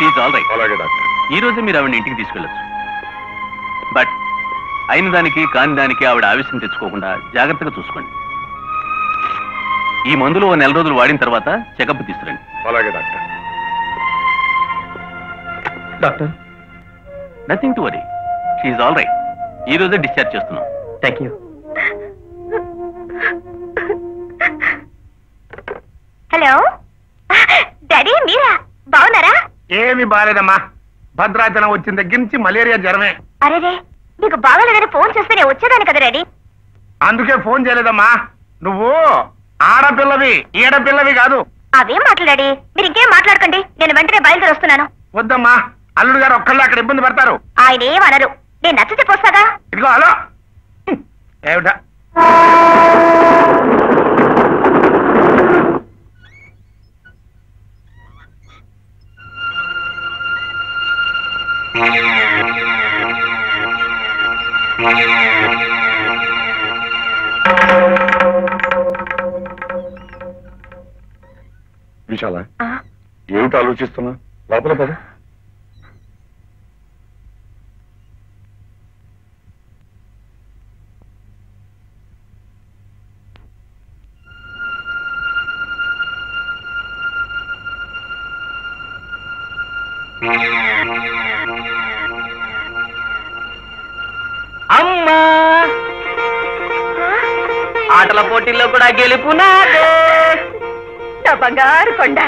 Speaker 10: She's all right.
Speaker 3: అలాగే డాక్టర్.
Speaker 10: ఈ రోజే మీరు ఆవిడ ఇంటికి తీసుకెళ్ళచ్చు. బట్ అయిన దానికి కాని దానికి ఆవిడ ఆవేశం తెచ్చుకోకుండా జాగ్రత్తగా చూసుకోండి. ఈ మందులు 1 నెల రోజులు వాడిన తర్వాత చెకప్ తీసుకురండి.
Speaker 3: అలాగే doctor.
Speaker 2: Doctor,
Speaker 10: nothing to worry, she's all right. ఈ రోజే డిశ్చార్జ్ చేస్తున్నాం.
Speaker 2: Thank you.
Speaker 6: హలో డాడీ, మీరా? బాగున్నారా?
Speaker 7: ఏమి బాలేదమ్మా. భద్రాచలం వచ్చిన దగ్గర నుంచి మలేరియా జ్వరమే.
Speaker 6: అరేరే, నీకు బాగాలేదని ఫోన్ చేస్తే నేను వచ్చేదాన్ని కదా డాడీ.
Speaker 7: అందుకే ఫోన్ చేయలేదమ్మా. నువ్వు ఆడపిల్లవి, ఈడపిల్లవి కాదు.
Speaker 6: అవేం మాట్లాడాడి, మీరు ఇంకేం మాట్లాడకండి. నేను వెంటనే బయలుదేరి వస్తున్నాను.
Speaker 7: వద్దమ్మా, అల్లుడు గారు ఒక్కళ్ళు అక్కడ ఇబ్బంది పడతారు.
Speaker 6: ఆయన ఏమనరు, నేను నచ్చితే పోస్తాగా.
Speaker 7: ఇదిగో హలో. ఏమిటా
Speaker 3: విశాల, ఏమిటి ఆలోచిస్తున్నా? లోపల పద.
Speaker 2: అమ్మా, ఆటల పోటీల్లో కూడా గెలుపునాదే.
Speaker 1: నా బంగారు కొండ,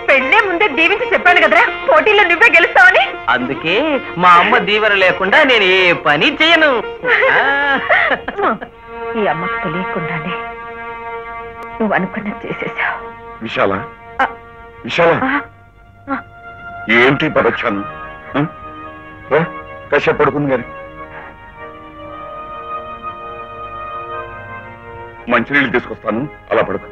Speaker 1: పెళ్ళే ముందే దీవించి చెప్పాను కదరా పోటీలో నువ్వే గెలుస్తావని.
Speaker 2: అందుకే మా అమ్మ దీవెన లేకుండా నేను ఏ పని చేయను.
Speaker 1: ఈ అమ్మకు తెలియకుండానే నువ్వు అనుకున్నది చేసేసావు.
Speaker 3: విశాల, విశాల, ఏంటి పరచాను? కాసేపు పడుకుంది గారి. మంచినీళ్ళు తీసుకొస్తాను, అలా పడుకో.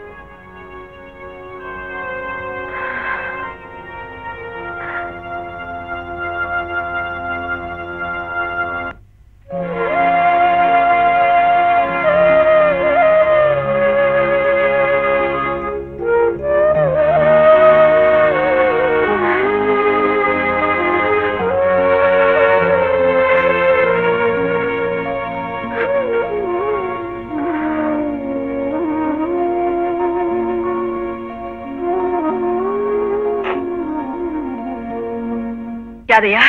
Speaker 1: యాదయ్య,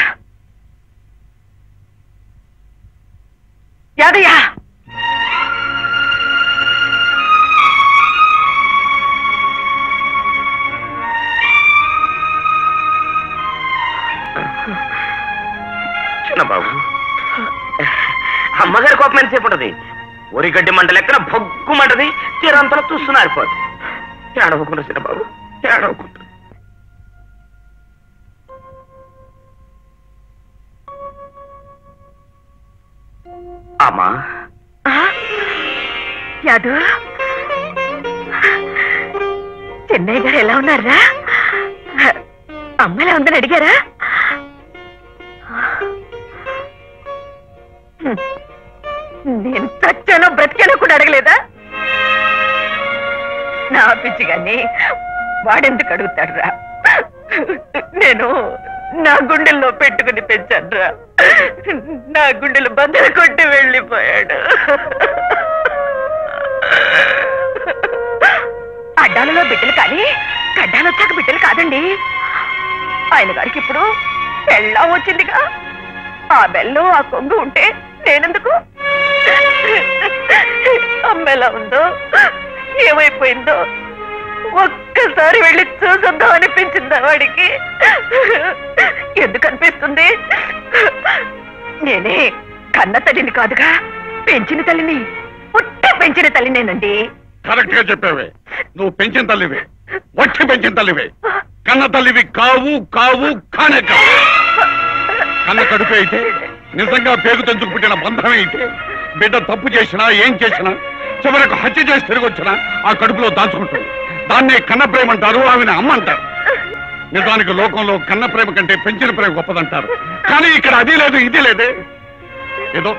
Speaker 1: యాదయ్య,
Speaker 2: చిన్నబాబు, అమ్మగారి కోపం ఎంతసేపు ఉంటది? ఒరిగడ్డి మంట లెక్కన భగ్గుమంటది, తీరంతలో చూస్తున్నారు పోదు. ఏడవకుండా చిన్నబాబు, ఏడవకుండా. అమ్మా,
Speaker 1: యాదు, చెన్నై గారు ఎలా ఉన్నారా? అమ్మ ఎలా ఉందని అడిగారా? నేను చచ్చానో బ్రతికానో కూడా అడగలేదా? నా పిచ్చిగాని వాడెందుకు అడుగుతాడురా? నేను నా గుండెల్లో పెట్టుకుని పెంచానురా. నా గుండెలు బద్దలు కొట్టి వెళ్ళిపోయాడు. అడ్డాలలో బిడ్డలు కానీ గడ్డాలు వచ్చాక బిడ్డలు కాదండి. ఆయన గారికి ఇప్పుడు బెల్లం వచ్చిందిగా. ఆ బెల్లం ఆ కొంగు ఉంటే నేనెందుకు? అమ్మ ఎలా ఉందో, ఏమైపోయిందో ఒక్కసారి వెళ్ళి చూసొద్దాం అనిపించిందా వాడికి? ఎందుకు అనిపిస్తుంది? నేనే కన్న తల్లిని కాదుగా, పెంచిన తల్లిని, పుట్టి పెంచిన తల్లినేనండి.
Speaker 3: కరెక్ట్ గా చెప్పావే. నువ్వు పెంచిన తల్లివే, వచ్చి పెంచిన తల్లివే. కన్న తల్లివి కావు, కావు, కానే కావు. కన్న కడుపు అయితే, నిజంగా పేగు తెంచుకు పుట్టిన బంధమే అయితే, బిడ్డ తప్పు చేసినా ఏం చేసినా చివరకు హత్య చేసి తిరిగి వచ్చినా ఆ కడుపులో దాచుకుంటుంది. దాన్నే కన్న ప్రేమ అంటారు, ఆమెను అమ్మ అంటారు. నిజానికి లోకంలో కన్న ప్రేమ కంటే పెంచిన ప్రేమ గొప్పదంటారు. కానీ ఇక్కడ అది లేదు, ఇది లేదే. ఏదో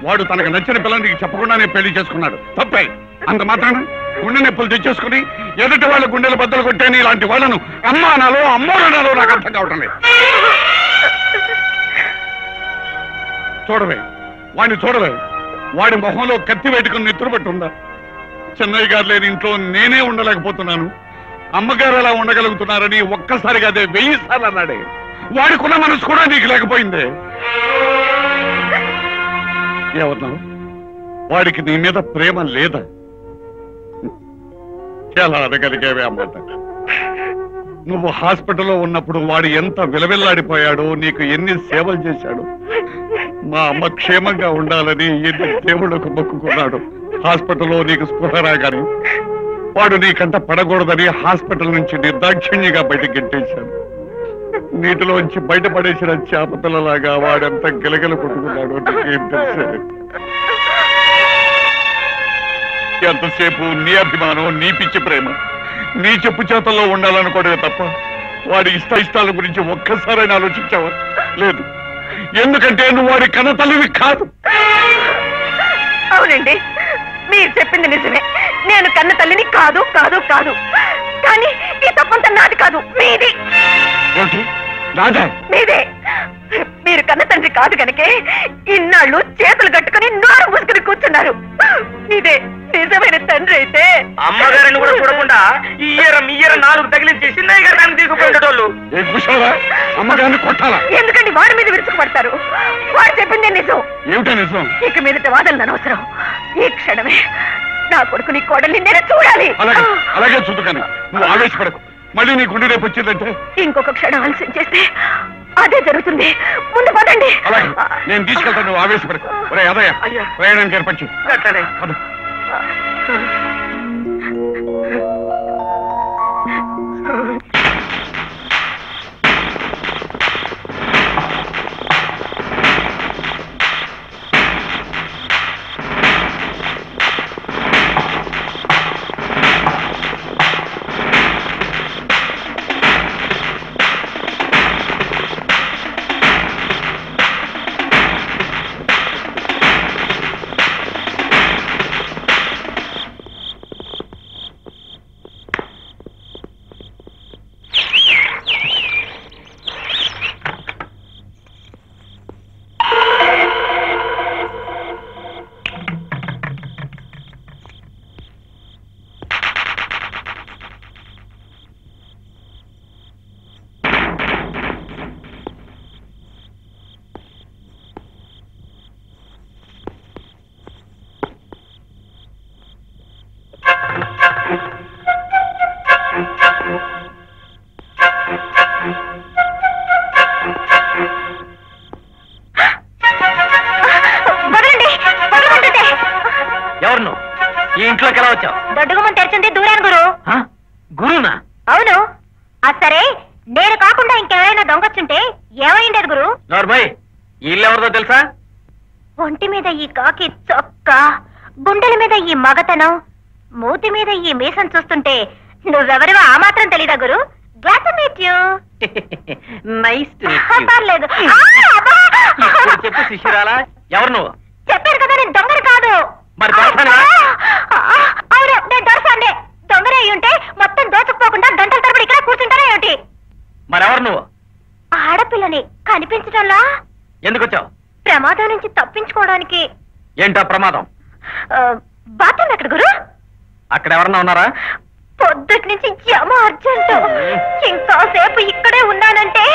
Speaker 3: వాడు తనకు నచ్చిన పిల్లనికి చెప్పకుండానే పెళ్లి చేసుకున్నాడు, తప్పే. అంత మాత్రాన గుండె నొప్పులు తెచ్చేసుకుని ఎదుటి వాళ్ళ గుండెలు బద్దలు కొట్టాను ఇలాంటి వాళ్ళను అమ్మ అనాలో అమ్మోరనాలో నాకు అర్థం కావటం లేదు. చూడవే వాడిని చూడవే, వాడి మొహంలో కత్తి పెట్టుకుని నిద్రపట్టుందా? చెన్నయ్య గారు లేని ఇంట్లో నేనే ఉండలేకపోతున్నాను, అమ్మగారు ఎలా ఉండగలుగుతున్నారని ఒక్కసారిగా అదే 1000 సార్లు అన్నాడే. వాడికున్న మనసు కూడా నీకు లేకపోయిందే. ఏమన్నావు? వాడికి నీ మీద ప్రేమ లేదా? ఎలా అడగలిగేవే అమ్మాట? నువ్వు హాస్పిటల్లో ఉన్నప్పుడు వాడు ఎంత విలవిల్లాడిపోయాడో, నీకు ఎన్ని సేవలు చేశాడు. మా అమ్మ క్షేమంగా ఉండాలని ఎన్ని దేవుళ్ళకు మొక్కుకున్నాడు. హాస్పిటల్లో నీకు స్పృహ రాగాని వాడు నీకంట పడకూడదని హాస్పిటల్ నుంచి నిర్దాక్షిణ్యంగా బయటకు గెట్టేశాడు. నీటిలోంచి బయటపడేసిన చేపపిల్లలాగా వాడంతా గిలగిల కొట్టుకున్నాడు. నీకేం తెలుసే? ఎంతసేపు నీ అభిమానం, నీ పిచ్చి ప్రేమ, నీ చెప్పు చేతల్లో ఉండాలనుకోవడమే తప్ప వాడి ఇష్టాల గురించి ఒక్కసారైనా ఆలోచించావా? లేదు. ఎందుకంటే నువ్వు వాడి కన్న తల్లివి కాదు.
Speaker 1: అవునండి, మీరు చెప్పింది నిజమే. నేను కన్న తల్లిని కాదు కాదు కాదు. కానీ ఈ తప్పంతా నాది కాదు, మీది.
Speaker 3: ఏమిటి? నాదే?
Speaker 1: మీదే. మీరు కన్న తండ్రి కాదు కనుకే ఇన్నాళ్ళు చేతులు కట్టుకుని నోరు మూసుకుని కూర్చున్నారు. మీదే నిజమైన తండ్రి అయితే
Speaker 2: అమ్మగారిని కూడా చూడకుండా ఇయ్యర 4 తగిలించి చిన్నయ్య గారు నన్ను తీసుకుపోయేటోళ్ళు.
Speaker 3: అమ్మగారిని కొట్టాలా?
Speaker 1: ఎందుకంటే వాడి మీద విరుచుకుపడతారు. వాడు చెప్పిందే నిజం.
Speaker 3: ఏమిటో నిజం?
Speaker 1: ఇక మీదట వాదనలు అనవసరం. ఈ క్షణమే నా కొడుకు నీ కోడల్ని నేను చూడాలి.
Speaker 3: అలాగే చూదుకని నువ్వు ఆవేశపడకు. మళ్ళీ నీ గుండె రేపు వచ్చిందంటే
Speaker 1: ఇంకొక క్షణం ఆలస్యం చేస్తే అదే జరుగుతుంది. ముందు పదండి.
Speaker 3: అలాగే నేను తీసుకెళ్తాను, నువ్వు ఆవేశపడకు. ఒరే అదయ్య, ప్రయాణానికి ఏర్పచ్చు.
Speaker 2: ఎవరు? ఈ ఇంట్లోకి ఎలా వచ్చావు?
Speaker 6: దొడ్డుగుమ్మం తెరిచింది దూరాను గురు.
Speaker 2: గురునా?
Speaker 6: అవును. సరే, నేను కాకుండా ఇంకెవరైనా దొంగొచ్చుంటే ఏమైండేది గురు?
Speaker 2: నోర్మయ్, ఈ ఇల్లు ఎవరిదో తెలుసా?
Speaker 6: ఒంటి మీద ఈ కాకి చొక్క, గుండెల మీద ఈ మగతనం, మూతి మీద ఈ మీసం చూస్తుంటే నువ్వెవరివో ఆ మాత్రం తెలీదా గురు? Glad to meet you.
Speaker 2: Nice to
Speaker 6: పర్లేదు.
Speaker 2: చెప్పు శిష్యురాలా, ఎవరు నువ్వు?
Speaker 6: చెప్పారు కదా నేను దొంగని కాదు.
Speaker 2: మరి దొరసానా?
Speaker 6: అవును, నేను దొరసానే. దొంగనే అయి ఉంటే మొత్తం దోచుకుపోకుండా గంటల తరబడి ఇక్కడ కూర్చుంటానే ఏమిటి?
Speaker 2: మరెవరు నువ్వు?
Speaker 6: ఆడపిల్లని కనిపించడంలా.
Speaker 2: ఎందుకు వచ్చావు?
Speaker 6: ప్రమాదం నుంచి తప్పించుకోవడానికి.
Speaker 2: ఏంటా ప్రమాదం?
Speaker 6: బాత్రూమ్ ఎక్కడ గురు?
Speaker 2: అక్కడ ఎవరన్నా ఉన్నారా?
Speaker 6: పొద్దుటి నుంచి జమ అర్జెంట్. ఇంకాసేపు ఇక్కడే ఉన్నానంటే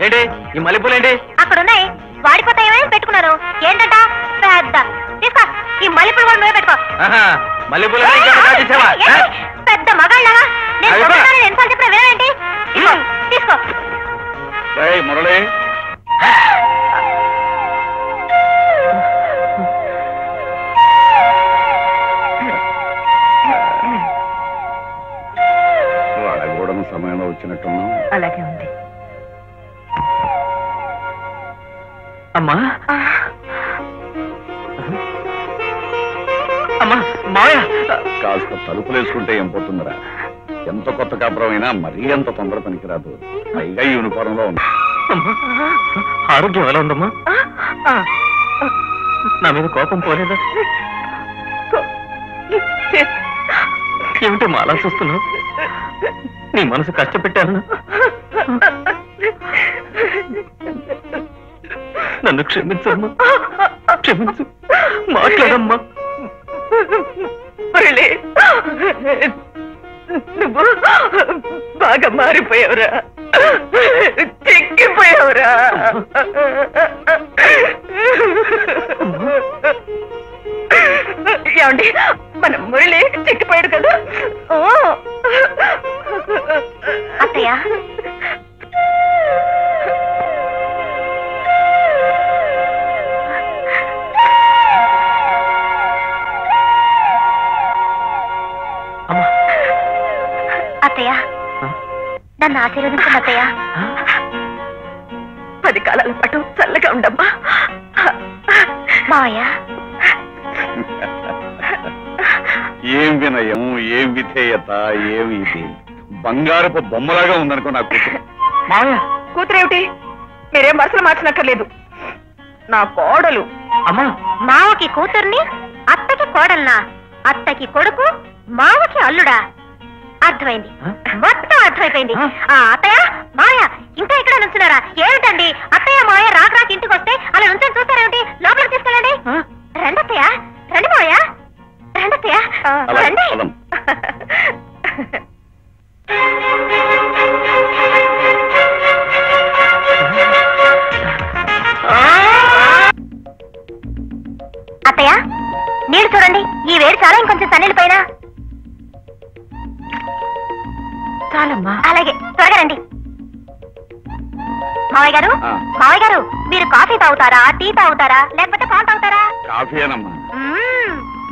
Speaker 2: ఏంటి ఈ మల్లెపూలేంటి?
Speaker 6: అక్కడున్నాయి. వాడిపోతాయేమని పెట్టుకున్నాను. ఏంటంట పెద్ద తీసుకో. ఈ మల్లెపూలు కూడా నువ్వే పెట్టుకో.
Speaker 2: మల్లెపూలు
Speaker 6: పెద్ద మగాళ్ళగా నేను ఎన్నిసార్లు చెప్పినా వినండి. తీసుకో.
Speaker 3: మురళి, వాడగూడని సమయంలో వచ్చినట్టున్నావు.
Speaker 1: అలాగే ఉంది.
Speaker 2: అమ్మా అమ్మా, మావయ్య
Speaker 3: కాస్త తలుపులేసుకుంటే ఏం పోతుందిరా? ఎంత కొత్త కాపురం అయినా మరీ ఎంత తొందర పనికిరాదు. పైగా యూనిఫారంలో ఉంది.
Speaker 2: ఆరోగ్యం ఎలా ఉందమ్మా? నా మీద కోపం పోలేదా? ఎందుకమ్మా అలా చూస్తున్నావు? నీ మనసు కష్టపెట్టాను. నన్ను క్షమించమ్మా, క్షమించు. మాట్లాడమ్మా.
Speaker 1: నువ్వు బాగా మారిపోయావురా, చెక్కిపోయావురా. ఏమండి, మన మురళి చెక్కిపోయాడు కదా.
Speaker 6: అత్తయ్య, అత్తయ్య, నన్ను ఆశీర్వదించండి అత్తయ్య.
Speaker 1: 10 కాలాల పాటు చల్లగా ఉండమ్మా.
Speaker 6: మావయ్య,
Speaker 3: ఏం వినయం, ఏం విధేయత, ఏమి ఇది బంగారపు బొమ్మలాగా ఉందనుకో నా కూతురు.
Speaker 2: మావయ్య,
Speaker 1: కూతురేమిటి? మీరేం మనసులో మార్చనక్కర్లేదు. నా కోడలు.
Speaker 2: అమ్మా,
Speaker 6: మావకి కూతుర్ని, అత్తకి కోడల్నా? అత్తకి కొడుకు, మావకి అల్లుడా? అర్థమైంది, మొత్తం అర్థమైపోయింది. అత్తయ్య, మావయ్య, ఇంకా ఇక్కడ నుంచున్నారా? ఏమిటండి అత్తయ్య మావయ్య రాక రాక ఇంటికి వస్తే అలా నుంచొని చూస్తారేమిటి? లోపలికి తీసుకెళ్ళండి. రండి అత్తయ్య, రండి మావయ్య, రండి అత్తయ్య, రండి. అత్తయ్య, నీళ్ళు చూడండి. ఈ వేడి చాలా, ఇంకొంచెం సన్నీళ్ళ పైన.
Speaker 1: చాలమ్మా.
Speaker 6: అలాగే, త్వరగా రండి. మావయ్య గారు,
Speaker 3: ఆ.
Speaker 6: మావయ్య గారు, మీరు కాఫీ తాగుతారా, టీ తాగుతారా, లేకపోతే పాలు తాగుతారా?
Speaker 3: కాఫీయేనమ్మా.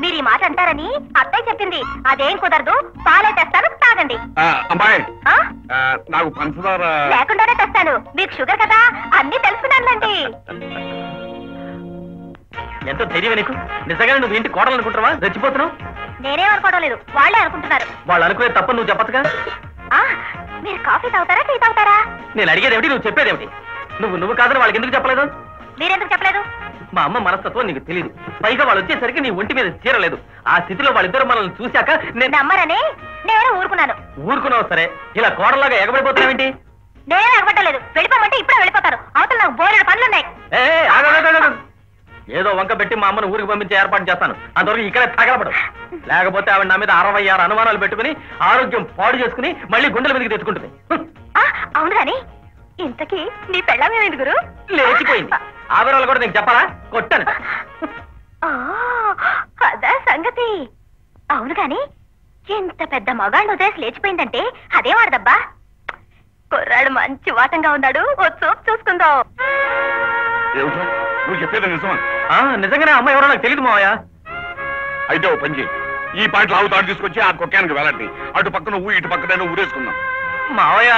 Speaker 6: మీరు ఈ మాట అంటారని అత్తయ్య చెప్పింది. అదేం కుదరదు, పాలే తెస్తాను, తాగండి.
Speaker 3: అమ్మాయి,
Speaker 6: ఆ?
Speaker 3: నాకు పంచదార
Speaker 6: లేకుండానే తెస్తాను, మీకు షుగర్ కదా, అన్ని తెలుసుకున్నానులేండి.
Speaker 2: ఎంతో ధైర్యం నీకు. నిజంగానే నువ్వు ఇంటి కోడలు అనుకుంటున్నావా? రెచ్చిపోతున్నావు.
Speaker 6: నేనేం అనుకోవడం లేదు, వాళ్ళే అనుకుంటున్నారు.
Speaker 2: వాళ్ళు అనుకునే తప్ప నువ్వు చెప్పచ్చుగా.
Speaker 6: మీరు కాఫీ తాగుతారా, టీ తాగుతారా?
Speaker 2: నేను అడిగేదేమిటి, నువ్వు చెప్పేదేమిటి? నువ్వు కాదని వాళ్ళకి ఎందుకు చెప్పలేదు?
Speaker 6: మీరెందుకు చెప్పలేదు?
Speaker 2: మా అమ్మ మనస్తత్వం నీకు తెలియదు. పైగా వాళ్ళు వచ్చేసరికి నీ ఒంటి మీద చీరలేదు. ఆ స్థితిలో వాళ్ళిద్దరు మనల్ని చూశాక నేను
Speaker 6: నమ్మరని నేను ఊరుకున్నాను.
Speaker 2: ఊరుకున్నావు సరే, ఇలా కోడలాగా ఎగబడిపోతున్నావేంటి?
Speaker 6: నేనే ఎగబట్టలేదు. వెళ్ళిపోమంటే ఇప్పుడే వెళ్ళిపోతారు. అవతల నాకు బోలెడు పనులున్నాయి.
Speaker 2: ఏదో వంక పెట్టి మా అమ్మను ఊరికి పంపించే ఏర్పాటు చేస్తాను. అంతవరకు ఇక్కడే తగలపడు. లేకపోతే ఆవిడ నా మీద 66 అనుమానాలు పెట్టుకుని ఆరోగ్యం పాడు చేసుకుని మళ్ళీ గుండెల మీదకి తెచ్చుకుంటుంది.
Speaker 6: అవును గాని ఇంతకీ నీ పెళ్ళమేమైంది గురు?
Speaker 2: లేచిపోయింది. ఆ వివరాలు కూడా నీకు చెప్పాలా? కొట్టాను.
Speaker 6: అదా సంగతి. అవును గాని ఎంత పెద్ద మగాళ్ళు వదిలేసి లేచిపోయిందంటే అదే వాడదబ్బా. కుర్రాడు మంచి వాటంగా ఉన్నాడు, ఓ చూపు చూసుకుందాం.
Speaker 3: నువ్వు చెప్పేది నిజమా?
Speaker 2: నిజంగానే అమ్మ ఎవరో నాకు తెలియదు మావయ్య.
Speaker 3: అయితే ఓ పని చేయి, ఈ పాటలు ఆవు తాడు తీసుకొచ్చి ఆ కుక్కానికి వెళ్ళండి. అటు పక్కన నువ్వు, ఇటు పక్కన ఊరేసుకుందాం.
Speaker 2: మావయ్య,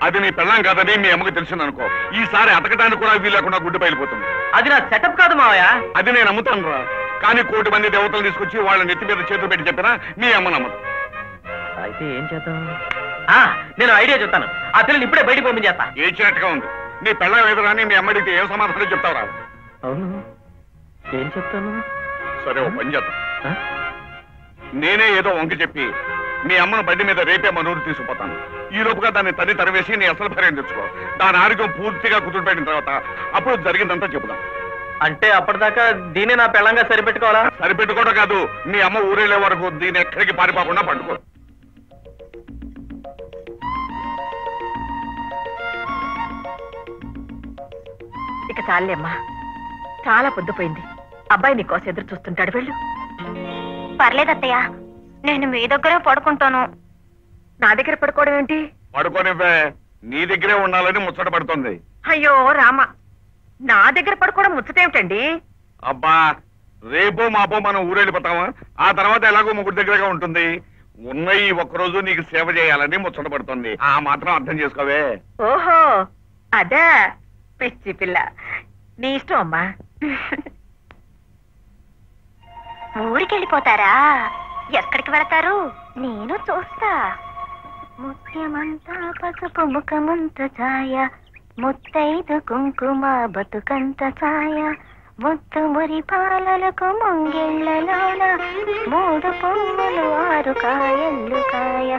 Speaker 3: అది నీ పెళ్ళాం కాదని మీ అమ్మకి తెలిసిందనుకో, ఈసారి అతకడానికి కూడా వీలు లేకుండా గుడ్డు బయలుపోతుంది.
Speaker 2: అది నా సెటప్ కాదు మావయ్య.
Speaker 3: అది నేను నమ్ముతాను రా, కానీ 1 కోటి మంది దేవతలు తీసుకొచ్చి వాళ్ళ నెత్తి మీద చేతులు పెట్టి చెప్పినా మీ అమ్మ నమ్మదు.
Speaker 2: అయితే ఏం చేద్దాం? నేను ఐడియా చెప్తాను. ఆ పిల్లని ఇప్పుడే బయటికి పంపించేస్తా.
Speaker 3: ఏడ్చినట్టుగా ఉంది. నీ పెళ్ళాం ఎదురాని మీ అమ్మడికి ఏం సమాధానం చెప్తావురా?
Speaker 2: అవును, ఏం చెప్తాను?
Speaker 3: సరే ఓ పని చేద్దాం, నేనే ఏదో వంక చెప్పి మీ అమ్మను బండి మీద రేపే మనూరు తీసుకుపోతాను. ఈ లోపుగా దాన్ని తల్లి తరివేసి నీ అసలు భార్యను తెచ్చుకో. దాని ఆరోగ్యం పూర్తిగా కుదురుపెట్టిన తర్వాత అప్పుడు జరిగిందంతా చెబుదాం.
Speaker 2: అంటే అప్పటిదాకా దీన్ని నా పెళ్ళంగా సరిపెట్టుకోవాలా?
Speaker 3: సరిపెట్టుకోవడం కాదు, మీ అమ్మ ఊరెళ్ళే వరకు దీన్ని ఎక్కడికి పారిపోకుండా పట్టుకో.
Speaker 1: ఇక చాలేమ్మా, చాలా పొద్దుపోయింది. అబ్బాయి నీకోసం ఎదురు చూస్తుంటాడు, వెళ్ళు.
Speaker 6: పర్లేదత్తయ్య, నేను మీ దగ్గరే పడుకుంటాను.
Speaker 1: నా దగ్గర పడుకోవడం ఏంటి?
Speaker 3: పడుకోనివ్వే, నీ దగ్గరే ఉండాలని ముచ్చట పడుతుంది.
Speaker 1: అయ్యో రామ, నా దగ్గర పడుకోవడం ముచ్చటేమిటండి?
Speaker 3: అబ్బా, రేపో మాపో మనం ఊరెళ్ళిపోతామా, ఆ తర్వాత ఎలాగో ముగ్గురు దగ్గరగా ఉంటుంది. ఉన్న ఈ ఒక్కరోజు నీకు సేవ చేయాలని ముచ్చట పడుతుంది. ఆ మాత్రం అర్థం చేసుకోవే.
Speaker 1: ఓహో అదా, పిచ్చి పిల్ల, నీ ఇష్టం అమ్మా.
Speaker 6: ఊరికెళ్ళిపోతారా? ఎక్కడికి వెళతారు? నేను చూస్తా. ముత్యమంతా పసుపు ముఖమంత ఛాయ, ముత్తైదు కుంకుమ బతుకంత ఛాయ, ముత్తు మురి పాలలకు ముంగిళ్ళలోన 3 కొమ్మలు 6 కాయలు కాయ.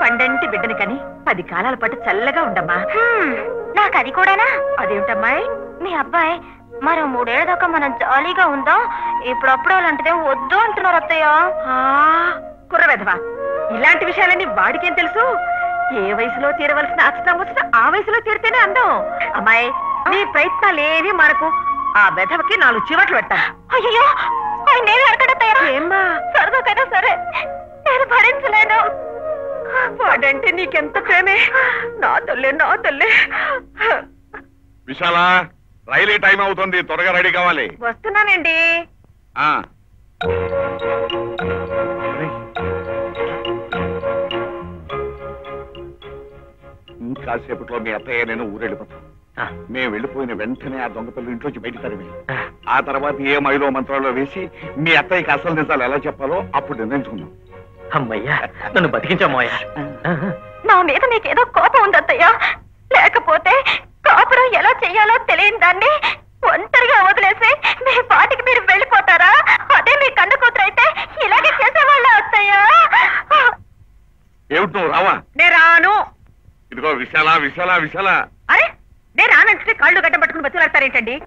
Speaker 1: పండంటి బిడ్డని కని 10 కాలాల పాటు చల్లగా ఉండమ్మా.
Speaker 6: నాకు అది కూడానా?
Speaker 1: అదేమిటమ్మాయి?
Speaker 6: మీ అబ్బాయి మరో 3 ఏళ్ల దాకా మనం జాలీగా ఉందాం, ఇప్పుడప్పుడు అలాంటిదే వద్దు అంటున్నారు అత్తయ్య.
Speaker 1: కుర్రవెధవా, ఇలాంటి విషయాలన్నీ వాడికేం తెలుసు? ఏ వయసులో తీరవలసిన అక్షరం వచ్చినా ఆ వయసులో తీరితేనే అందం. అమ్మాయి, నీ ప్రయత్నాలేవి మనకు. ఆ వెధవకి 4 చివట్లు పెట్టాను.
Speaker 6: అయ్యో, ఆయన నేను అడగడత్తయ్య.
Speaker 1: ఏమ్మా?
Speaker 6: సరదాకైనా సరే నేను భరించలేను.
Speaker 1: వాడంటే నీకెంత ప్రేమే. నా తల్లే, నా తల్లే.
Speaker 3: విశాల, రైలు టైం అవుతుంది, త్వరగా రెడీ కావాలి.
Speaker 1: వస్తున్నానండి.
Speaker 3: ఇంకాసేపట్లో మీ అత్తయ్య నేను ఊరెళ్ళిపోతాం. మేము వెళ్ళిపోయిన వెంటనే ఆ దొంగ పిల్లలు ఇంట్లోంచి బయట తరిమి, ఆ తర్వాత ఏ మైలో మంత్రాల్లో వేసి మీ అత్తయ్యకి అసలు నిజాలు ఎలా చెప్పాలో అప్పుడు నిర్ణయించుకుందాం.
Speaker 2: అమ్మయ్యా, నన్ను బతికించమ్మయ్యా.
Speaker 6: నా మీద నీకేదో కోపం ఉంది అత్తయ్య. లేకపోతే కాపురం ఎలా చెయ్యాలో తెలియని దాన్ని ఒంటరిగా వదిలేసి మీ పాటికి మీరు వెళ్ళిపోతారా? అదే మీ కన్ను కూతురు అయితే ఇలాగే చేసేవాళ్ళ అత్తయ్య.
Speaker 3: ఏమిటి నువ్వు రావా?
Speaker 1: నేను రాను.
Speaker 3: ఇదిగో విశాల, విశాల, విశాల.
Speaker 1: అరే, నేను రానంటే కాళ్ళు గడ్డ పట్టుకుని బతులాడతారేంటండి?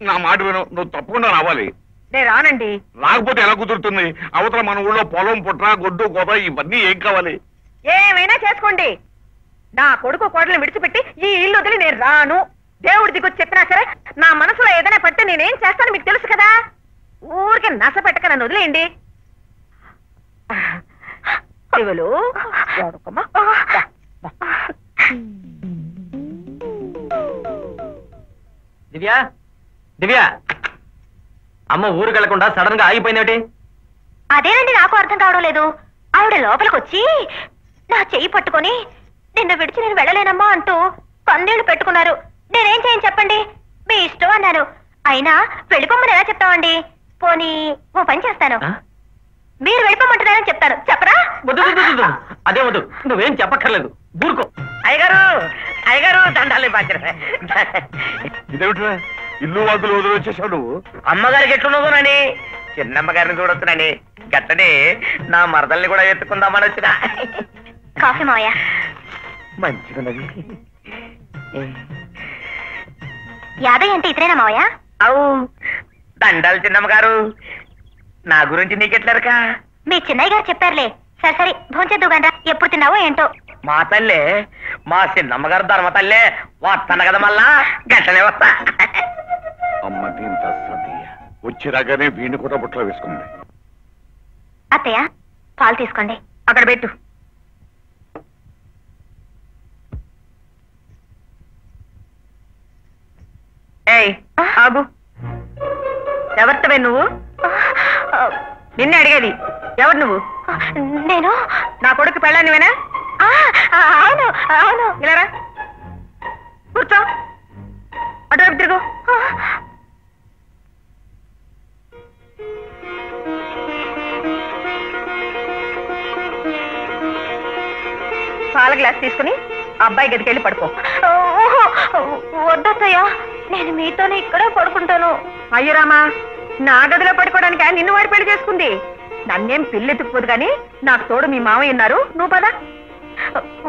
Speaker 3: నా మాట విను, నువ్వు తప్పకుండా రావాలి.
Speaker 1: నేను రానండి.
Speaker 3: రాకపోతే ఎలా కుదురుతుంది? అవతల మన ఊళ్ళో పొలం, పుట్ర, గొడ్డు, గోద ఇవన్నీ ఏం కావాలి?
Speaker 1: ఏమైనా చేసుకోండి. నా కొడుకు కోడలు విడిచిపెట్టి ఈ ఇల్లు వదిలి నేను రాను. దేవుడి దిగొచ్చి చెప్పినా సరే నా మనసులో ఏదైనా పడితే నేనేం చేస్తాను మీకు తెలుసు కదా. ఊరికే నస పెట్టక నన్ను వదిలేయండి. శివులు,
Speaker 2: దివ్యా, దివ్యా, అమ్మ ఊరికి వెళ్లకుండా సడన్ గా ఆగిపోయిందేమిటి?
Speaker 6: అదేనండి నాకు అర్థం కావడం లేదు. ఆవిడ లోపలికి వచ్చి నా చెయ్యి పట్టుకొని నిన్ను విడిచి నేను వెళ్ళలేనమ్మా అంటూ కన్నీళ్లు పెట్టుకున్నారు. నేనేం చేయను చెప్పండి? మీ ఇష్టం అన్నాను. అయినా వెళ్ళిపోమని ఎలా చెప్తామండి? పోనీ ఓ పని చేస్తాను, మీరు వెళ్ళిపోమంటున్నారని చెప్తాను. చెప్పరా?
Speaker 2: అదే వద్దు, నువ్వేం చెప్పక్కర్లేదు, ఊరుకో.
Speaker 1: అయ్యగారు, అయ్యగారు, దండాలి బాధ్యత.
Speaker 3: ఇదేమిట్రా ఇల్లు వాదులు వదిలి వచ్చేసావు నువ్వు?
Speaker 2: అమ్మగారికి ఎట్లున్నదోనని చిన్నమ్మగారిని చూడొచ్చునని, గట్టనే నా మరదల్ని కూడా ఎత్తుకుందామని వచ్చిన.
Speaker 6: కాఫీ మావయ్య.
Speaker 2: మంచిగున్నది.
Speaker 6: యాదయ్య అంటే ఇతరేనా మావయ్య?
Speaker 2: అవు, దండాలు చిన్నమ్మగారు. నా గురించి నీకెట్లరకా?
Speaker 6: మీ చిన్నయ్య గారు చెప్పారులే. సరే సరే, భోంచేద్దు గంట. ఎప్పుడు తిన్నావో ఏంటో.
Speaker 2: మా తల్లే, మా చిన్నమ్మగారు ధర్మ తల్లే. వస్తాను కదా మళ్ళా, గంటనే వస్తా.
Speaker 3: అమ్మ దీంత సతీయ వచ్చి రాగానే వీణి కూడా బుట్టలో వేసుకుంది.
Speaker 6: అత్తయ్య, పాలు తీసుకోండి.
Speaker 1: అక్కడ పెట్టు. ఏయ్ ఆగు. ఎవరితవే నువ్వు? నిన్నే అడిగేది. ఎవరు నువ్వు?
Speaker 6: నేను
Speaker 1: నా కొడుకు పెళ్ళానివేనా?
Speaker 6: అవును అవును.
Speaker 1: ఇలా రా, కూర్చో. అటువైపు తిరుగు. పాల గ్లాస్ తీసుకుని అబ్బాయి గదికి వెళ్ళి పడుకో.
Speaker 6: వద్దత్తయ్య, నేను మీతోనే ఇక్కడే పడుకుంటాను.
Speaker 1: అయ్యో రామా, నా గదిలో పడుకోవడానికి నిన్ను వాడి పెళ్లి చేసుకుంది. నన్నేం పిల్లెత్తుకుపోదు గాని నాకు తోడు మీ మామయ్య ఉన్నారు. నువ్వు పద.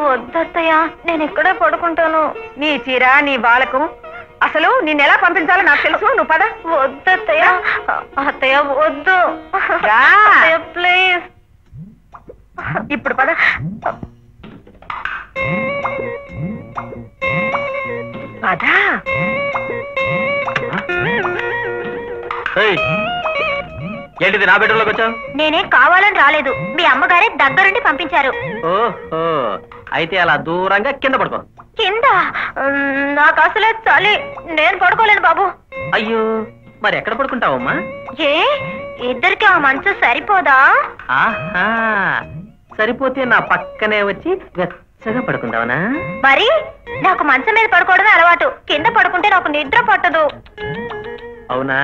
Speaker 6: వద్దత్తయ్య, నేను ఇక్కడే పడుకుంటాను.
Speaker 1: నీ చీర, నీ బాలకు, అసలు నిన్నెలా పంపించాలో నాకు తెలుసు. నువ్వు పద.
Speaker 6: వద్దత్తయ్య, అత్తయ్య వద్దు.
Speaker 1: రా.
Speaker 6: ప్లీజ్.
Speaker 1: ఇప్పుడు పద. పద.
Speaker 2: ఏంటిది నా బెడ్రూమ్లోకి వచ్చావు?
Speaker 6: నేనేం కావాలని రాలేదు, మీ అమ్మగారే దగ్గరుండి పంపించారు.
Speaker 2: ఓహో, అయితే అలా దూరంగా కింద పడుకో.
Speaker 6: కింద? నాకు అసలే చలి, నేను పడుకోలేను బాబు.
Speaker 2: అయ్యో, మరి ఎక్కడ పడుకుంటావమ్మా?
Speaker 6: ఏ, ఇద్దరికి ఆ మంచు సరిపోదా?
Speaker 2: ఆహా,
Speaker 9: సరిపోతే నా పక్కనే వచ్చి వెచ్చగా పడుకుందావనా?
Speaker 6: మరి నాకు మంచం మీద పడుకోవడమే అలవాటు. కింద పడుకుంటే నాకు నిద్ర పట్టదు.
Speaker 9: అవునా?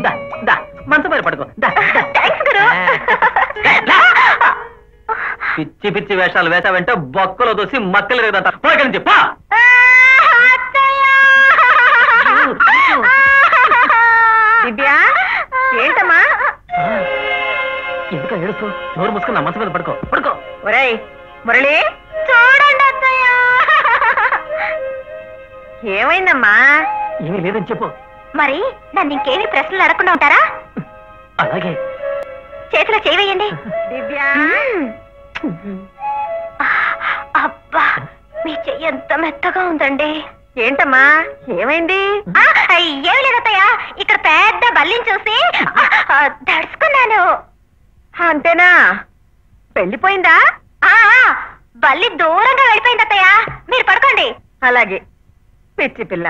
Speaker 9: దా, దా, మంచం మీద పడుకో. దా, దా.
Speaker 6: థాంక్స్ గురు.
Speaker 9: పిచ్చి పిచ్చి వేషాలు వేసావంటే బొక్కలో దోసి మక్కలు రేదంట. పోయి నుంచి పా.
Speaker 1: దివ్య, ఏంటమ్మా?
Speaker 9: ఎందుక ఏడుస్తూ? నోరు మూసుకుని నా మంచం మీద పడుకో. పడుకో.
Speaker 1: ఒరేయ్ మురళి,
Speaker 6: చూడండి అత్తయ్య.
Speaker 1: ఏమైందమ్మా?
Speaker 9: ఏమీ లేదని చెప్పు.
Speaker 6: మరి నన్ను ఇంకేమీ ప్రశ్నలు అడగకుండా ఉంటారా?
Speaker 9: అలాగే.
Speaker 6: చేతిలో చేయవేయండి.
Speaker 1: దివ్య,
Speaker 6: అబ్బా, మీ చెయ్యి ఎంత మెత్తగా ఉందండి.
Speaker 1: ఏంటమ్మా ఏమైంది?
Speaker 6: ఏమి లేదత్తయ్య, ఇక్కడ పెద్ద బల్లిని చూసి దడుచుకున్నాను.
Speaker 1: అంతేనా? పెళ్లిపోయిందా?
Speaker 6: బల్లి దూరంగా వెళ్ళిపోయింది అత్తయ్య. మీరు పడుకోండి.
Speaker 1: అలాగే పిచ్చి పిల్ల.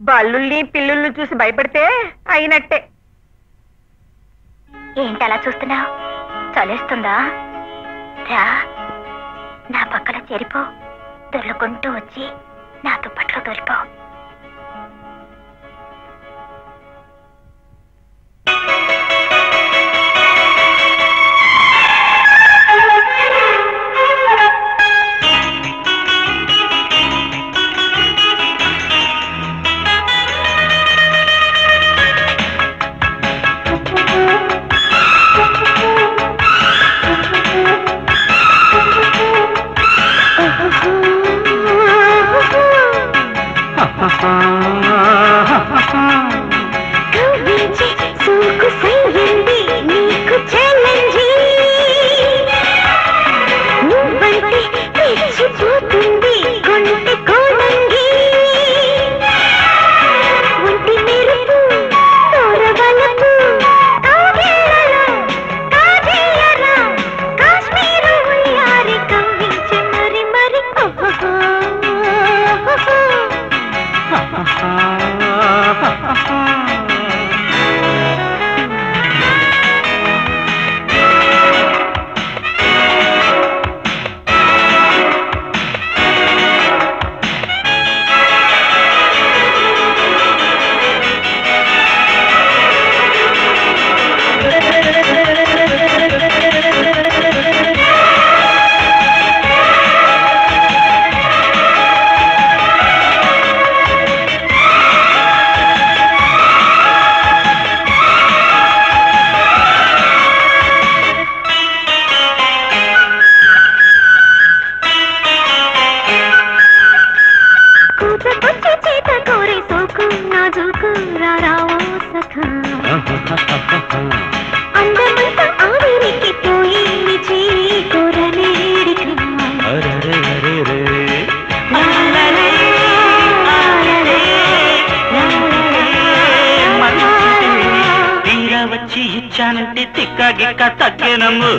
Speaker 1: బల్లుల్ని పిల్లుల్ని చూసి భయపడితే అయినట్టే.
Speaker 6: ఏంటి అలా చూస్తున్నావు? చలేస్తుందా? రా, నా పక్కన చేరిపో. దొర్లుకుంటూ వచ్చి నా దుప్పట్లో దొరిపో.
Speaker 8: వచ్చి ఇచ్చానంటే తిక్క గిక్క తగ్గేనమ్ము.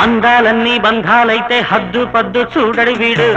Speaker 8: అందాలన్నీ బంధాలైతే హద్దు పద్దు చూడడి వీడు.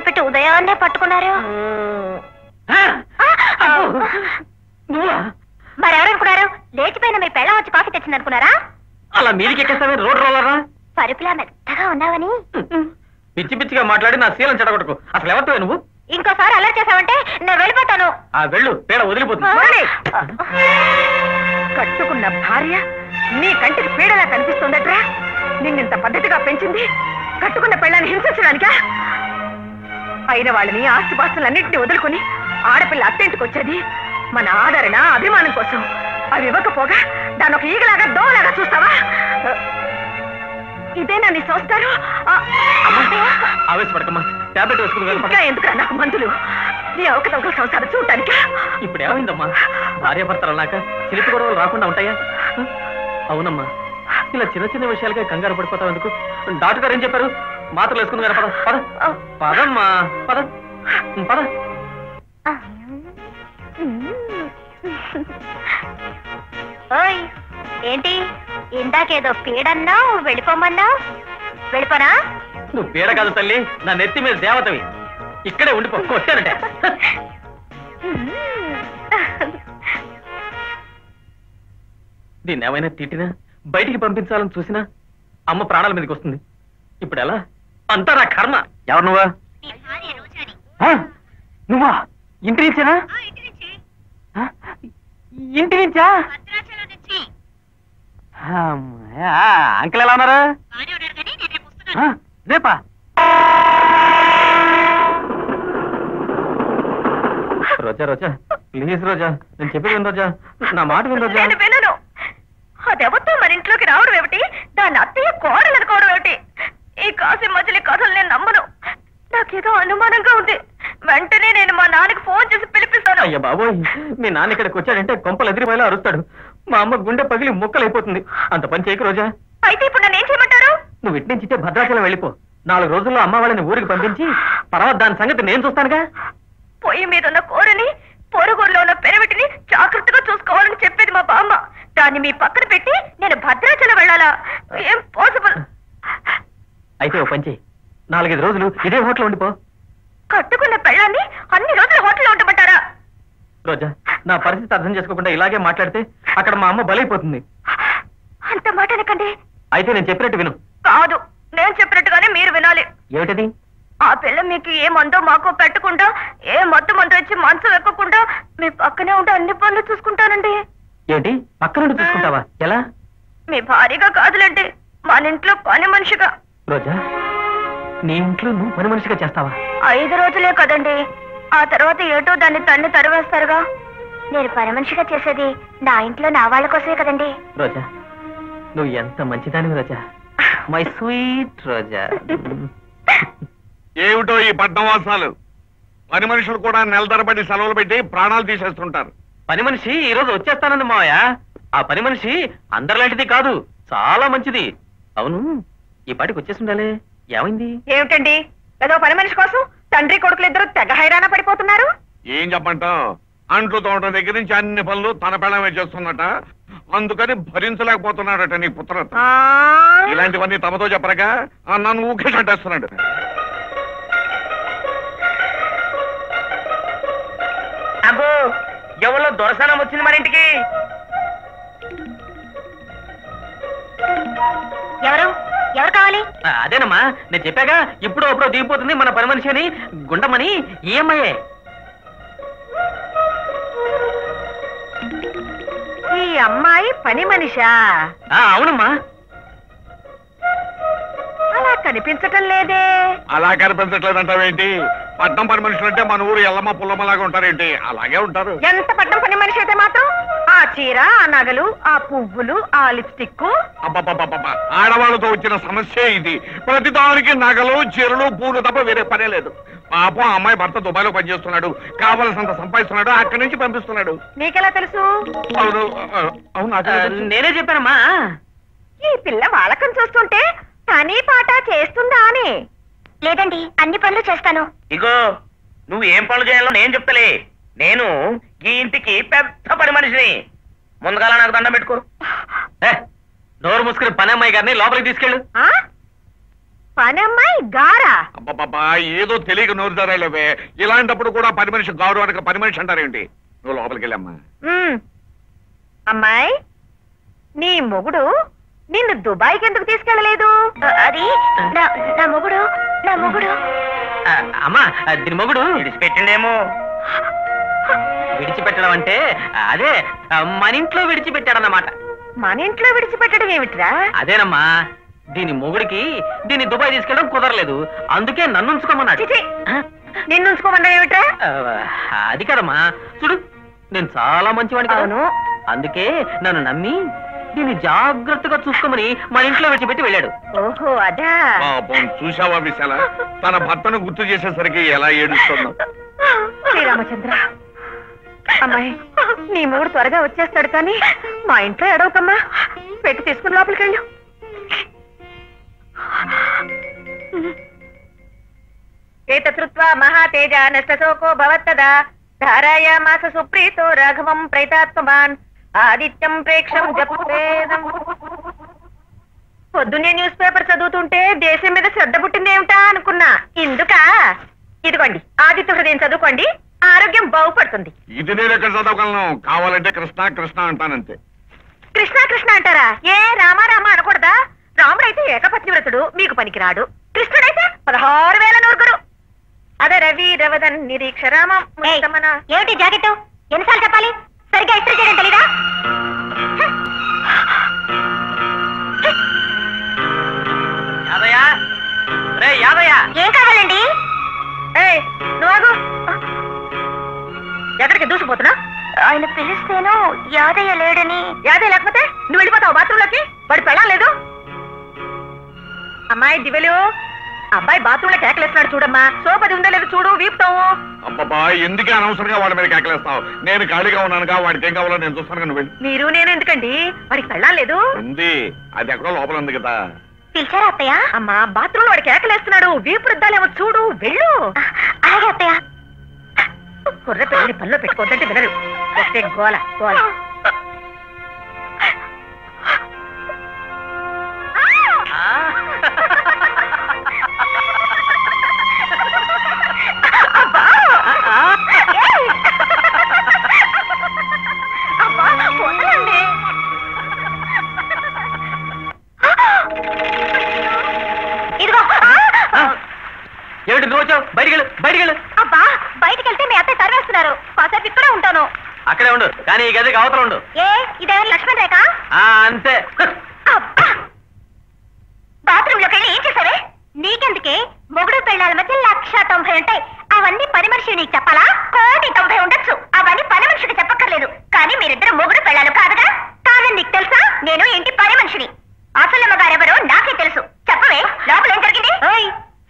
Speaker 6: పెట్టి ఉదయాన్నే పట్టుకున్నారు? మరెవరనుకున్నారు? లేచిపోయిన మీ పెళ్ళం వచ్చి కాఫీ తెచ్చిందనుకున్నారా?
Speaker 2: అలా మీదికి ఎక్కేస్తావే రోడ్ రోలరా?
Speaker 6: పరుపులా మెత్తగా ఉన్నావని.
Speaker 2: పిచ్చి పిచ్చిగా మాట్లాడి నా శీలం చెడగొట్టుకో. అసలు ఎవరితో నువ్వు?
Speaker 6: ఇంకోసారి అల్లరి చేసావంటే నేను వెళ్ళిపోతాను.
Speaker 2: ఆ వెళ్ళు, పేడ వదిలిపోతుంది.
Speaker 1: కట్టుకున్న భార్య నీ కంటికి పీడలా కనిపిస్తుందట్రా? నిన్నింత పద్ధతిగా పెంచింది కట్టుకున్న పెళ్ళాన్ని హింసించడానికా? అయిన వాళ్ళని ఆస్తిపాస్తులన్నింటినీ వదులుకుని ఆడపిల్ల అత్తింటికి వచ్చేది మన ఆదరణ అభిమానం కోసం. అవి ఇవ్వకపోగా దాని ఒక ఈగలాగా దోలాగా చూస్తావా? ఇదేనా నీ సంస్కారం?
Speaker 2: ఆవేశపడకమ్మా, టాబ్లెట్ వేసుకుని
Speaker 1: ఇంకా ఎందుకు నాకు మందులు? నీ అవకతవకల సంసారం చూడటానికా?
Speaker 2: ఇప్పుడు ఏమైందమ్మా? భార్యాభర్తలు అన్నాక చిలిపి గొడవలు రాకుండా ఉంటాయా? అవునమ్మా, ఇలా చిన్న చిన్న విషయాలకే కంగారు పడిపోతావు ఎందుకు? డాక్టర్ గారు ఏం చెప్పారు? మాత్రలు వేసుకుని పద పద పదమ్మా, పద పద.
Speaker 6: ఓయ్, ఏంటి ఇందాకేదో పీడన్నావు, వెళ్ళిపోమన్నావు? వెళ్ళిపోనా?
Speaker 2: నువ్వు పీడ కాదు తల్లి, నా నెత్తి మీద దేవతవి. ఇక్కడే ఉండిపో, కొట్టానంటే. దీన్ని ఏమైనా తిట్టినా బయటికి పంపించాలని చూసినా అమ్మ ప్రాణాల మీదకి వస్తుంది. ఇప్పుడు ఎలా? అంతా నా కర్మ. ఎవరు నువ్వా? నువ్వా? ఇంటి నుంచేనా? ఇంటి నుంచా? అంకుల్ ఎలా ఉన్నారా? రేపా? రోజా రోజా ప్లీజ్ రోజా, నేను చెప్పేది విను రోజా, నా మాట విను రోజా.
Speaker 1: నేను వినను. అదెవరితో మన ఇంట్లోకి రావడం ఏమిటి? దాన్ని అత్తయ్య కోడలు అనుకోవడం ఏమిటి? ఈ కాసి మధ్యలో కథలు నేను నమ్మను. నాకేదో అనుమానంగా ఉంది. వెంటనే నేను మా నాన్నకి ఫోన్ చేసి పిలిపిస్తాను.
Speaker 2: అయ్యా బాబోయ్, మీ నాన్న ఇక్కడికి వచ్చాడంటే కొంపలు ఎదిరిపోయేలా అరుస్తాడు. మా అమ్మ గుండె పగిలి ముక్కలైపోతుంది. అంత పని చేయకు రోజా.
Speaker 6: అయితే ఇప్పుడు నన్ను ఏం చేయమంటారు?
Speaker 2: నువ్వు ఇటు నుంచి భద్రాచలం వెళ్ళిపో. 4 రోజుల్లో అమ్మ వాళ్ళని ఊరికి పంపించి తర్వాత దాని సంగతి నేను చూస్తానుగా.
Speaker 1: పొయ్యి మీద ఉన్న కూరని పొరుగురులో ఉన్న పెరవిటిని జాగ్రత్తగా చూసుకోవాలని చెప్పేది మా బామ్మ. దాన్ని మీ పక్కన పెట్టి నేను భద్రాచలం వెళ్ళాలా? ఏం పాసిబుల్?
Speaker 2: అయితే ఓ పంచి, 4-5 రోజులు ఇదే హోటల్ ఉండిపో.
Speaker 1: కట్టుకున్న పెళ్ళాన్ని అన్ని రోజులు హోటల్లో ఉండమంటారా?
Speaker 2: రోజా, నా పరిస్థితి అర్థం చేసుకోకుండా ఇలాగే మాట్లాడితే అక్కడ మా అమ్మ బలైపోతుంది.
Speaker 1: అంత మాట అనకండి.
Speaker 2: అయితే నేను చెప్పినట్టు విను.
Speaker 1: కాదు, నేను చెప్పినట్టుగానే మీరు వినాలి.
Speaker 2: ఏమిటది?
Speaker 1: ఆ పిల్ల మీకు ఏ మందో మాకో పెట్టకుండా, ఏ మత్తు మందు వచ్చి మనసు వెక్కకుండా మీ పక్కనే ఉంటే అన్ని పనులు చూసుకుంటానండి.
Speaker 2: ఏంటి పక్క నుండి చూసుకుంటావా? ఎలా?
Speaker 1: మీ భారీగా కాదులేండి, మన ఇంట్లో పని మనిషిగా.
Speaker 2: రోజా, నీ ఇంట్లో నువ్వు పని మనిషిగా చేస్తావా?
Speaker 6: 5 రోజులే కదండి, ఆ తర్వాత ఏటో దాన్ని తన్ని తరివేస్తారుగా. నేను పని మనిషిగా చేసేది నా ఇంట్లో నా వాళ్ళ కోసమే కదండి.
Speaker 2: రోజా, నువ్వు ఎంత మంచిదానివి రోజా, మై స్వీట్ రోజా.
Speaker 3: ఏమిటో ఈ పట్నవాసాలు? పని మనుషులు కూడా నెల తరబడి సెలవులు పెట్టి ప్రాణాలు తీసేస్తుంటారు.
Speaker 2: పని మనిషి ఈ రోజు వచ్చేస్తానంది మావయ్య. ఆ పని మనిషి అందరిలాంటిది కాదు, చాలా మంచిది. అవును, ఈ పాటికి వచ్చేసి ఉండాలి. ఏమైంది?
Speaker 1: ఏమిటండి, ఏదో పని మనిషి కోసం తండ్రి కొడుకులు ఇద్దరు తెగ హైరాణ పడిపోతున్నారు.
Speaker 3: ఏం చెప్పంటాం? అంట్లు తోట దగ్గర నుంచి అన్ని పనులు తన పిల్లమే చేస్తున్నట, అందుకని భరించలేకపోతున్నాడట నీ పుత్రత. ఇలాంటివన్నీ తమతో చెప్పరగా నన్ను ఊకే చంటేస్తున్నాడు.
Speaker 2: అగో, ఎవరో దొరసనం వచ్చింది మన ఇంటికి.
Speaker 6: ఎవరు ఎవరు కావాలి?
Speaker 2: అదేనమ్మా, నేను చెప్పాగా ఇప్పుడు అప్పుడు దిగిపోతుంది మన పని మనిషి అని. గుండమని ఏమయ్యే?
Speaker 1: ఈ అమ్మాయి పని మనిషా?
Speaker 2: అవునమ్మా.
Speaker 1: అలా కనిపించటం లేదే.
Speaker 3: అలా కనిపించట్లేదంటావేంటి? పట్నం పని మనుషులు అంటే మన ఊరు ఎల్లమ్మ పుల్లమ్మలాగా ఉంటారేంటి? అలాగే ఉంటారు.
Speaker 1: ఎంత పట్నం పని మనిషి అయితే మాత్రం ఆ చీర, ఆ నగలు, ఆ పువ్వులు, ఆ లిప్స్టిక్.
Speaker 3: అబ్బబ్బబ్బబ్బ, ఆడవాళ్ళతో వచ్చిన సమస్య ఇది. ప్రతి దానికి నగలు, చీరలు, పూలు తప్ప వేరే పనే లేదు. పాపం అమ్మాయి భర్త దుబాయ్లో పనిచేస్తున్నాడు, కావలసినంత సంపాదిస్తున్నాడు, అక్కడి నుంచి పంపిస్తున్నాడు.
Speaker 1: నీకెలా తెలుసు?
Speaker 3: అవును అవును,
Speaker 2: నేనే చెప్పానమ్మా.
Speaker 1: ఈ పిల్ల వాలకం చూస్తుంటే పని పాట చేస్తుందా అని.
Speaker 6: లేదండి, అన్ని పనులు చేస్తాను.
Speaker 2: ఇగో, నువ్వు ఏం పనులు చేయాలో నేను చెప్తలే. నేను ఈ ఇంటికి పెద్ద పని మనిషిని. ముందుగాల నాకు దండం పెట్టుకో. నోరు మూసుకుని పని అమ్మాయి గారిని లోపలికి తీసుకెళ్ళు.
Speaker 1: పనమ్మాయి గారా?
Speaker 3: అబ్బాబ్బా ఏదో తెలియక నోరు ధరలేవే. ఇలాంటప్పుడు కూడా పని మనిషి గౌరవానికి పని మనిషి అంటారేంటి? నువ్వు లోపలికి వెళ్ళమ్మా.
Speaker 1: అమ్మాయి, నీ మొగుడు నిన్ను దుబాయ్కి ఎందుకు తీసుకెళ్ళలేదు?
Speaker 6: అది నా మొగుడు
Speaker 2: అమ్మా దీని మొగుడు విడిచిపెట్టిండేమో. విడిచిపెట్టడం అంటే అదే మన ఇంట్లో విడిచిపెట్టాడన్నమాట.
Speaker 1: మన ఇంట్లో విడిచిపెట్టడం ఏమిట్రా?
Speaker 2: అదేనమ్మా, దీని మొగుడికి దీన్ని దుబాయ్ తీసుకెళ్ళడం కుదరలేదు, అందుకే నన్ను ఉంచుకోమన్నాడు.
Speaker 1: నిన్ను ఉంచుకోమన్నా ఏమిట్రా?
Speaker 2: అది కదమ్మా, చూడు నేను చాలా మంచివాడిని కాను, అందుకే నన్ను నమ్మి దీన్ని జాగ్రత్తగా చూసుకోమని మన ఇంట్లో విడిచిపెట్టి వెళ్ళాడు.
Speaker 1: ఓహో అదా.
Speaker 3: చూసావా విశాల, తన భర్తను గుర్తు చేసేసరికి ఎలా ఏడుస్తుందో.
Speaker 1: శ్రీరామచంద్ర, అమ్మాయి నీ మూడు త్వరగా వచ్చేస్తాడు కానీ మా ఇంట్లో ఎడవకమ్మా. పెట్టి తీసుకుని లోపలికి వెళ్ళు. ఏతృత్వా మహాతేజ నష్టశోకో భవత్తదా ధారాయామాస సుప్రీతో రాఘవం ప్రైతాత్మవాన్ ఆదిత్యం ప్రేక్షం జపేదం. పొద్దున్నే న్యూస్ పేపర్ చదువుతుంటే దేశం మీద శ్రద్ధ పుట్టిందేమిటా అనుకున్నా. ఇందుకా? ఇదిగోండి ఆదిత్య హృదయం చదువుకోండి, ఆరోగ్యం బాగుపడుతుంది.
Speaker 3: ఇది నేను ఎక్కడ చదవగలను? కావాలంటే కృష్ణ కృష్ణ అంటానంతే.
Speaker 1: కృష్ణ కృష్ణ అంటారా? ఏ రామ రామ అనకూడదా? రాముడైతే ఏకపత్ని వ్రతుడు, మీకు పనికిరాడు. కృష్ణుడైతే 16,000 నూరుగురు. అదే రవి రవదన్ నిరీక్ష రామం.
Speaker 6: ఏమిటి జాకెట్? ఎన్నిసార్లు చెప్పాలి? సరిగ్గా ఇస్త్రీ చేయడం తెలీదా? ఏం కావాలండి?
Speaker 1: నువ్వు ఎక్కడికి దూసిపోతున్నా?
Speaker 6: ఆయన పిలిస్తేనో యాదయ్య లేడని.
Speaker 1: యాదయ్య లేకపోతే నువ్వు వెళ్ళిపోతావు బాత్రూంలోకి? వాడు పెళ్ళలేదు. అమ్మాయి దివ్యలు, అబ్బాయి బాత్రూమ్ లో కేకలేస్తున్నాడు చూడమ్మా. సోపది ఉందో లేదో చూడు, వీపుతావు.
Speaker 3: అబ్బబ్బా ఎందుకే అనవసరంగా వాడి మీద కేకలేస్తావు? నేను ఖాళీగా ఉన్నానుగా, వాడికి ఏం కావాలో నేను చూస్తాను. నువ్వు
Speaker 1: మీరు నేను ఎందుకండి? వాడికి పెళ్ళలేదు.
Speaker 3: ఉంది, అది ఎక్కడో లోపల ఉంది కదా.
Speaker 6: పిలిచారా అత్తయ్య?
Speaker 1: అమ్మా బాత్రూమ్ లో వాడు కేకలేస్తున్నాడు, వీపు రుద్దాలేమో చూడు, వెళ్ళు.
Speaker 6: అలాగే అత్తయ్య.
Speaker 1: కుర్ర పిల్లని పనిలో పెట్టుకోవద్దంటే వినరు. ఒకటే గోల గోల.
Speaker 2: ఏమిటి నువ్వు వచ్చావు? బయటికెళ్ళు బయటికెళ్ళు.
Speaker 6: అబ్బా బయటికి వెళ్తే మీ అత్తయ్య తరివేస్తున్నారు. కాసేపు ఇక్కడే ఉంటాను.
Speaker 2: అక్కడే ఉండు, కానీ ఈ గదికి అవతల ఉండు.
Speaker 6: ఏ ఇదేమైనా లక్ష్మణ్ రేఖ?
Speaker 2: అంతే.
Speaker 6: బాత్రూమ్ లోకి వెళ్ళి ఏం చేశావే? నీకెందుకే? మొగుడు పెళ్ళాల మధ్య 190 ఉంటాయి. అవన్నీ పని మనిషి నీకు చెప్పాలా? 190 ఉండొచ్చు. అవన్నీ పని మనిషికి చెప్పక్కర్లేదు. కానీ మీరిద్దరు మొగుడు పెళ్ళాలు కాదుగా? కాదని నీకు తెలుసా? నేను ఇంటి పని మనిషిని. అసలమ్మ గారెవరో నాకే తెలుసు. చెప్పవే, లోపల ఏం జరిగింది?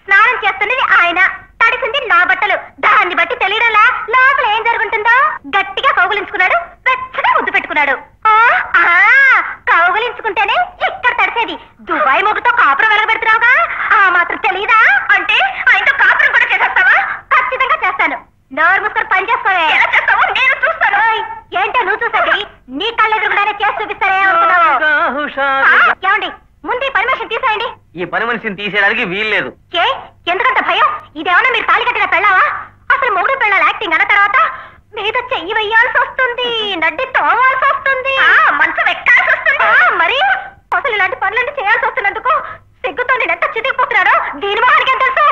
Speaker 6: స్నానం చేస్తున్నది ఆయన, తడిసింది నా బట్టలు. దాన్ని బట్టి తెలియడంలా లోపల ఏం జరుగుతుందో. గట్టిగా కౌగులించుకున్నాడు, వెచ్చగా ముద్దు పెట్టుకున్నాడు. కౌగులించుకుంటేనే ఇక్కడ తడిసేది. దుబాయ్ మొగుతో కాపురం వెలగబెడుతున్నావుగా, ఆ మాత్రం తెలియదా? అంటే ఆయనతో కాపురం కూడా చేసేస్తావా? ఖచ్చితంగా చేస్తాను. నోరు మూసుకొని పని చేసుకోవే. ఎలా చేస్తావో నేను చూస్తాను. ఏంటో నువ్వు చూసేది? నీ కళ్ళెదురుగానే చేసి చూపిస్తానే అనుకున్నావు. ఏమండి, ముందు పని మనిషిని తీసేయండి.
Speaker 2: ఈ పని మనిషిని తీసేయడానికి వీల్లేదు.
Speaker 6: ఏ ఎందుకంత భయం? ఇదేమన్నా మీరు తాళి కట్టిన పెళ్ళావా? అసలు మొగుడు పెళ్ళాల యాక్టింగ్ అన్న తర్వాత మీద చెయ్యి వెయ్యాల్సి వస్తుంది, నడ్డి తోవాల్సి వస్తుంది, మంచం ఎక్కాల్సి వస్తుంది. మరి అసలు ఇలాంటి పనులన్నీ చేయాల్సి వస్తున్నందుకు సిగ్గుతో నేను ఎంత చితికిపోతున్నాడో దీని వారికి ఎంత తెలుసు.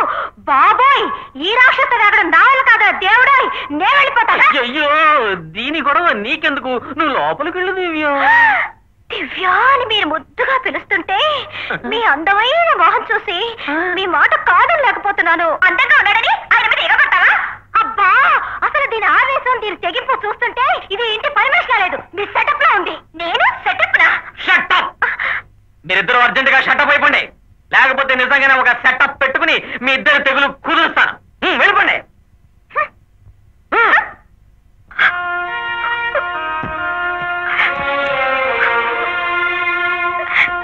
Speaker 6: బాబోయ్, ఈ రాక్షస రాగడం నా వల్ల కాదా దేవుడా? నే వెళ్ళిపోతాను.
Speaker 2: అయ్యో దీని గొడవ నీకెందుకు? నువ్వు లోపలికి వెళ్ళు దివ్య.
Speaker 6: దివ్య అని మీరు ముద్దుగా పిలుస్తుంటే మీ అందమైన మొహం చూసి మీ మాట కాదని లేకపోతున్నాను. అందంగా ఉన్నాడని ఆయన మీద ఎగబడతావా? అబ్బా అసలు దీని ఆవేశం, దీని తెగింపు చూస్తుంటే ఇది ఇంటి పర్మిషన్ లేదు, మీ సెటప్ లా ఉంది. నేను సెటప్ నా?
Speaker 2: మీరిద్దరు అర్జెంట్ గా షటప్ అయిపోండి, లేకపోతే నిజంగానే ఒక సెటప్ పెట్టుకుని మీ ఇద్దరు తెగులు కుదురుస్తాను. వెళ్ళిపోండి.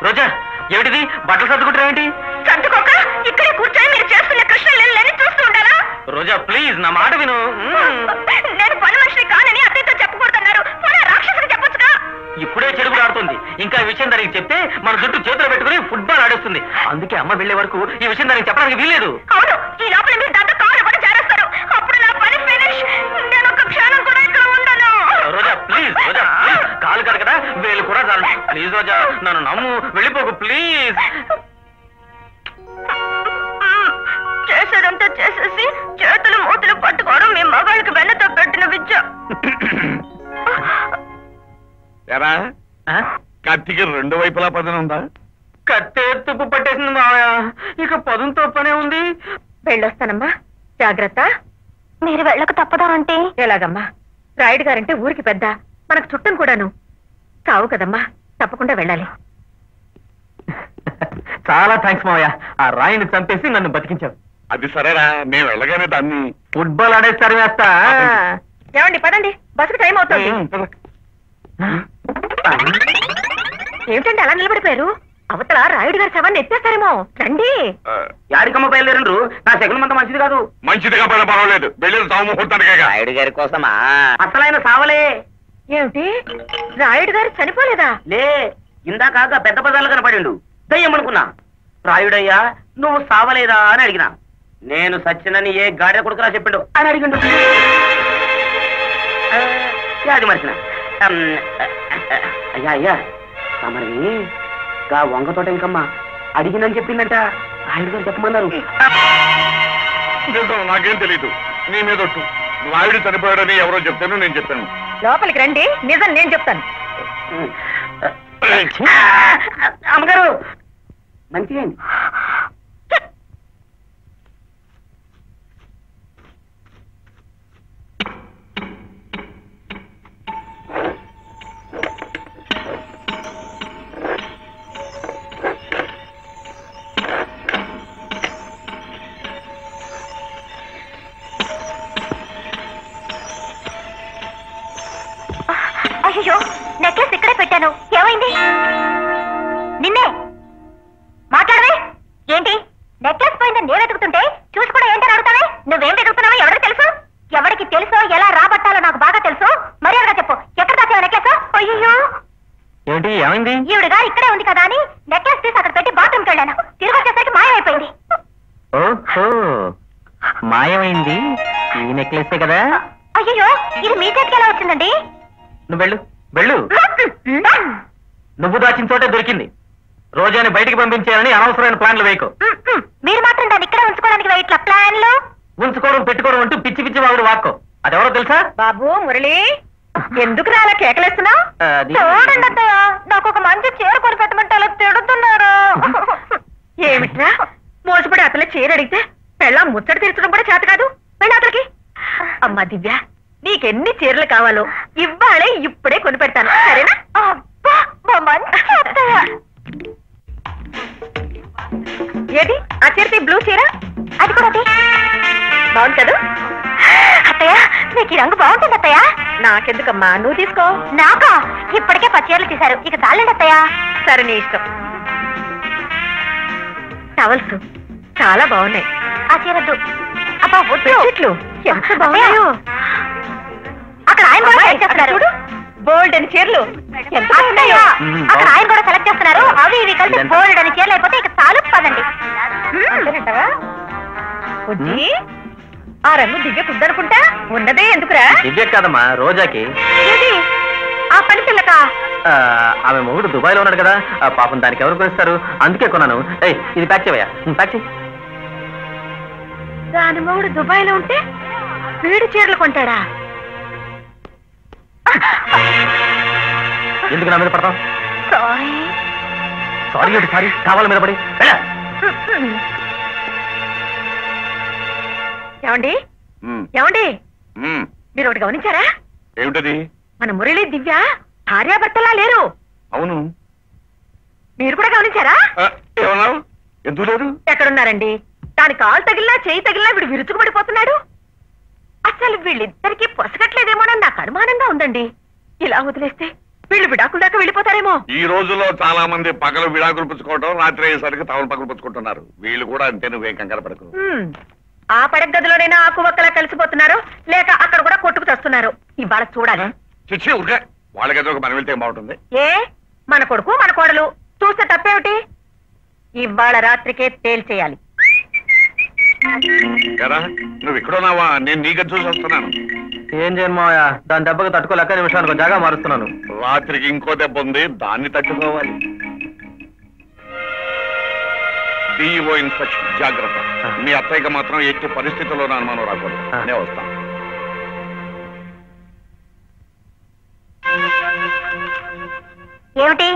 Speaker 2: రోజా ఏమిటిది? బట్టలు సర్దుకుంటారేంటి?
Speaker 6: సర్దుకోక ఇక్కడే కూర్చొని మీరు చేస్తున్న కృష్ణలని చూస్తూ ఉండాలా?
Speaker 2: రోజా ప్లీజ్ నా మాట విను.
Speaker 6: నేను పని మనిషిని కానని అత్తయ్యతో చెప్పకూడదన్నారు. రాక్షసుని చెప్పొచ్చుగా.
Speaker 2: ఇప్పుడే చెడుగుడు ఆడుతుంది. ఇంకా ఈ విషయం దానికి చెప్తే మన జుట్టు చేతులు పెట్టుకుని ఫుట్బాల్ ఆడేస్తుంది. అందుకే అమ్మ వెళ్లే వరకు ఈ విషయం దానికి చెప్పడానికి వీల్లేదు.
Speaker 6: అవును, ఈ లోపల మీరు దాంతో కాలు కూడా చేరేస్తారు. అప్పుడు నా పని ఫినిష్. నేను ఒక క్షణం కూడా ఇక్కడ ఉండను.
Speaker 2: రోజా ప్లీజ్, రోజా ప్లీజ్, కాలు కాదు కదా వేలు కూడా చాలు. ప్లీజ్ రోజా, నన్ను నమ్ము, వెళ్ళిపోకు ప్లీజ్.
Speaker 6: చేసేదంతా చేసేసి చేతులు మూతులు పట్టుకోవడం మీ మగాళ్ళకి వెన్నతో పెట్టిన విద్య.
Speaker 3: ఎరా కత్తికి రెండు వైపులా పదన ఉందా?
Speaker 2: కత్తే తుప్పు పట్టేసింది మావయ్య, ఇక పదంతో పనే ఉంది.
Speaker 1: వెళ్ళొస్తానమ్మా, జాగ్రత్త.
Speaker 6: మీరు వెళ్ళక తప్పదా అంటే?
Speaker 1: ఎలాగమ్మా, రాయుడు గారంటే ఊరికి పెద్ద, మనకు చుట్టం కూడాను. కావు కదమ్మా, తప్పకుండా వెళ్ళాలి.
Speaker 2: చాలా థ్యాంక్స్ మావయ్య, ఆ రాయిని చంపేసి నన్ను బతికించావు.
Speaker 3: అది సరేరా, నేను వెళ్ళగానే దాన్ని
Speaker 2: ఫుట్బాల్ ఆడేస్తారు వేస్తా.
Speaker 1: ఏమండి పదండి, బస్సుకు టైం అవుతుంది. ఏమిటండి అలా నిలబడిపోయారు? అవతల రాయుడు గారి శవాన్ని ఎత్తేస్తారేమో, రండి.
Speaker 2: యాడికమ్మ బయలుదేరండ్రు, నా శకునం అంత మంచిది కాదు.
Speaker 3: మంచిదిగా పడ పర్వాలేదు, వెళ్ళిన తాముహూర్తానికే.
Speaker 2: రాయుడు గారి కోసమా? అసలైన సావలే.
Speaker 1: ఏమిటి, రాయుడు గారు చనిపోలేదా?
Speaker 2: లే, ఇందాక పెద్ద పదాలు కనపడిండు, దయ్యమనుకున్నా. రాయుడయ్యా నువ్వు సావలేదా అని అడిగినా. నేను సచ్చినని ఏ గాడిద కొడుకురా చెప్పిండు అని అడిగిండు. అది మరిచిన అయ్యా అయ్యా మరి గా వంగ తోట ఇంకమ్మా అడిగిందని చెప్పిందంట. రాయుడు గారు చెప్పమన్నారు.
Speaker 3: నాకేం తెలీదు, నీ మీదొట్టు. రాయుడు చనిపోయాడని ఎవరో చెప్తాను, నేను చెప్పాను.
Speaker 1: లోపలికి రండి, నిజం నేను చెప్తాను.
Speaker 2: అమ్మగారు మంచిగా
Speaker 6: అయ్యో, నెక్లెస్ ఇక్కడే పెట్టాను, ఏమైంది? నిన్నే మాట్లాడవే. ఏంటి నెక్లెస్ పోయిందని నేను వెతుకుతుంటే చూసి కూడా ఏంటని అడుగుతావే? నువ్వేం వెతుకుతున్నావో ఎవరికి తెలుసు? ఎవరికి తెలుసో ఎలా రాబట్టాలో నాకు బాగా తెలుసు. మర్యాదగా చెప్పు, ఎక్కడ దాచావు నెక్లెస్? అయ్యో
Speaker 2: ఏంటి, ఏమైంది?
Speaker 6: ఈవిడగా ఇక్కడే ఉంది కదా అని నెక్లెస్ తీసి అక్కడ పెట్టి బాత్రూమ్కి వెళ్ళాను. తిరిగి వచ్చేసరికి మాయమైపోయింది.
Speaker 2: ఓహో, మాయమైంది ఈ నెక్లెసే కదా?
Speaker 6: అయ్యో, ఇది మీ చేతికి ఎలా వచ్చిందండి?
Speaker 2: నువ్వు వెళ్ళు, వెళ్ళు. నువ్వు దాచిన చోటే దొరికింది. రోజాని బయటికి పంపించేయాలని అనవసరమైన ప్లాన్లు వేయకు.
Speaker 6: మీరు మాత్రం దాన్ని ఇక్కడే ఉంచుకోవడానికి ఇట్లా ప్లాన్లు
Speaker 2: ఉంచుకోవడం పెట్టుకోవడం అంటూ పిచ్చి పిచ్చి వాడు వాక్కో. అదెవరో తెలుసా?
Speaker 1: బాబు మురళి, ఎందుకు అలా కేకలేస్తున్నావు?
Speaker 6: చూడండి అత్తయ్య, నాకు ఒక మంచి చీర కొని పెట్టమంటే అలా తిడుతున్నారు.
Speaker 1: ఏమిట్రా, మోసపడి అతల చీర అడిగితే పెళ్ళ ముచ్చట తీర్చడం కూడా చేత కాదు. వెళ్ళి అతలకి. అమ్మా దివ్య, నీకెన్ని చీరలు కావాలో ఇవ్వాలే ఇప్పుడే కొని పెడతాను, సరేనా?
Speaker 6: అబ్బా, మా మంచి అత్తయ్య.
Speaker 1: ఏది ఆ చీరకి బ్లూ చీర?
Speaker 6: అది కూడా
Speaker 1: బాగుంది కదా
Speaker 6: అత్తయ్య? మీకు ఈ రంగు బాగుంటుంది అత్తయ్య.
Speaker 1: నాకెందుకమ్మా, నువ్వు తీసుకో.
Speaker 6: నాకా? ఇప్పటికే 10 చీరలు తీశారు, ఇక చాలండి అత్తయ్య.
Speaker 1: సరే నీ ఇష్టం. టవల్స్ చాలా బాగున్నాయి.
Speaker 6: ఆ చీరద్దు. అబ్బా వద్దు.
Speaker 1: చెట్లు ఎంత బాగున్నాయో.
Speaker 6: అక్కడ ఆయన కూడా సెలెక్ట్ చేస్తున్నారు.
Speaker 1: చూడు, బోల్డ్ అని చీరలు ఎంత బాగున్నాయో.
Speaker 6: అక్కడ ఆయన కూడా సెలెక్ట్ చేస్తున్నారు. అవి ఇవి కలిసి బోల్డ్ అని చీరలు అయిపోతే ఇక చాలు పదండి.
Speaker 1: అంతేనంటావా? బుజ్జి, ఆ రంగు దివ్య కుద్దనుకుంటా. ఉన్నదే ఎందుకురా?
Speaker 2: దివ్య కాదమ్మా, రోజాకి.
Speaker 1: ఏది ఆ పని పిల్లకా?
Speaker 2: ఆమె మొగుడు దుబాయ్ లో ఉన్నాడు కదా, పాపం దానికి ఎవరు కొనిస్తారు, అందుకే కొన్నాను. ఇది ప్యాక్ చేయవయ్యా, ప్యాక్ చేయి.
Speaker 1: దాని మొగుడు దుబాయ్ లో ఉంటే వీడి చీరలు కొంటాడా?
Speaker 2: ఎందుకు నా మీద పడతాం?
Speaker 6: సారీ.
Speaker 2: సారీ ఏంటి సారీ, కావాల మీద పడి.
Speaker 1: ఏమండి, ఏమండి, మీరు ఒకటి గమనించారా?
Speaker 3: ఏమిటది?
Speaker 1: మన మురళి దివ్య భార్యాభర్తలా లేరు.
Speaker 3: అవును,
Speaker 1: మీరు కూడా గమనించారా?
Speaker 3: ఏమన్నావు? ఎందుకు లేదు?
Speaker 1: ఎక్కడున్నారండి? దాని కాలు తగిలినా చేయి తగిలినా వీడు విరుచుకుపడిపోతున్నాడు. అసలు వీళ్ళిద్దరికీ పొసగట్లేదేమోనని నాకు అనుమానంగా ఉందండి. ఇలా వదిలేస్తే వీళ్ళు విడాకుల దాకా వెళ్ళిపోతారేమో.
Speaker 3: ఈ రోజుల్లో చాలా మంది పగలు విడాకులు పుచ్చుకోవడం, రాత్రి అయ్యేసరికి తవలు పగలు పుచ్చుకుంటున్నారు. వీళ్ళు కూడా అంతే, నువ్వేం కంగారు పడకు.
Speaker 1: ఆ పడక గదిలోనైనా ఆకు ఒక్కలా కలిసిపోతున్నారు, లేక అక్కడ కూడా కొట్టుకు తెస్తున్నారు. ఇవాళ చూడాలి.
Speaker 3: చిచ్చి ఉరికే, వాళ్ళకేదో మనం వెళ్తే బాగుంటుంది.
Speaker 1: ఏ మన కొడుకు మన కోడలు చూస్తే తప్పేమిటి? ఇవాళ రాత్రికే తేల్చేయాలి.
Speaker 3: కదా నువ్వు ఇక్కడున్నావా? నేను నీకు చూసి వస్తున్నాను.
Speaker 9: ఏం చేయను మావయ్య, దాని దెబ్బకి తట్టుకోలేక నిమిషానికి జాగా మారుస్తున్నాను.
Speaker 3: రాత్రికి ఇంకో దెబ్బ ఉంది, దాన్ని తట్టుకోవాలి. డిఓ ఇన్స్పెక్షన్ జాగ్రత్త. మీ అత్తయ్యకి మాత్రం ఎట్టి పరిస్థితుల్లో అనుమానం రాకూడదు. నేను వస్తాను.
Speaker 6: ఏమిటి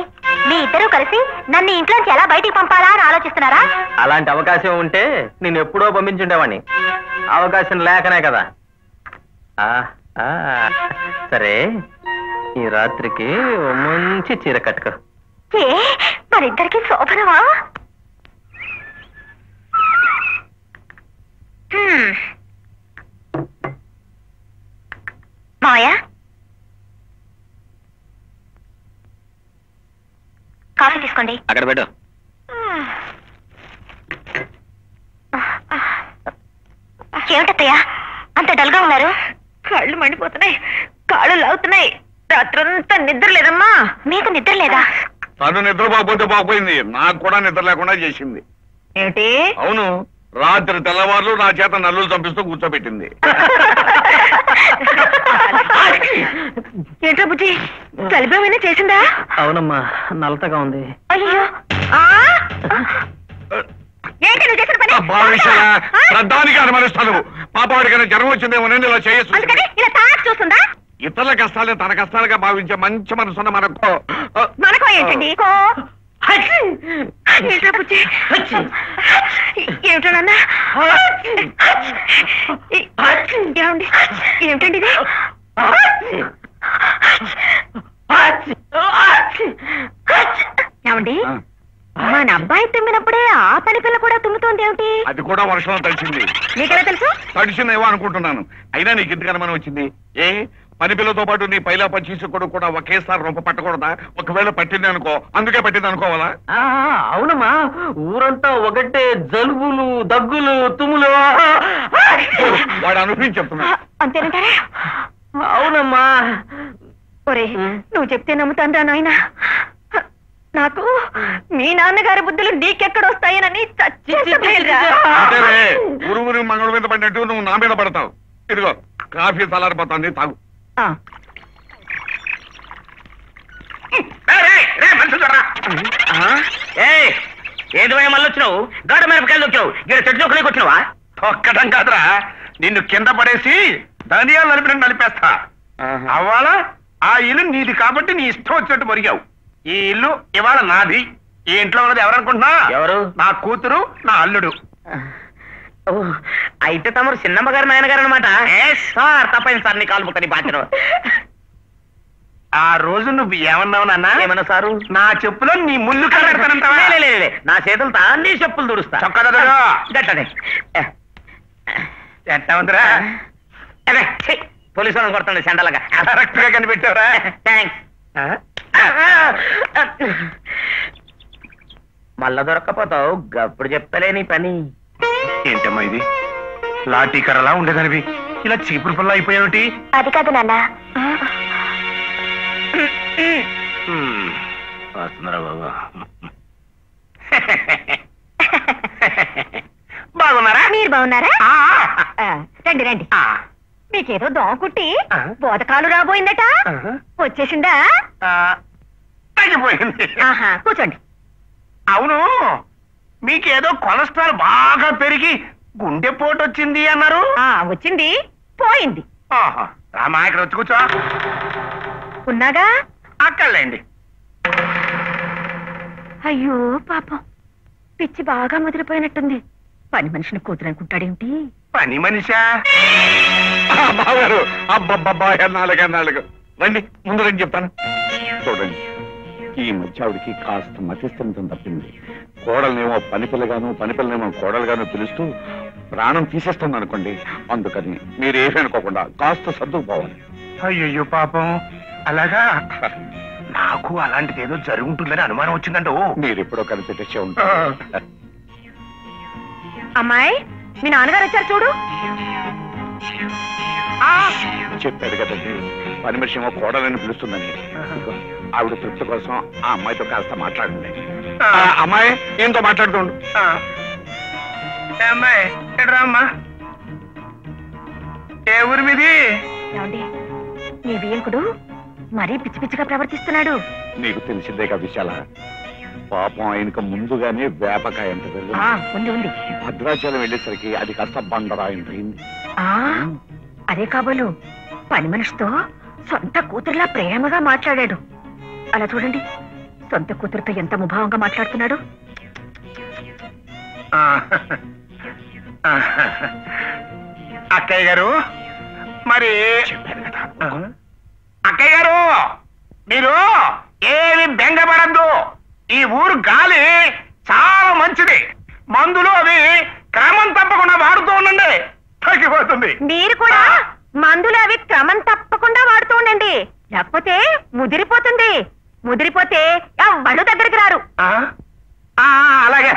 Speaker 6: మీ ఇద్దరూ కలిసి నన్ను ఇంట్లోంచి ఎలా బయటికి పంపాలా అని ఆలోచిస్తున్నారా?
Speaker 9: అలాంటి అవకాశం ఉంటే నేను ఎప్పుడో పంపించుండేవాడిని. అవకాశం లేకనే కదా. సరే, ఈ రాత్రికి ఓ మంచి చీర కట్టుకో.
Speaker 6: ఏ మరిద్దరికి శోభనమా? మావయ్య, కాఫీ తీసుకోండి.
Speaker 10: అక్కడ పెట్టు.
Speaker 6: ఏమిటత్తయ్యా అంత డల్గా ఉన్నారు?
Speaker 1: కళ్ళు మండిపోతున్నాయి, కాళ్ళు లాగుతున్నాయి. రాత్రంతా నిద్ర లేదమ్మా.
Speaker 6: మీకు నిద్ర లేదా?
Speaker 3: తను నిద్రపోకపోతే బాగుపోయింది, నాకు కూడా నిద్ర లేకుండా చేసింది.
Speaker 1: ఏమిటి?
Speaker 3: అవును, రాత్రి తెల్లవారులు నా చేత నల్లులు చంపిస్తూ కూర్చోబెట్టింది.
Speaker 1: ఏంట్రా బుజ్జి, కలిపేమైనా చేసిందా?
Speaker 9: అవునమ్మా, నల్లతగా ఉంది.
Speaker 6: అయ్యో,
Speaker 1: ఏంటి నువ్వు చేసిన పని?
Speaker 3: శ్రద్ధానికి అనుమానిస్తాను. పాపవాడికైనా జ్వరం వచ్చిందేమోనని ఇలా చేయొచ్చు.
Speaker 1: అందుకని ఇలా తాకి చూస్తుందా?
Speaker 3: ఇతరుల కష్టాలే తన కష్టాలుగా భావించే మంచి మనసున్న మనకు
Speaker 1: మనకో ఏంటండి? ఏంట్రా బుజ్జి, ఏమిటో నాన్న? ఏమండి, ఏమిటండి ఇది? ఏమండి, మన అబ్బాయి తుమ్మినప్పుడే ఆ పని పిల్ల కూడా తుమ్ముతోంది ఏమిటి?
Speaker 3: అది కూడా వర్షంలో తడిచింది.
Speaker 1: నీకెలా తెలుసు?
Speaker 3: తడిచిందేమో అనుకుంటున్నాను. అయినా నీకు ఇంటికి అనుమానం వచ్చింది. ఏ పని పిల్లతో పాటు నీ పైలా పచ్చి కొడుకు కూడా ఒకేసారి రొంప పట్టకూడదా? ఒకవేళ పట్టింది అనుకో, అందుకే పట్టింది అనుకోవాలా?
Speaker 9: అవునమ్మా, ఊరంతా ఒకటే జలుబులు, దగ్గులు, తుమ్ములు.
Speaker 3: వాడు అనుభవం చెప్తున్నా.
Speaker 1: అంతేనంటారా?
Speaker 9: అవునమ్మా.
Speaker 1: ఒరే, నువ్వు చెప్తే నమ్ముతాను రా నాయనా. నాకు మీ నాన్నగారి బుద్ధులు నీకెక్కడొస్తాయనని
Speaker 3: అంతేనే, ఊరు మంగళ మీద పడినట్టు నువ్వు నా మీద పడతావు. ఇదిగో కాఫీ చల్లారిపోతుంది, తాగు.
Speaker 2: ఏది మళ్ళీ వచ్చినావు? గాడ మిరపకాయలు వచ్చినావు, ఇక్కడ చెట్టు చొక్కలేకి వచ్చినావా? తొక్కడం కాదురా, నిన్ను కింద పడేసి ధనియాలు నలిపినట్టు నలిపేస్తా. అవ్వాల ఆ ఇల్లు నీది కాబట్టి నీ ఇష్టం వచ్చినట్టు మరిగావు. ఈ ఇల్లు ఇవాళ నాది. ఈ ఇంట్లో ఉన్నది ఎవరనుకుంటున్నా? ఎవరు? నా కూతురు, నా అల్లుడు. అయితే తమరు చిన్నమ్మ గారు, నాయనగారు అనమాట. సార్ తప్పైంది సార్, నీ కాలు ముక్కని బాధ్యత. ఆ రోజు నువ్వు ఏమన్నావు నాన్న? ఏమన్నా సారు? నా చెప్పులో నీ ముళ్ళు కడతానంటావా? నా చేతులతో నీ చెప్పులు తుడుస్తా. గట్టనే ఎట్టవుందిరా? అదే పోలీసు వాళ్ళని కొడుతుంది సెండలుగా. కరెక్ట్ గా కనిపెట్టావురా, థ్యాంక్స్. మళ్ళా దొరక్కపోతావు, గప్పుడు చెప్తలే నీ పని. ఏంటమ్మా ఇది? లాఠీ కర్రలా ఉండేదానివి ఇలా చీపురు పనులు అయిపోయావుటి?
Speaker 6: అది కాదు నాన్న.
Speaker 10: వస్తున్నారా బాబా?
Speaker 2: బాగున్నారా?
Speaker 1: మీరు బాగున్నారా? రండి రండి. మీకేదో దోమ కుట్టి బోధకాలు రాబోయిందట, వచ్చేసిందా?
Speaker 2: తగ్గిపోయింది.
Speaker 1: కూర్చోండి.
Speaker 2: అవును, మీకేదో కొలెస్ట్రాల్ బాగా పెరిగి గుండెపోటు వచ్చింది అన్నారు.
Speaker 1: వచ్చింది, పోయింది.
Speaker 2: రామా, ఇక్కడ వచ్చి కూర్చో.
Speaker 1: ఉన్నాగా?
Speaker 2: అక్కర్లేండి.
Speaker 1: అయ్యో పాపం, పిచ్చి బాగా ముదిరిపోయినట్టుంది. పని మనిషిని కూతురు అనుకుంటాడేమిటి?
Speaker 2: పని మనిషా?
Speaker 3: బాగారు అబ్బబ్బబ్బా, ఎన్నాళ్ళకు రండి, ముందు రండి చెప్తాను. చూడండి, ఈ మధ్య ఆవిడికి కాస్త మతిస్థిమితం తప్పింది. కోడలనేమో పనిపిల్లగాను, పనిపిల్లనేమో కోడలుగాను పిలుస్తూ ప్రాణం తీసేస్తుంది అనుకోండి. అందుకని మీరు ఏమీ అనుకోకుండా కాస్త సర్దుకుపోవాలి.
Speaker 2: అయ్యో పాపం, అలాగా? నాకు అలాంటిది ఏదో జరుగుతుందని అనుమానం వచ్చిందంటూ.
Speaker 3: మీరు ఎప్పుడో కనిపెట్టేసే ఉంటారు.
Speaker 1: అమ్మాయి, మీ నాన్నగారు వచ్చారు చూడు.
Speaker 3: చెప్పారు కదండి, పని మనిషి ఏమో కోడలని పిలుస్తుందని. ఇదిగో, ఆవిడ తృప్తి కోసం ఆ అమ్మాయితో కాస్త మాట్లాడండి. అమ్మాయి ఏంతో మాట్లాడుతుండు.
Speaker 2: అమ్మాయి ఎడరామ్మా, ఏ ఊరి మీది?
Speaker 1: ఏమండి మీ బియ్యంకుడు మరీ పిచ్చి పిచ్చిగా ప్రవర్తిస్తున్నాడు.
Speaker 3: నీకు తెలిసిందేగా విశాల, పాపం ఆయనకు ముందుగానే వేపకాయ ఎంత
Speaker 1: ఉంది ఉంది.
Speaker 3: భద్రాచలం వెళ్ళేసరికి అది కాస్త బండరాయింది.
Speaker 1: అదే కాబోలు పని మనిషితో సొంత కూతురులా ప్రేమగా మాట్లాడాడు. అలా చూడండి, సొంత కూతురుతో ఎంత ముభావంగా మాట్లాడుతున్నాడు.
Speaker 7: అక్కయ్య గారు, మరి అక్కయ్య గారు మీరు ఏమి బెంగపడద్దు. ఈ ఊరు గాలి చాలా మంచిది. మందులు అవి క్రమం తప్పకుండా వాడుతూ ఉండండి, తగ్గిపోతుంది.
Speaker 1: మీరు కూడా మందులు అవి క్రమం తప్పకుండా వాడుతూ ఉండండి, లేకపోతే ముదిరిపోతుంది. ముదిరిపోతే ఎవ్వడు దగ్గరికి రారు.
Speaker 7: అలాగే.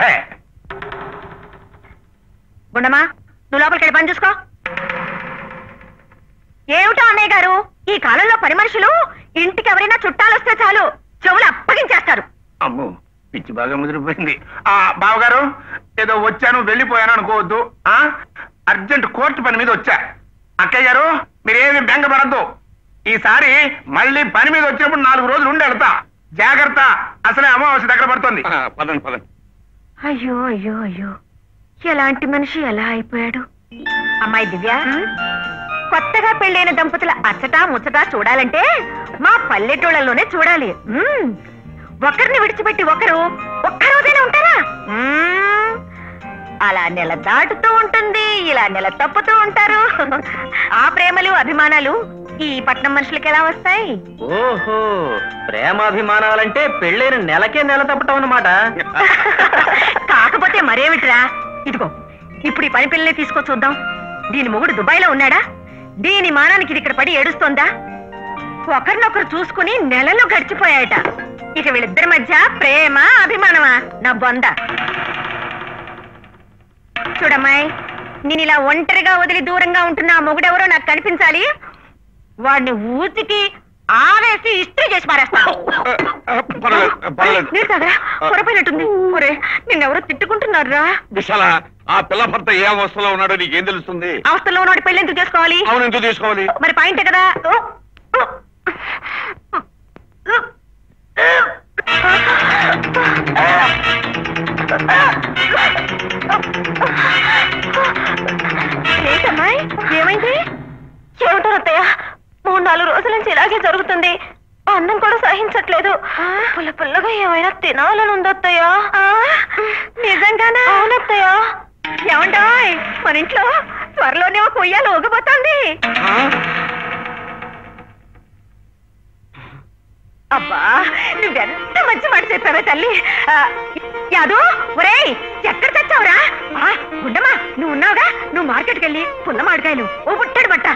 Speaker 1: గుండమ్మా, నువ్వు లోపలికి వెళ్ళి పని చూసుకో. ఏమిటో అన్నయ్య గారు, ఈ కాలంలో పని మనుషులు ఇంటికి ఎవరైనా చుట్టాలు వస్తే చాలు చెవులు అప్పగించేస్తారు.
Speaker 7: అమ్మో, పిచ్చి బాగా ముదిరిపోయింది. బావగారు, ఏదో వచ్చాను వెళ్ళిపోయాను అనుకోవద్దు. అర్జెంట్ కోర్టు పని మీద వచ్చా. అక్కయ్య గారు మీరేమి బెంగపడద్దు. ఈసారి మళ్ళీ పని మీద వచ్చినప్పుడు 4 రోజులు ఉండి వెళ్తా. జాగ్రత్త, అసలే అమావాస్య దగ్గర పడుతుంది.
Speaker 3: పదండి పదండి.
Speaker 1: అయ్యో అయ్యో అయ్యో, ఎలాంటి మనిషి ఎలా అయిపోయాడు. అమ్మాయి దివ్య, కొత్తగా పెళ్ళైన దంపతుల అచ్చటా ముచ్చటా చూడాలంటే మా పల్లెటూళ్ళలోనే చూడాలి. ఒకరిని విడిచిపెట్టి ఒకరు ఒక్కరోజైనా ఉంటారా? అలా నెల దాటుతూ ఉంటుంది, ఇలా నెల తప్పుతూ ఉంటారు. ఆ ప్రేమలు అభిమానాలు ఈ పట్నం మనుషులకి ఎలా వస్తాయి?
Speaker 9: ఓహో, ప్రేమాభిమానాలంటే పెళ్ళైన నెలకే నెల తప్పటం అన్నమాట.
Speaker 1: కాకపోతే మరేమిట్రా, ఇదిగో ఇప్పుడు ఈ పని పిల్లనే తీసుకో చూద్దాం. దీని మొగుడు దుబాయ్లో ఉన్నాడా? దీని మానానికి ఇది ఇక్కడ పడి ఏడుస్తోందా? ఒకరినొకరు చూసుకుని నెలలు గడిచిపోయాయట. ఇక వీళ్ళిద్దరి మధ్య ప్రేమ అభిమానమా? నా బొంద. చూడమ్మాయి, నేను ఇలా ఒంటరిగా వదిలి దూరంగా ఉంటున్న ఆ మొగుడెవరో నాకు కనిపించాలి. వాడిని ఊతికి ఆవేసి ఇస్త్రీ చేసి మారేస్తాను. పొరపోయినట్టుంది. ఒరే, నిన్నెవరో తిట్టుకుంటున్నారా?
Speaker 3: విశాల, ఆ పిల్ల భర్త ఏ అవస్థలో ఉన్నాడో నీకేం తెలుస్తుంది?
Speaker 1: అవస్థలో ఉన్నాడు పెళ్లి ఎందుకు చేసుకోవాలి?
Speaker 3: అవును, ఎందుకు తీసుకోవాలి?
Speaker 1: మరి పాయింటే కదా. ఏంటమ్మాయి, ఏమైంది? ఏమిటో అత్తయ్య, 3-4 రోజుల నుంచి ఇలాగే జరుగుతుంది. అన్నం కూడా సహించట్లేదు. పుల్ల పుల్లగా ఏమైనా తినాలని ఉందత్తయ్య. నిజంగానా? అవునత్తయ్య. ఏమంటాయ్, మన ఇంట్లో త్వరలోనే ఒక ఉయ్యాలు ఊగబోతోంది. అబ్బా, నువ్వెంత మంచి మాట చెప్పావే తల్లి. యాదో, ఒరేయ్ ఎక్కడ తెచ్చావురా? గుండమ్మా, నువ్వు ఉన్నావుగా, నువ్వు మార్కెట్కి వెళ్ళి పుల్ల మామిడికాయలు ఓ బుట్టెడు బట్ట.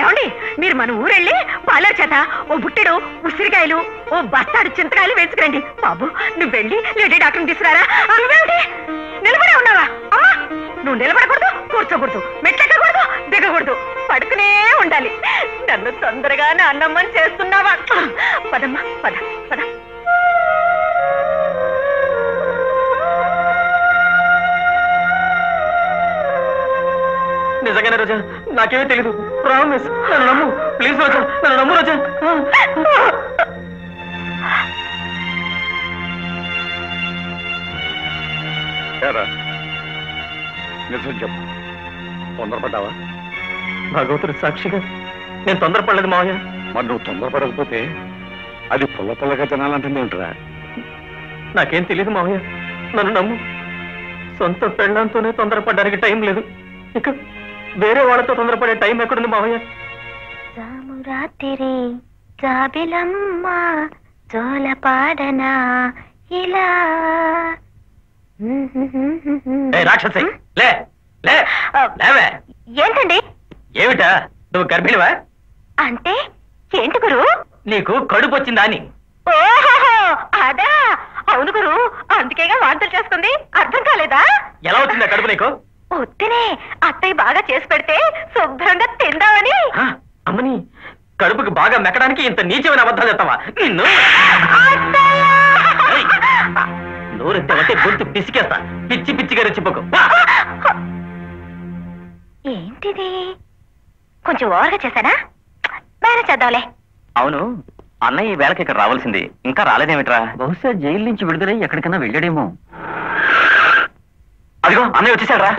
Speaker 1: ఏమండి, మీరు మన ఊరెళ్ళి పాలర్ చేత ఓ బుట్టెడు ఉసిరికాయలు ఓ బస్తాడు చింతకాయలు వేసుకురండి. బాబు, నువ్వు వెళ్ళి లేడీ డాక్టర్ని తీసుకురారా. నువ్వేమిటి నిలబడే ఉన్నావా? అమ్మా, నువ్వు నిలబడకూడదు, కూర్చోకూడదు, మెట్లెక్కకూడదు, దిగకూడదు, పడుకునే ఉండాలి. నన్ను తొందరగా నా అన్నమ్మని చేస్తున్నావా? పదమ్మా, పద పద.
Speaker 9: నిజంగానే రోజా, నాకేమీ తెలీదు. ప్రామిస్, నన్ను నమ్ము ప్లీజ్. రోజా, నన్ను నమ్ము రోజా.
Speaker 3: నిజం చెప్పు, తొందరపడ్డావా?
Speaker 9: భగవంతుడు సాక్షిగా నేను తొందరపడలేదు మావయ్య.
Speaker 3: మరి నువ్వు తొందరపడకపోతే అది పుల్ల పుల్లగా తినాలంటుంది ఏంటరా?
Speaker 9: నాకేం తెలియదు మావయ్య, నన్ను నమ్ము. సొంత పెళ్ళంతోనే తొందరపడడానికి టైం లేదు, ఇక వేరే వాళ్ళతో తొందరపడే టైం ఎక్కడుంది మావయ్య?
Speaker 6: రాత్రి జాబిలమ్మ జోలపాడనా ఇలా.
Speaker 9: రాక్షసి, లే లే లేవే.
Speaker 6: ఏంటండి?
Speaker 9: ఏమిటా, నువ్వు గర్భిణివా?
Speaker 6: అంటే ఏంటి గురు?
Speaker 9: నీకు కడుపు వచ్చిందా అని.
Speaker 6: ఓహో, అదా. అవును గురు, అందుకేగా వాంతులు చేసుకుంది. అర్థం కాలేదా?
Speaker 9: ఎలా వచ్చిందా కడుపు నీకు?
Speaker 6: వద్దునే, అత్తయ్య బాగా చేసి పెడితే శుభ్రంగా తిందామని.
Speaker 9: అమ్మని, కడుపుకి బాగా మెక్కడానికి ఇంత నీచమైన అబద్ధాలు చెప్తావా నిన్ను? నోరెత్తావంటే గొంతు పిసికేస్తా. పిచ్చి పిచ్చిగా రెచ్చిపోకు.
Speaker 6: ఏంటిది కొంచెం ఓవర్గా చేశానా? బాగా చేద్దాంలే.
Speaker 9: అవును, అన్నయ్య ఈ వేళకి ఇక్కడ రావాల్సింది, ఇంకా రాలేదేమిట్రా? బహుశా జైలు నుంచి విడుదలై ఎక్కడికైనా వెళ్ళాడేమో. అదిగో అన్నయ్య వచ్చేసాడ్రా.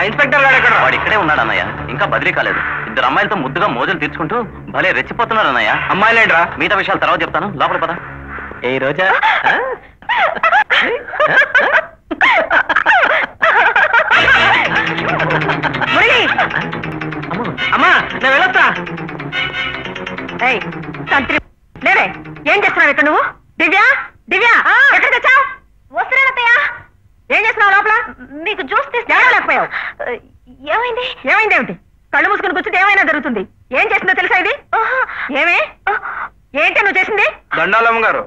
Speaker 9: ఇన్స్పెక్టర్ గారు ఎక్కడ? వాడు ఇక్కడే ఉన్నాడు అన్నయ్య, ఇంకా బదిలీ కాలేదు. ఇద్దరు అమ్మాయిలతో ముద్దుగా మోజులు తీర్చుకుంటూ భలే రెచ్చిపోతున్నాడు అన్నయ్య. అమ్మాయిలేంట్రా? మిగతా విషయాలు తర్వాత చెప్తాను, లోపల పద. ఏ రోజా? అమ్మా నేను వెళ్ళొస్తా.
Speaker 1: లేవే, ఏం చేస్తున్నావు ఇక్కడ నువ్వు? దివ్య దివ్య ఎక్కడ తెచ్చావు?
Speaker 6: వస్తున్నానత్తయ్యా.
Speaker 1: ఏం చేస్తున్నావు లోపల?
Speaker 6: మీకు జ్యూస్
Speaker 1: లేకపోయావు.
Speaker 6: ఏమైంది?
Speaker 1: ఏమైందేమిటి? కళ్ళు మూసుకుని కూర్చుంటే ఏమైనా జరుగుతుంది. ఏం చేసిందో తెలుసా ఇది? ఏమే ఏంటి నువ్వు చేసింది?
Speaker 7: దండాలమ్మ గారు.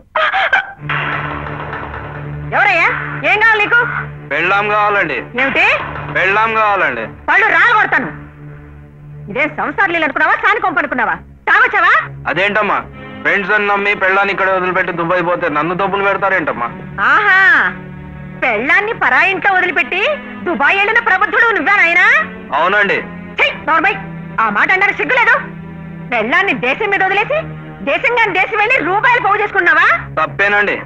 Speaker 1: ఎవరయ్యా? ఏం కావాలి నీకు?
Speaker 7: పెళ్ళాం కావాలండి.
Speaker 1: ఏమిటి?
Speaker 7: పెళ్ళాం కావాలండి.
Speaker 1: పళ్ళు రాలు కొడతాను. ఇదే సంసార లీలు అనుకున్నావా, సాని కొంప అనుకున్నావా? తాగొచ్చావా?
Speaker 7: అదేంటమ్మా, ఫ్రెండ్స్ అని నమ్మి పెళ్ళాన్ని ఇక్కడ వదిలిపెట్టి దుబాయ్ పోతే నన్ను డబ్బులు పెడతారేంటమ్మా?
Speaker 1: ఆహా, పెళ్ళాన్ని పరాయింట్లో వదిలిపెట్టి దుబాయ్ వెళ్ళిన ప్రబుద్ధుడు నువ్వా నాయనా?
Speaker 7: అవునండి.
Speaker 1: నార్మల్, ఆ మాట అన్నారు సిగ్గులేదు? పెళ్ళాన్ని దేశం మీద వదిలేసి దేశంగా దేశం వెళ్ళి రూపాయలు పోగు చేసుకున్నావా?
Speaker 7: తప్పేనండి,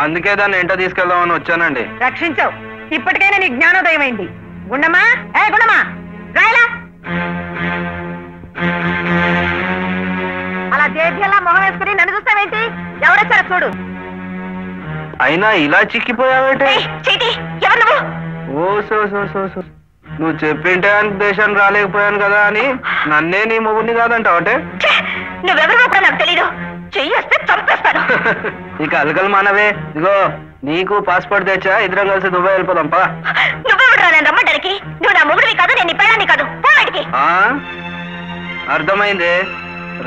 Speaker 7: అందుకే దాన్ని ఎంట తీసుకెళ్దామని వచ్చానండి.
Speaker 1: రక్షించావు. ఇప్పటికైనా నీ జ్ఞానోదయం అయింది. గుండమ్మా, గుండమ్మా రాయలా. అలా దేశంలా మొహం వేసుకుని నన్ను చూస్తావేంటి? ఎవరొచ్చారో చూడు.
Speaker 7: అయినా ఇలా చిక్కిపోయావేంటి?
Speaker 6: ఎవరు నువ్వు?
Speaker 7: ఓ సో సో సో సో నువ్వు చెప్పింటే దేశాన్ని రాలేకపోయాను కదా అని నన్నే నీ మొగుడిని కాదంటావంటే?
Speaker 6: నువ్వెవరో కూడా నాకు తెలీదు. చెయ్యేస్తే చంపేస్తాను.
Speaker 7: ఇక అలకలు మానవే. ఇదిగో నీకు పాస్పోర్ట్ తెచ్చా, ఇద్దరం కలిసి దుబాయ్ వెళ్ళిపోదాం పా.
Speaker 6: నువ్వెవరు నేను రమ్మడానికి? నువ్వు నా మొగుడివి కాదు, నేను నీ పెళ్ళాన్ని కాదు. పోవాడికి.
Speaker 7: అర్థమైంది.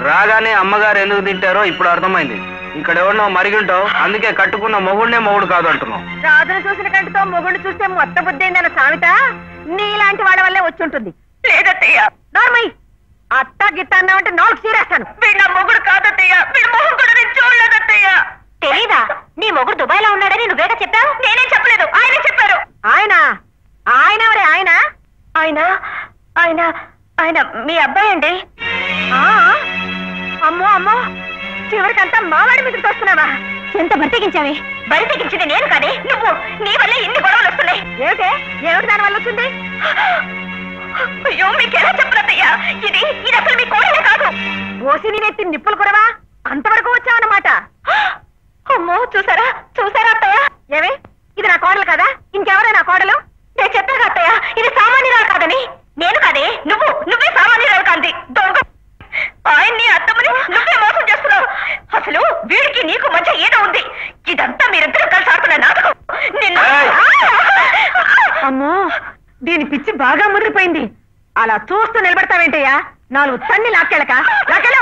Speaker 7: రాగానే అమ్మగారు ఎందుకు తింటారో ఇప్పుడు అర్థమైంది. ఇక్కడ ఎవరినో మరిగింటావు, అందుకే కట్టుకున్న మొగుడినే మొగుడు కాదు అంటున్నావు.
Speaker 1: రాజును చూసిన కంటితో మొగుడు చూస్తే మొత్త బుద్ధి అయిందన్న సామెత నీలాంటి వాళ్ళ వల్లే వచ్చి ఉంటుంది. లేదత్తయ్య, నార్మల్ అత్త గిత్త అన్నావంటే నాలుగు చీరేస్తాను. వీడు నా మొగుడు కాదత్తయ్య, వీడు మొహం కూడా నేను చూడలేదత్తయ్య.
Speaker 6: తెలీదా? నీ మొగుడు దుబాయ్ లో ఉన్నాడని నువ్వేగా చెప్పావు? నేనేం చెప్పలేదు, ఆయనే చెప్పారు.
Speaker 1: ఆయన ఆయన ఎవరే? ఆయన
Speaker 6: ఆయన ఆయన ఆయన మీ అబ్బాయి అండి.
Speaker 1: అమ్మో అమ్మో, చివరికంతా మావాడి మీదకి వస్తున్నావా?
Speaker 6: ఎంత బరితెగించావే? బరితెగించింది నేను కాదే, నువ్వు. నీ వల్ల ఇన్ని గొడవలు వస్తున్నాయి.
Speaker 1: ఏమిటే? ఏమిటి దాని వల్ల వచ్చింది?
Speaker 6: అయ్యో, మీకెలా చెప్పలత్తయ్యా? ఇది ఇది అసలు మీ కోడలే కాదు.
Speaker 1: ఓసి నేనెత్తి నిప్పులు కొరవా? అంతవరకు వచ్చావన్నమాట.
Speaker 6: అమ్మో, చూసారా చూసారా అత్తయ్య?
Speaker 1: ఏమి ఇది నా కోడలు కదా? ఇంకెవరే నా కోడలు?
Speaker 6: నేను చెప్పాను అత్తయ్య, ఇది సామాన్యురాలు కాదని. నేను కాదే, నువ్వే సామాన్యురాలు కాంది. దొంగ. ఆయన్ని అత్తమ్మని నువ్వే మోసం చేస్తున్నావు. అసలు వీడికి నీకు మధ్య ఏదో ఉంది. ఇదంతా మీరిద్దరూ కలిసి ఆడుతున్న నాటకం. నిన్ను.
Speaker 1: అమ్మో, దీని పిచ్చి బాగా ముదిరిపోయింది. అలా చూస్తూ నిలబడతావేంటయ్యా? నాలుగు తన్ని లాక్కెళ్ళక లాక్కెళ్ళు.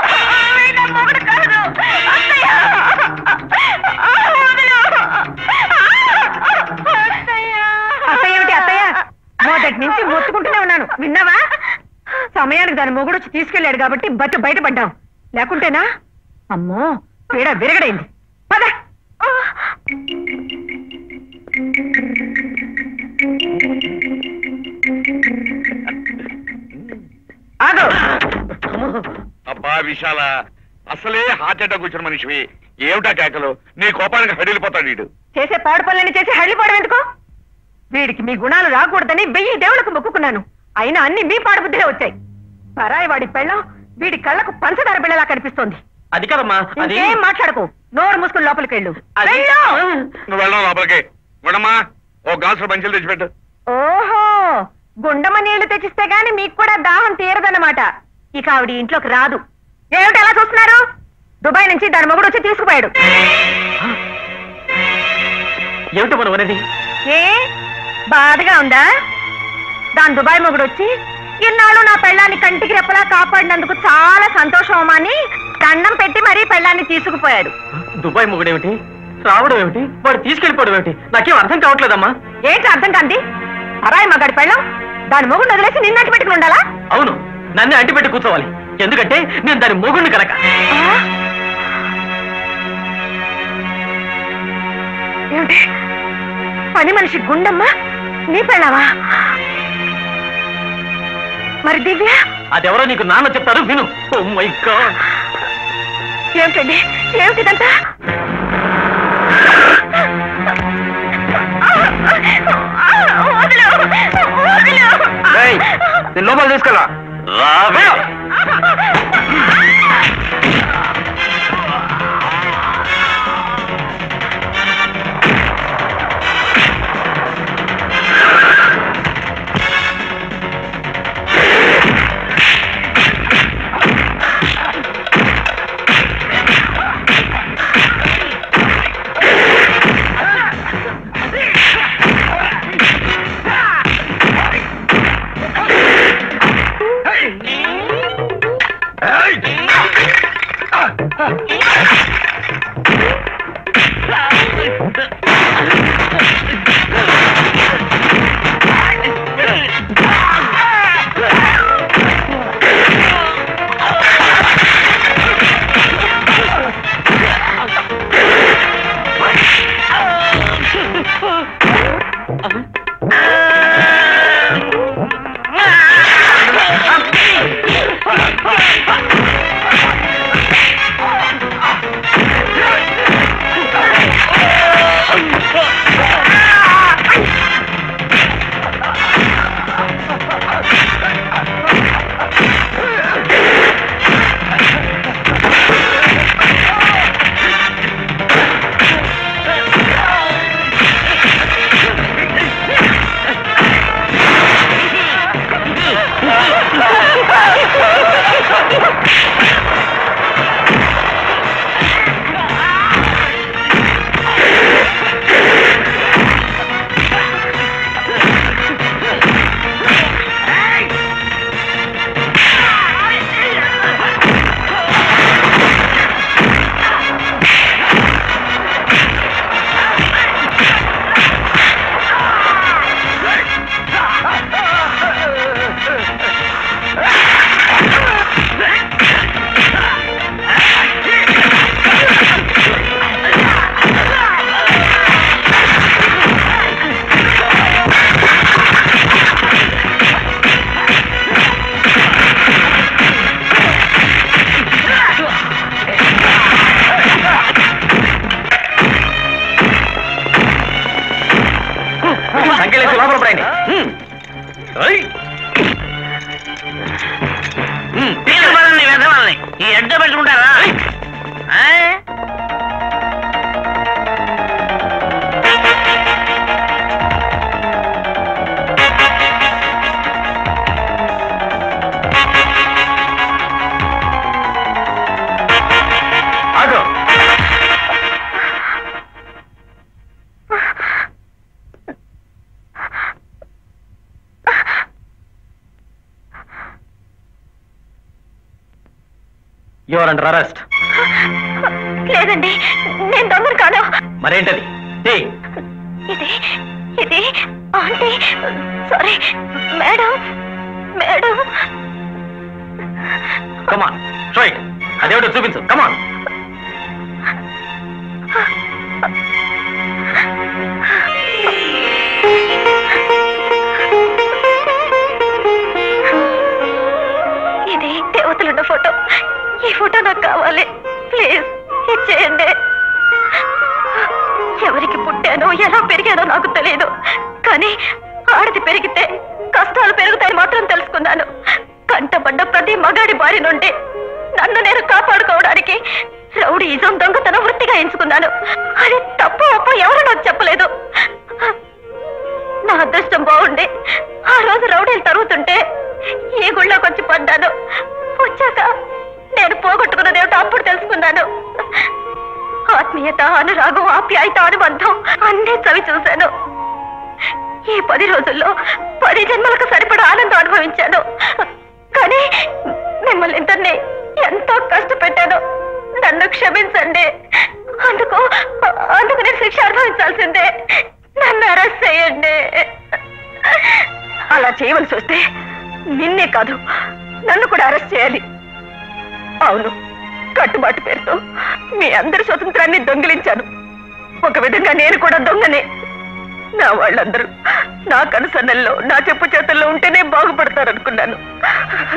Speaker 1: అత్తయ్య ఏమిటి అత్తయ్య? మొదటి నుంచి మొత్తుకుంటూనే ఉన్నాను, విన్నావా? సమయానికి దాని మొగుడు వచ్చి తీసుకెళ్లాడు కాబట్టి బయటపడ్డాం. లేకుంటేనా అమ్మో పీడ విరగడైంది. పద. ఆగు.
Speaker 3: అబ్బా విశాల, అసలే హార్ట్ అటాక్ వచ్చిన మనిషివి. ఏమిటా కేకలు? నీ కోపానికి హడిలిపోతాడు వీడు.
Speaker 1: చేసే పాడు పనులని చేసి హళ్ళిపోవడం ఎందుకో? వీడికి మీ గుణాలు రాకూడదని 1000 దేవులకు మొక్కుకున్నాను. అయినా అన్ని మీ పాడు బుద్ధిలో వచ్చాయి. పరాయి వాడి పెళ్ళం వీడి కళ్ళకు పంచదార బిళ్ళలా కనిపిస్తోంది.
Speaker 9: అది కదమ్మా.
Speaker 1: ఏం మాట్లాడకు, నోరు మూసుకుని లోపలికి వెళ్ళు.
Speaker 3: నువ్వు వెళ్ళడం లోపలికి. గుండమ్మా, ఓ గ్లాసు మంచిలు తెచ్చిపెట్టు.
Speaker 1: ఓహో, గుండమ్మ నీళ్లు తెచ్చిస్తే గాని మీకు కూడా దాహం తీరదన్నమాట. ఇక ఆవిడ ఇంట్లోకి రాదు. ఏమిటి అలా చూస్తున్నారు? దుబాయ్ నుంచి దాని మొగుడు వచ్చి తీసుకుపోయాడు.
Speaker 9: ఏమిటో మనం అనేది?
Speaker 1: ఏ బాధగా ఉందా? దాని దుబాయ్ మొగుడు వచ్చి ఇన్నాళ్ళు నా పెళ్ళాన్ని కంటికి రెప్పలా కాపాడినందుకు చాలా సంతోషం అమ్మని దండం పెట్టి మరీ పెళ్ళాన్ని తీసుకుపోయాడు.
Speaker 9: దుబాయ్ మొగుడేమిటి, రావడం ఏమిటి, వాడు తీసుకెళ్లిపోవడం ఏమిటి? నాకేం అర్థం కావట్లేదమ్మా.
Speaker 1: ఏంటి అర్థం కాంది? పరాయి మగాడి పెళ్ళం దాని మొగుడు వదిలేసి నిన్ను అంటి పెట్టుకుని ఉండాలా?
Speaker 2: అవును, నన్ను అంటిపెట్టి కూర్చోవాలి, ఎందుకంటే నేను దాని మొగుడిని కనుక.
Speaker 1: ఏమిటి పని మనిషి గుండమ్మ నీ పెళ్ళావా? మరి దివ్య?
Speaker 2: అదెవరో నీకు నాన్న చెప్తారు, విను. ఓ మై గాడ్,
Speaker 1: ఏమిటండి ఏమిటిదంతా?
Speaker 7: నేను లోపల తీసుకెళ్ళా.
Speaker 9: రావే.
Speaker 8: ఈ ఎడ్డ పెట్టుకుంటారా?
Speaker 2: You are under arrest.
Speaker 1: లేదండి, నేను దొంగను కాను.
Speaker 2: మరేంటది?
Speaker 1: ఇది ఇది aunty, sorry madam. Madam,
Speaker 2: come on show it. అదేమిటో చూపించు, కమాన్.
Speaker 1: ఇది దేవతలున్న ఫోటో. ఈ ఫోటో నాకు కావాలి, ప్లీజ్ ఇచ్చేయండి. ఎవరికి పుట్టానో ఎలా పెరిగానో నాకు తెలియదు, కానీ ఆడది పెరిగితే కష్టాలు పెరుగుతాయి మాత్రం తెలుసుకున్నాను. కంటపడ్డ ప్రతి మగాడి బారి నుండి నన్ను నేను కాపాడుకోవడానికి రౌడీజం, దొంగతనం వృత్తిగా ఎంచుకున్నాను. అది తప్పు అప్పు ఎవరు నాకు చెప్పలేదు. నా అదృష్టం బాగుండి ఆ రోజు రౌడీలు తరుగుతుంటే ఈ గుళ్ళోకి వచ్చి పడ్డాను. వచ్చాక నేను పోగొట్టుకున్నదేమిటో అప్పుడు తెలుసుకున్నాను. ఆత్మీయత, అనురాగం, ఆప్యాయత, అనుబంధం అన్నీ చవి చూశాను. ఈ 10 రోజుల్లో 10 జన్మలకు సరిపడా ఆనందం అనుభవించాను. కానీ మిమ్మల్ని ఇద్దరిని ఎంతో కష్టపెట్టాను. నన్ను క్షమించండి. అందుకు నేను శిక్ష అనుభవించాల్సిందే. నన్ను అరెస్ట్ చేయండి. అలా చేయవలసి వస్తే నిన్నే కాదు నన్ను కూడా అరెస్ట్ చేయాలి. అవును, కట్టుబాటు పేరుతో మీ అందరి స్వతంత్రాన్ని దొంగిలించాను. ఒక విధంగా నేను కూడా దొంగనే. నా వాళ్ళందరూ నా కనుసన్నల్లో నా చెప్పు చేతుల్లో ఉంటేనే బాగుపడతారనుకున్నాను.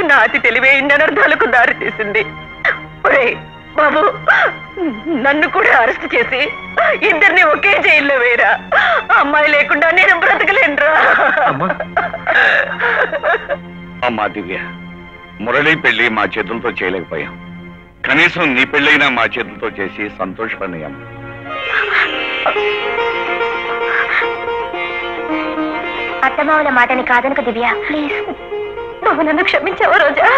Speaker 1: నా అతి తెలివే ఇన్ని అనర్థాలకు దారి తీసింది. ఒరేయ్ బాబు, నన్ను కూడా అరెస్ట్ చేసి ఇద్దరిని ఒకే జైల్లో వేయరా. అమ్మాయి లేకుండా నేను బ్రతకలేనురా.
Speaker 3: అమ్మా దివ్య, మురళి పెళ్లి మా చేతులతో చేయలేకపోయాం. కనీసం నీ పెళ్ళైనా మా చేతులతో చేసి సంతోషపడినాం.
Speaker 6: అత్తమావుల మాటని కాదనుక దివ్య, ప్లీజ్. నువ్వు నన్ను క్షమించావా రోజా?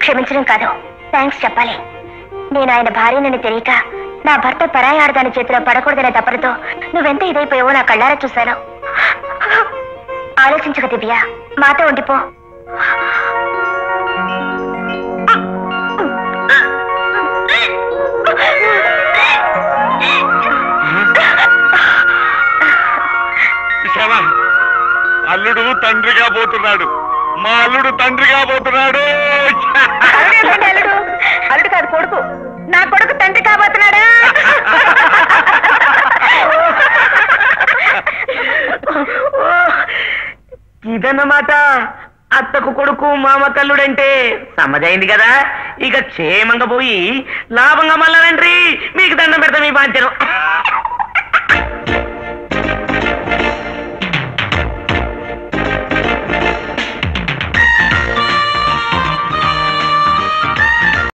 Speaker 6: క్షమించడం కాదు, థ్యాంక్స్ చెప్పాలి. నేను ఆయన భార్యనని తెలియక నా భర్త పరాయి ఆడదాని చేతిలో పడకూడదనే తప్పలతో నువ్వెంత ఇదైపోయావో నా కళ్ళారా చూశాను. ఆలోచించక దివ్య, మాతో ఉండిపో.
Speaker 3: అల్లుడు తండ్రిగా పోతున్నాడు. మా అల్లుడు తండ్రిగా పోతున్నాడు.
Speaker 1: అల్లుడు అల్లుడు కాదు, కొడుకు. నా కొడుకు తండ్రి కాబోతున్నాడా?
Speaker 2: ఇదన్నమాట అత్తకు కొడుకు మామ కల్లుడంటే. సమ్మదైంది కదా, ఇక క్షేమంగా పోయి లాభంగా మళ్ళా రండి.